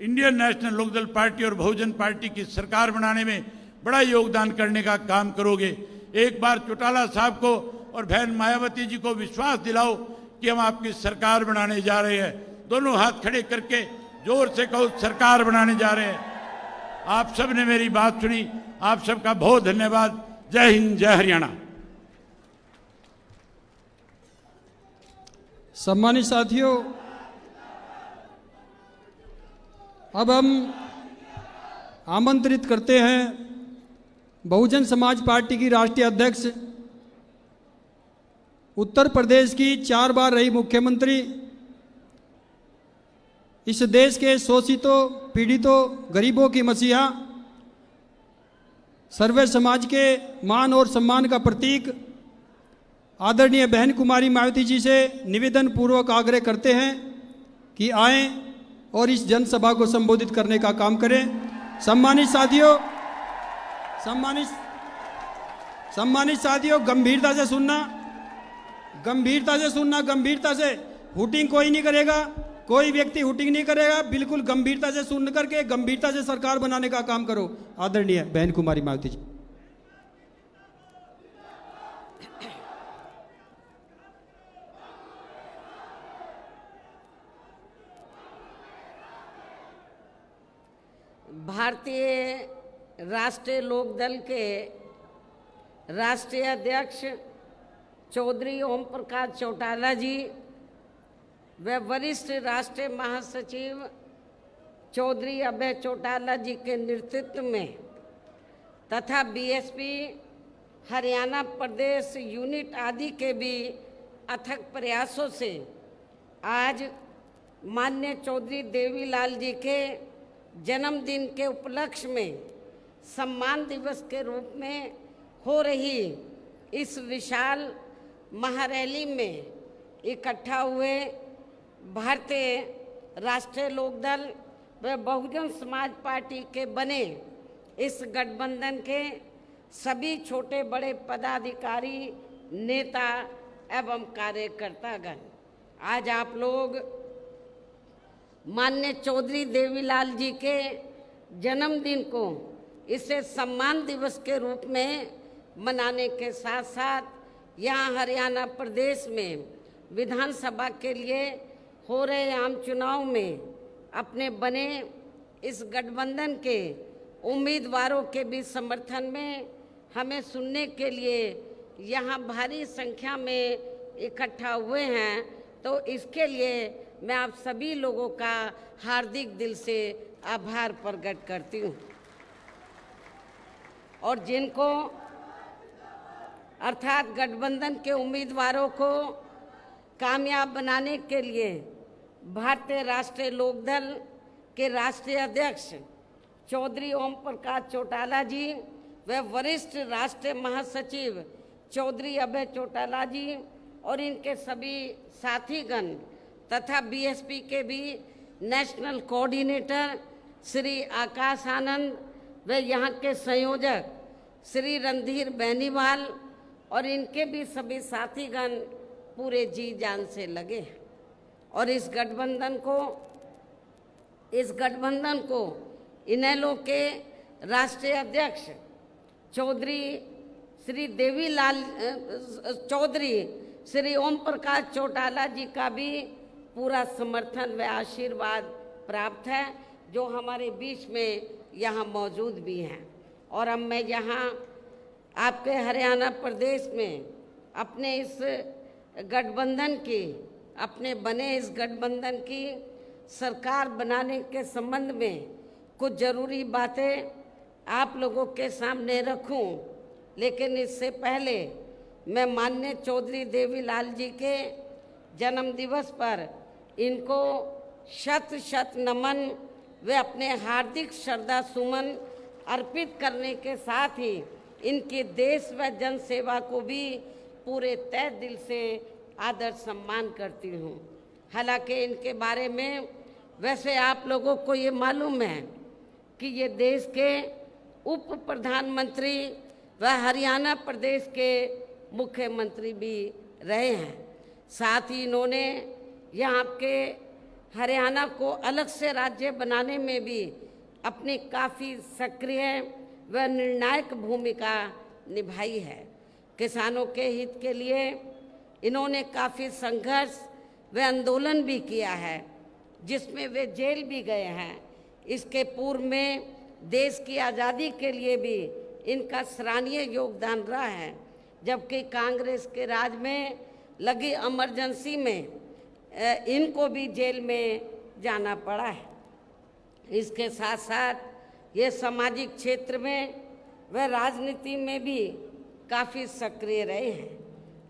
इंडियन नेशनल लोकदल पार्टी और बहुजन पार्टी की सरकार बनाने में बड़ा योगदान करने का काम करोगे। एक बार चौटाला साहब को और बहन मायावती जी को विश्वास दिलाओ कि हम आपकी सरकार बनाने जा रहे हैं। दोनों हाथ खड़े करके जोर से कहो सरकार बनाने जा रहे हैं। आप सब ने मेरी बात सुनी, आप सबका बहुत धन्यवाद। जय हिंद, जय हरियाणा।
सम्मानित साथियों, अब हम आमंत्रित करते हैं बहुजन समाज पार्टी की राष्ट्रीय अध्यक्ष, उत्तर प्रदेश की 4 बार रही मुख्यमंत्री, इस देश के शोषितों पीड़ितों गरीबों की मसीहा, सर्वे समाज के मान और सम्मान का प्रतीक आदरणीय बहन कुमारी मायावती जी से निवेदन पूर्वक आग्रह करते हैं कि आएं और इस जनसभा को संबोधित करने का काम करें। सम्मानित साथियों, सम्मानित साथियों, गंभीरता से सुनना, गंभीरता से। हुटिंग कोई नहीं करेगा, कोई व्यक्ति हुटिंग नहीं करेगा। बिल्कुल गंभीरता से सुन करके गंभीरता से सरकार बनाने का काम करो। आदरणीय बहन कुमारी मायावती जी।
भारतीय राष्ट्रीय लोकदल के राष्ट्रीय अध्यक्ष चौधरी ओम प्रकाश चौटाला जी व वरिष्ठ राष्ट्रीय महासचिव चौधरी अभय चौटाला जी के नेतृत्व में तथा बीएसपी हरियाणा प्रदेश यूनिट आदि के भी अथक प्रयासों से आज माननीय चौधरी देवीलाल जी के जन्मदिन के उपलक्ष्य में सम्मान दिवस के रूप में हो रही इस विशाल महारैली में इकट्ठा हुए भारतीय राष्ट्रीय लोकदल व बहुजन समाज पार्टी के बने इस गठबंधन के सभी छोटे बड़े पदाधिकारी, नेता एवं कार्यकर्तागण, आज आप लोग माननीय चौधरी देवीलाल जी के जन्मदिन को इसे सम्मान दिवस के रूप में मनाने के साथ साथ यहाँ हरियाणा प्रदेश में विधानसभा के लिए हो रहे आम चुनाव में अपने बने इस गठबंधन के उम्मीदवारों के भी समर्थन में हमें सुनने के लिए यहाँ भारी संख्या में इकट्ठा हुए हैं। तो इसके लिए मैं आप सभी लोगों का हार्दिक दिल से आभार प्रकट करती हूँ और जिनको अर्थात गठबंधन के उम्मीदवारों को कामयाब बनाने के लिए भारतीय राष्ट्रीय लोकदल के राष्ट्रीय अध्यक्ष चौधरी ओम प्रकाश चौटाला जी व वरिष्ठ राष्ट्रीय महासचिव चौधरी अभय चौटाला जी और इनके सभी साथीगण तथा बीएसपी के भी नेशनल कोऑर्डिनेटर श्री आकाश आनंद व यहाँ के संयोजक श्री रणधीर बेनीवाल और इनके भी सभी साथीगण पूरे जी जान से लगे और इस गठबंधन को इनेलो के राष्ट्रीय अध्यक्ष चौधरी श्री ओम प्रकाश चौटाला जी का भी पूरा समर्थन व आशीर्वाद प्राप्त है, जो हमारे बीच में यहाँ मौजूद भी हैं। और अब मैं यहाँ आपके हरियाणा प्रदेश में अपने इस गठबंधन की सरकार बनाने के संबंध में कुछ ज़रूरी बातें आप लोगों के सामने रखूं, लेकिन इससे पहले मैं माननीय चौधरी देवीलाल जी के जन्म दिवस पर इनको शत शत नमन व अपने हार्दिक श्रद्धा सुमन अर्पित करने के साथ ही इनकी देश व जन सेवा को भी पूरे तहे दिल से आदर सम्मान करती हूँ। हालांकि इनके बारे में वैसे आप लोगों को ये मालूम है कि ये देश के उप प्रधानमंत्री व हरियाणा प्रदेश के मुख्यमंत्री भी रहे हैं। साथ ही इन्होंने यहाँ के हरियाणा को अलग से राज्य बनाने में भी अपनी काफ़ी सक्रिय व निर्णायक भूमिका निभाई है। किसानों के हित के लिए इन्होंने काफ़ी संघर्ष व आंदोलन भी किया है, जिसमें वे जेल भी गए हैं। इसके पूर्व में देश की आज़ादी के लिए भी इनका सराहनीय योगदान रहा है, जबकि कांग्रेस के राज में लगी इमरजेंसी में इनको भी जेल में जाना पड़ा है। इसके साथ साथ ये सामाजिक क्षेत्र में व राजनीति में भी काफ़ी सक्रिय रहे हैं।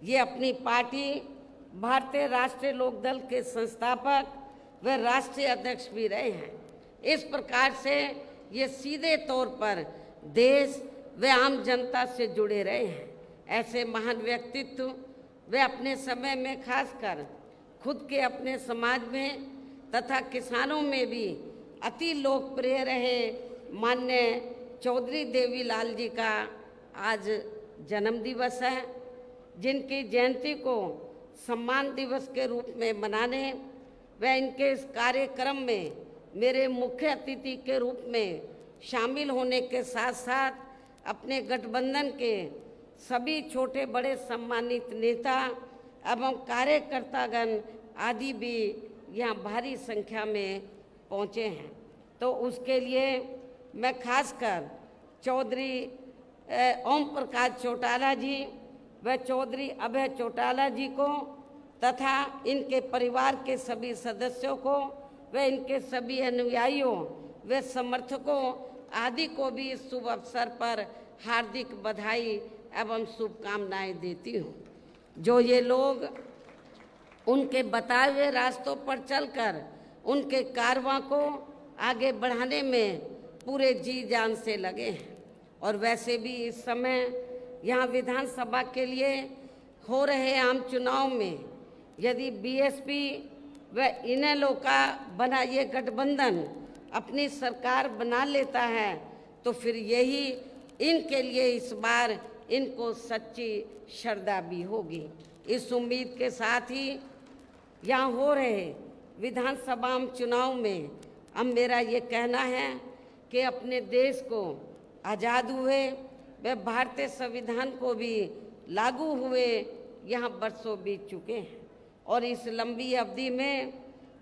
ये अपनी पार्टी भारतीय राष्ट्रीय लोकदल के संस्थापक व राष्ट्रीय अध्यक्ष भी रहे हैं। इस प्रकार से ये सीधे तौर पर देश व आम जनता से जुड़े रहे हैं। ऐसे महान व्यक्तित्व वे अपने समय में खासकर खुद के अपने समाज में तथा किसानों में भी अति लोकप्रिय रहे माननीय चौधरी देवीलाल जी का आज जन्म दिवस है, जिनकी जयंती को सम्मान दिवस के रूप में मनाने व इनके इस कार्यक्रम में मेरे मुख्य अतिथि के रूप में शामिल होने के साथ साथ अपने गठबंधन के सभी छोटे बड़े सम्मानित नेता एवं कार्यकर्तागण आदि भी यहाँ भारी संख्या में पहुँचे हैं। तो उसके लिए मैं खासकर चौधरी ओम प्रकाश चौटाला जी व चौधरी अभय चौटाला जी को तथा इनके परिवार के सभी सदस्यों को व इनके सभी अनुयायियों व समर्थकों आदि को भी इस शुभ अवसर पर हार्दिक बधाई एवं शुभकामनाएं देती हूँ। जो ये लोग उनके बताए हुए रास्तों पर चलकर उनके कारवां को आगे बढ़ाने में पूरे जी जान से लगे हैं। और वैसे भी इस समय यहाँ विधानसभा के लिए हो रहे आम चुनाव में यदि बीएसपी व इनेलो का बना ये गठबंधन अपनी सरकार बना लेता है तो फिर यही इनके लिए इस बार इनको सच्ची श्रद्धा भी होगी। इस उम्मीद के साथ ही यहाँ हो रहे विधानसभा चुनाव में अब मेरा ये कहना है कि अपने देश को आज़ाद हुए व भारतीय संविधान को भी लागू हुए यहाँ बरसों बीत चुके हैं और इस लंबी अवधि में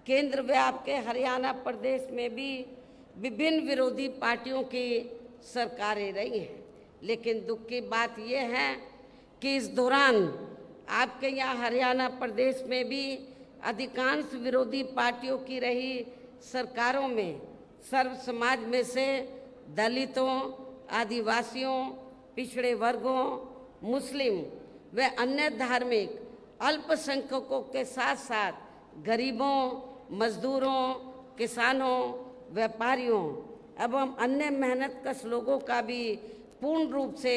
केंद्र व आपके हरियाणा प्रदेश में भी विभिन्न विरोधी पार्टियों की सरकारें रही हैं। लेकिन दुख की बात यह है कि इस दौरान आपके यहाँ हरियाणा प्रदेश में भी अधिकांश विरोधी पार्टियों की रही सरकारों में सर्व समाज में से दलितों, आदिवासियों, पिछड़े वर्गों, मुस्लिम व अन्य धार्मिक अल्पसंख्यकों के साथ साथ गरीबों, मजदूरों, किसानों, व्यापारियों एवं अन्य मेहनतकश लोगों का भी पूर्ण रूप से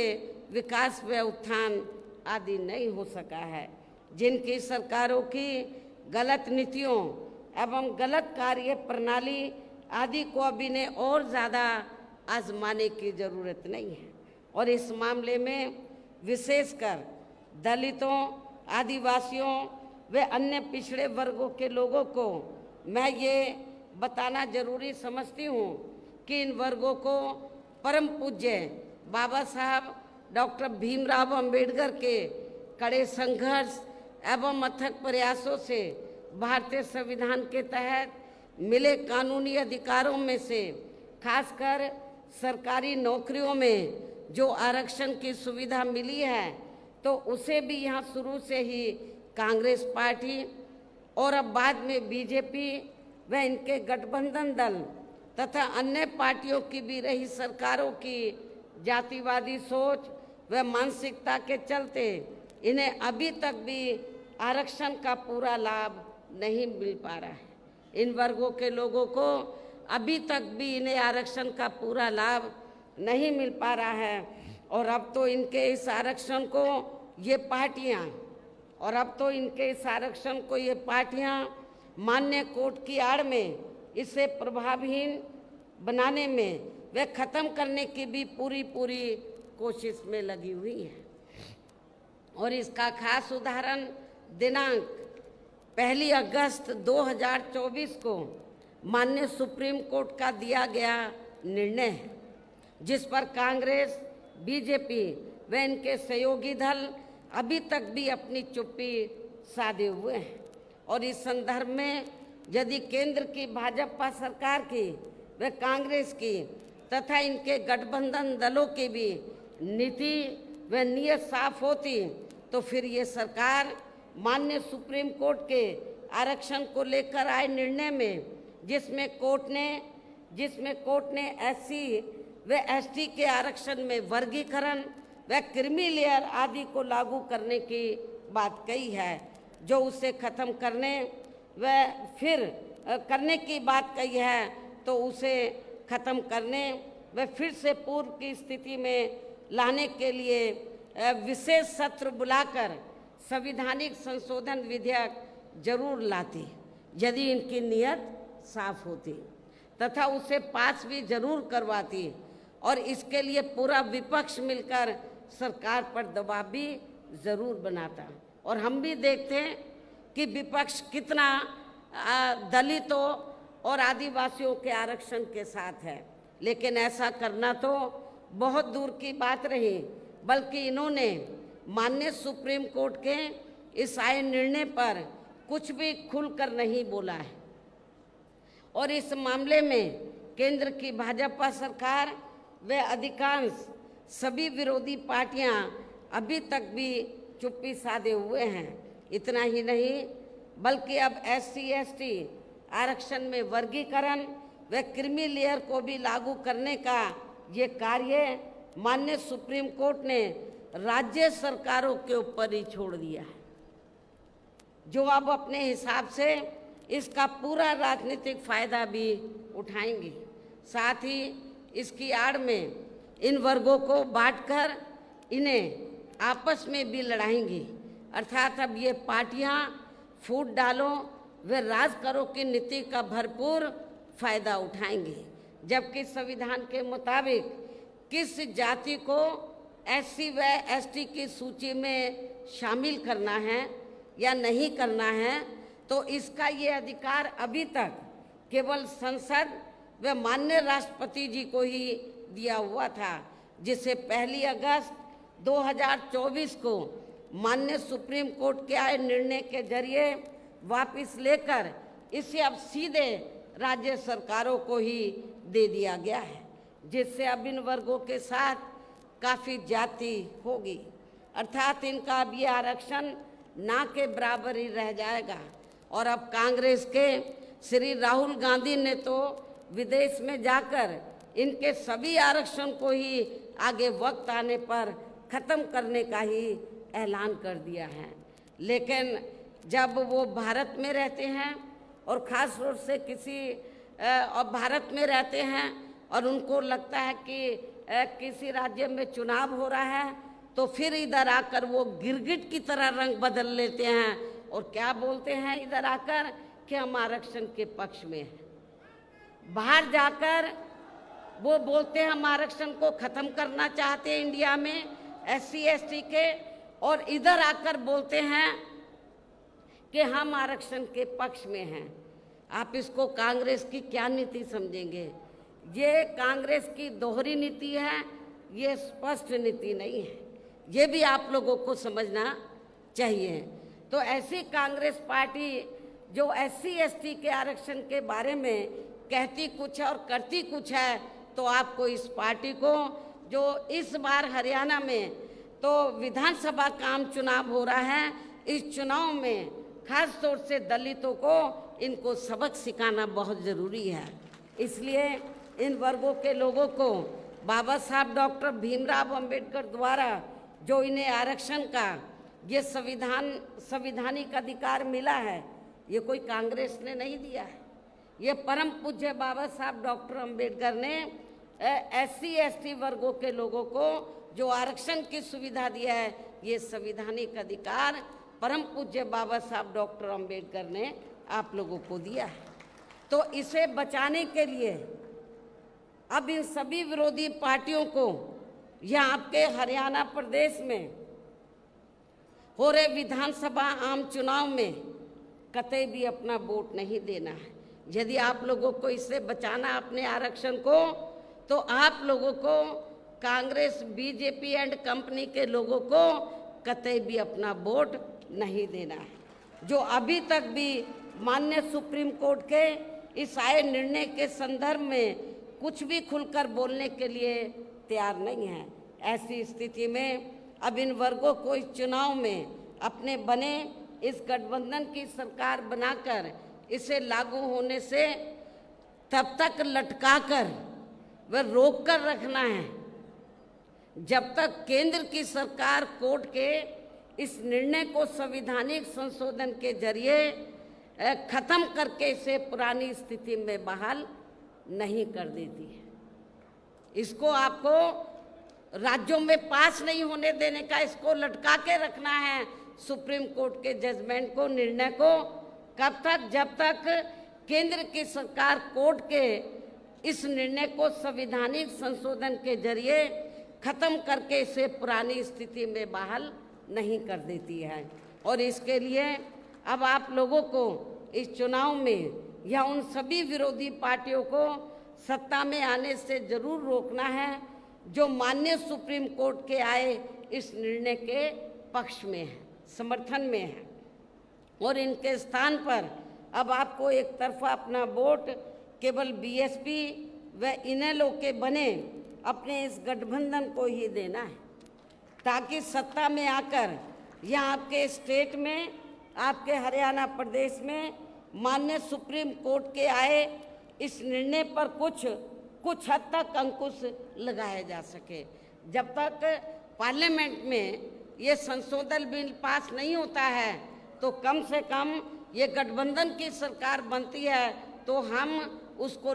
विकास व उत्थान आदि नहीं हो सका है। जिनकी सरकारों की गलत नीतियों एवं गलत कार्य प्रणाली आदि को अब इन्हें और ज़्यादा आजमाने की ज़रूरत नहीं है। और इस मामले में विशेषकर दलितों, आदिवासियों व अन्य पिछड़े वर्गों के लोगों को मैं ये बताना जरूरी समझती हूँ कि इन वर्गों को परम पूज्य बाबा साहब डॉक्टर भीमराव अंबेडकर के कड़े संघर्ष एवं अथक प्रयासों से भारतीय संविधान के तहत मिले कानूनी अधिकारों में से खासकर सरकारी नौकरियों में जो आरक्षण की सुविधा मिली है, तो उसे भी यहाँ शुरू से ही कांग्रेस पार्टी और अब बाद में बीजेपी व इनके गठबंधन दल तथा अन्य पार्टियों की भी रही सरकारों की जातिवादी सोच व मानसिकता के चलते इन्हें अभी तक भी आरक्षण का पूरा लाभ नहीं मिल पा रहा है। इन वर्गों के लोगों को अभी तक भी इन्हें आरक्षण का पूरा लाभ नहीं मिल पा रहा है। और अब तो इनके इस आरक्षण को ये पार्टियां मान्य कोर्ट की आड़ में इसे प्रभावहीन बनाने में वे खत्म करने की भी पूरी कोशिश में लगी हुई है। और इसका खास उदाहरण दिनांक 1 अगस्त 2024 को माननीय सुप्रीम कोर्ट का दिया गया निर्णय है, जिस पर कांग्रेस, बीजेपी व इनके सहयोगी दल अभी तक भी अपनी चुप्पी साधे हुए हैं। और इस संदर्भ में यदि केंद्र की भाजपा सरकार की व कांग्रेस की तथा इनके गठबंधन दलों की भी नीति व नीयत साफ होती, तो फिर ये सरकार माननीय सुप्रीम कोर्ट के आरक्षण को लेकर आए निर्णय में जिसमें कोर्ट ने एससी व एसटी के आरक्षण में वर्गीकरण व क्रीमी लेयर आदि को लागू करने की बात कही है, जो उसे खत्म करने व फिर करने की बात कही है, तो उसे खत्म करने व फिर से पूर्व की स्थिति में लाने के लिए विशेष सत्र बुलाकर संविधानिक संशोधन विधेयक जरूर लाती यदि इनकी नीयत साफ होती, तथा उसे पास भी जरूर करवाती। और इसके लिए पूरा विपक्ष मिलकर सरकार पर दबाव भी जरूर बनाता। और हम भी देखते हैं कि विपक्ष कितना दलितों और आदिवासियों के आरक्षण के साथ है, लेकिन ऐसा करना तो बहुत दूर की बात रही, बल्कि इन्होंने माननीय सुप्रीम कोर्ट के इस आए निर्णय पर कुछ भी खुलकर नहीं बोला है। और इस मामले में केंद्र की भाजपा सरकार व अधिकांश सभी विरोधी पार्टियां अभी तक भी चुप्पी साधे हुए हैं। इतना ही नहीं, बल्कि अब SC/ST आरक्षण में वर्गीकरण व क्रीमी लेयर को भी लागू करने का ये कार्य माननीय सुप्रीम कोर्ट ने राज्य सरकारों के ऊपर ही छोड़ दिया है, जो अब अपने हिसाब से इसका पूरा राजनीतिक फायदा भी उठाएंगे। साथ ही इसकी आड़ में इन वर्गों को बांटकर इन्हें आपस में भी लड़ाएंगी। अर्थात अब ये पार्टियां फूट डालो व राज करो की नीति का भरपूर फायदा उठाएंगे, जबकि संविधान के मुताबिक किस जाति को SC व ST की सूची में शामिल करना है या नहीं करना है, तो इसका ये अधिकार अभी तक केवल संसद व माननीय राष्ट्रपति जी को ही दिया हुआ था, जिसे 1 अगस्त 2024 को माननीय सुप्रीम कोर्ट के आए निर्णय के जरिए वापस लेकर इसे अब सीधे राज्य सरकारों को ही दे दिया गया है, जिससे अब इन वर्गों के साथ काफ़ी ज्यादती होगी। अर्थात इनका अब ये आरक्षण ना के बराबर ही रह जाएगा। और अब कांग्रेस के श्री राहुल गांधी ने तो विदेश में जाकर इनके सभी आरक्षण को ही आगे वक्त आने पर ख़त्म करने का ही ऐलान कर दिया है। लेकिन जब वो भारत में रहते हैं और ख़ास तौर से भारत में रहते हैं और उनको लगता है कि किसी राज्य में चुनाव हो रहा है तो फिर इधर आकर वो गिरगिट की तरह रंग बदल लेते हैं और क्या बोलते हैं इधर आकर कि हम आरक्षण के पक्ष में हैं। बाहर जाकर वो बोलते हैं हम आरक्षण को खत्म करना चाहते हैं इंडिया में SC ST के, और इधर आकर बोलते हैं कि हम आरक्षण के पक्ष में हैं। आप इसको कांग्रेस की क्या नीति समझेंगे? ये कांग्रेस की दोहरी नीति है, ये स्पष्ट नीति नहीं है। ये भी आप लोगों को समझना चाहिए। तो ऐसी कांग्रेस पार्टी जो SC ST के आरक्षण के बारे में कहती कुछ है और करती कुछ है, तो आपको इस पार्टी को, जो इस बार हरियाणा में तो विधानसभा का आम चुनाव हो रहा है, इस चुनाव में खास तौर से दलितों को इनको सबक सिखाना बहुत ज़रूरी है। इसलिए इन वर्गों के लोगों को बाबा साहब डॉक्टर भीमराव अंबेडकर द्वारा जो इन्हें आरक्षण का ये संविधानिक अधिकार मिला है, ये कोई कांग्रेस ने नहीं दिया है। ये परम पूज्य बाबा साहब डॉक्टर अंबेडकर ने SC ST वर्गों के लोगों को जो आरक्षण की सुविधा दिया है, ये संविधानिक अधिकार परम पूज्य बाबा साहब डॉक्टर अंबेडकर ने आप लोगों को दिया है। तो इसे बचाने के लिए अब इन सभी विरोधी पार्टियों को यह आपके हरियाणा प्रदेश में हो रहे विधानसभा आम चुनाव में कतई भी अपना वोट नहीं देना है। यदि आप लोगों को इससे बचाना अपने आरक्षण को, तो आप लोगों को कांग्रेस BJP एंड कंपनी के लोगों को कतई भी अपना वोट नहीं देना है। जो अभी तक भी माननीय सुप्रीम कोर्ट के इस आए निर्णय के संदर्भ में कुछ भी खुलकर बोलने के लिए तैयार नहीं है। ऐसी स्थिति में अब इन वर्गों को इस चुनाव में अपने बने इस गठबंधन की सरकार बनाकर इसे लागू होने से तब तक लटकाकर व रोक कर रखना है जब तक केंद्र की सरकार कोर्ट के इस निर्णय को संवैधानिक संशोधन के जरिए खत्म करके इसे पुरानी स्थिति में बहाल नहीं कर देती है। इसको आपको राज्यों में पास नहीं होने देने का, इसको लटका के रखना है सुप्रीम कोर्ट के जजमेंट को, निर्णय को। कब तक? जब तक केंद्र की सरकार कोर्ट के इस निर्णय को संवैधानिक संशोधन के जरिए खत्म करके इसे पुरानी स्थिति में बहाल नहीं कर देती है। और इसके लिए अब आप लोगों को इस चुनाव में या उन सभी विरोधी पार्टियों को सत्ता में आने से जरूर रोकना है जो माननीय सुप्रीम कोर्ट के आए इस निर्णय के पक्ष में है, समर्थन में है। और इनके स्थान पर अब आपको एक तरफा अपना वोट केवल BSP व इनेलो के बने अपने इस गठबंधन को ही देना है, ताकि सत्ता में आकर यहाँ आपके स्टेट में, आपके हरियाणा प्रदेश में माननीय सुप्रीम कोर्ट के आए इस निर्णय पर कुछ हद तक अंकुश लगाया जा सके। जब तक पार्लियामेंट में ये संशोधन बिल पास नहीं होता है, तो कम से कम ये गठबंधन की सरकार बनती है तो हम उसको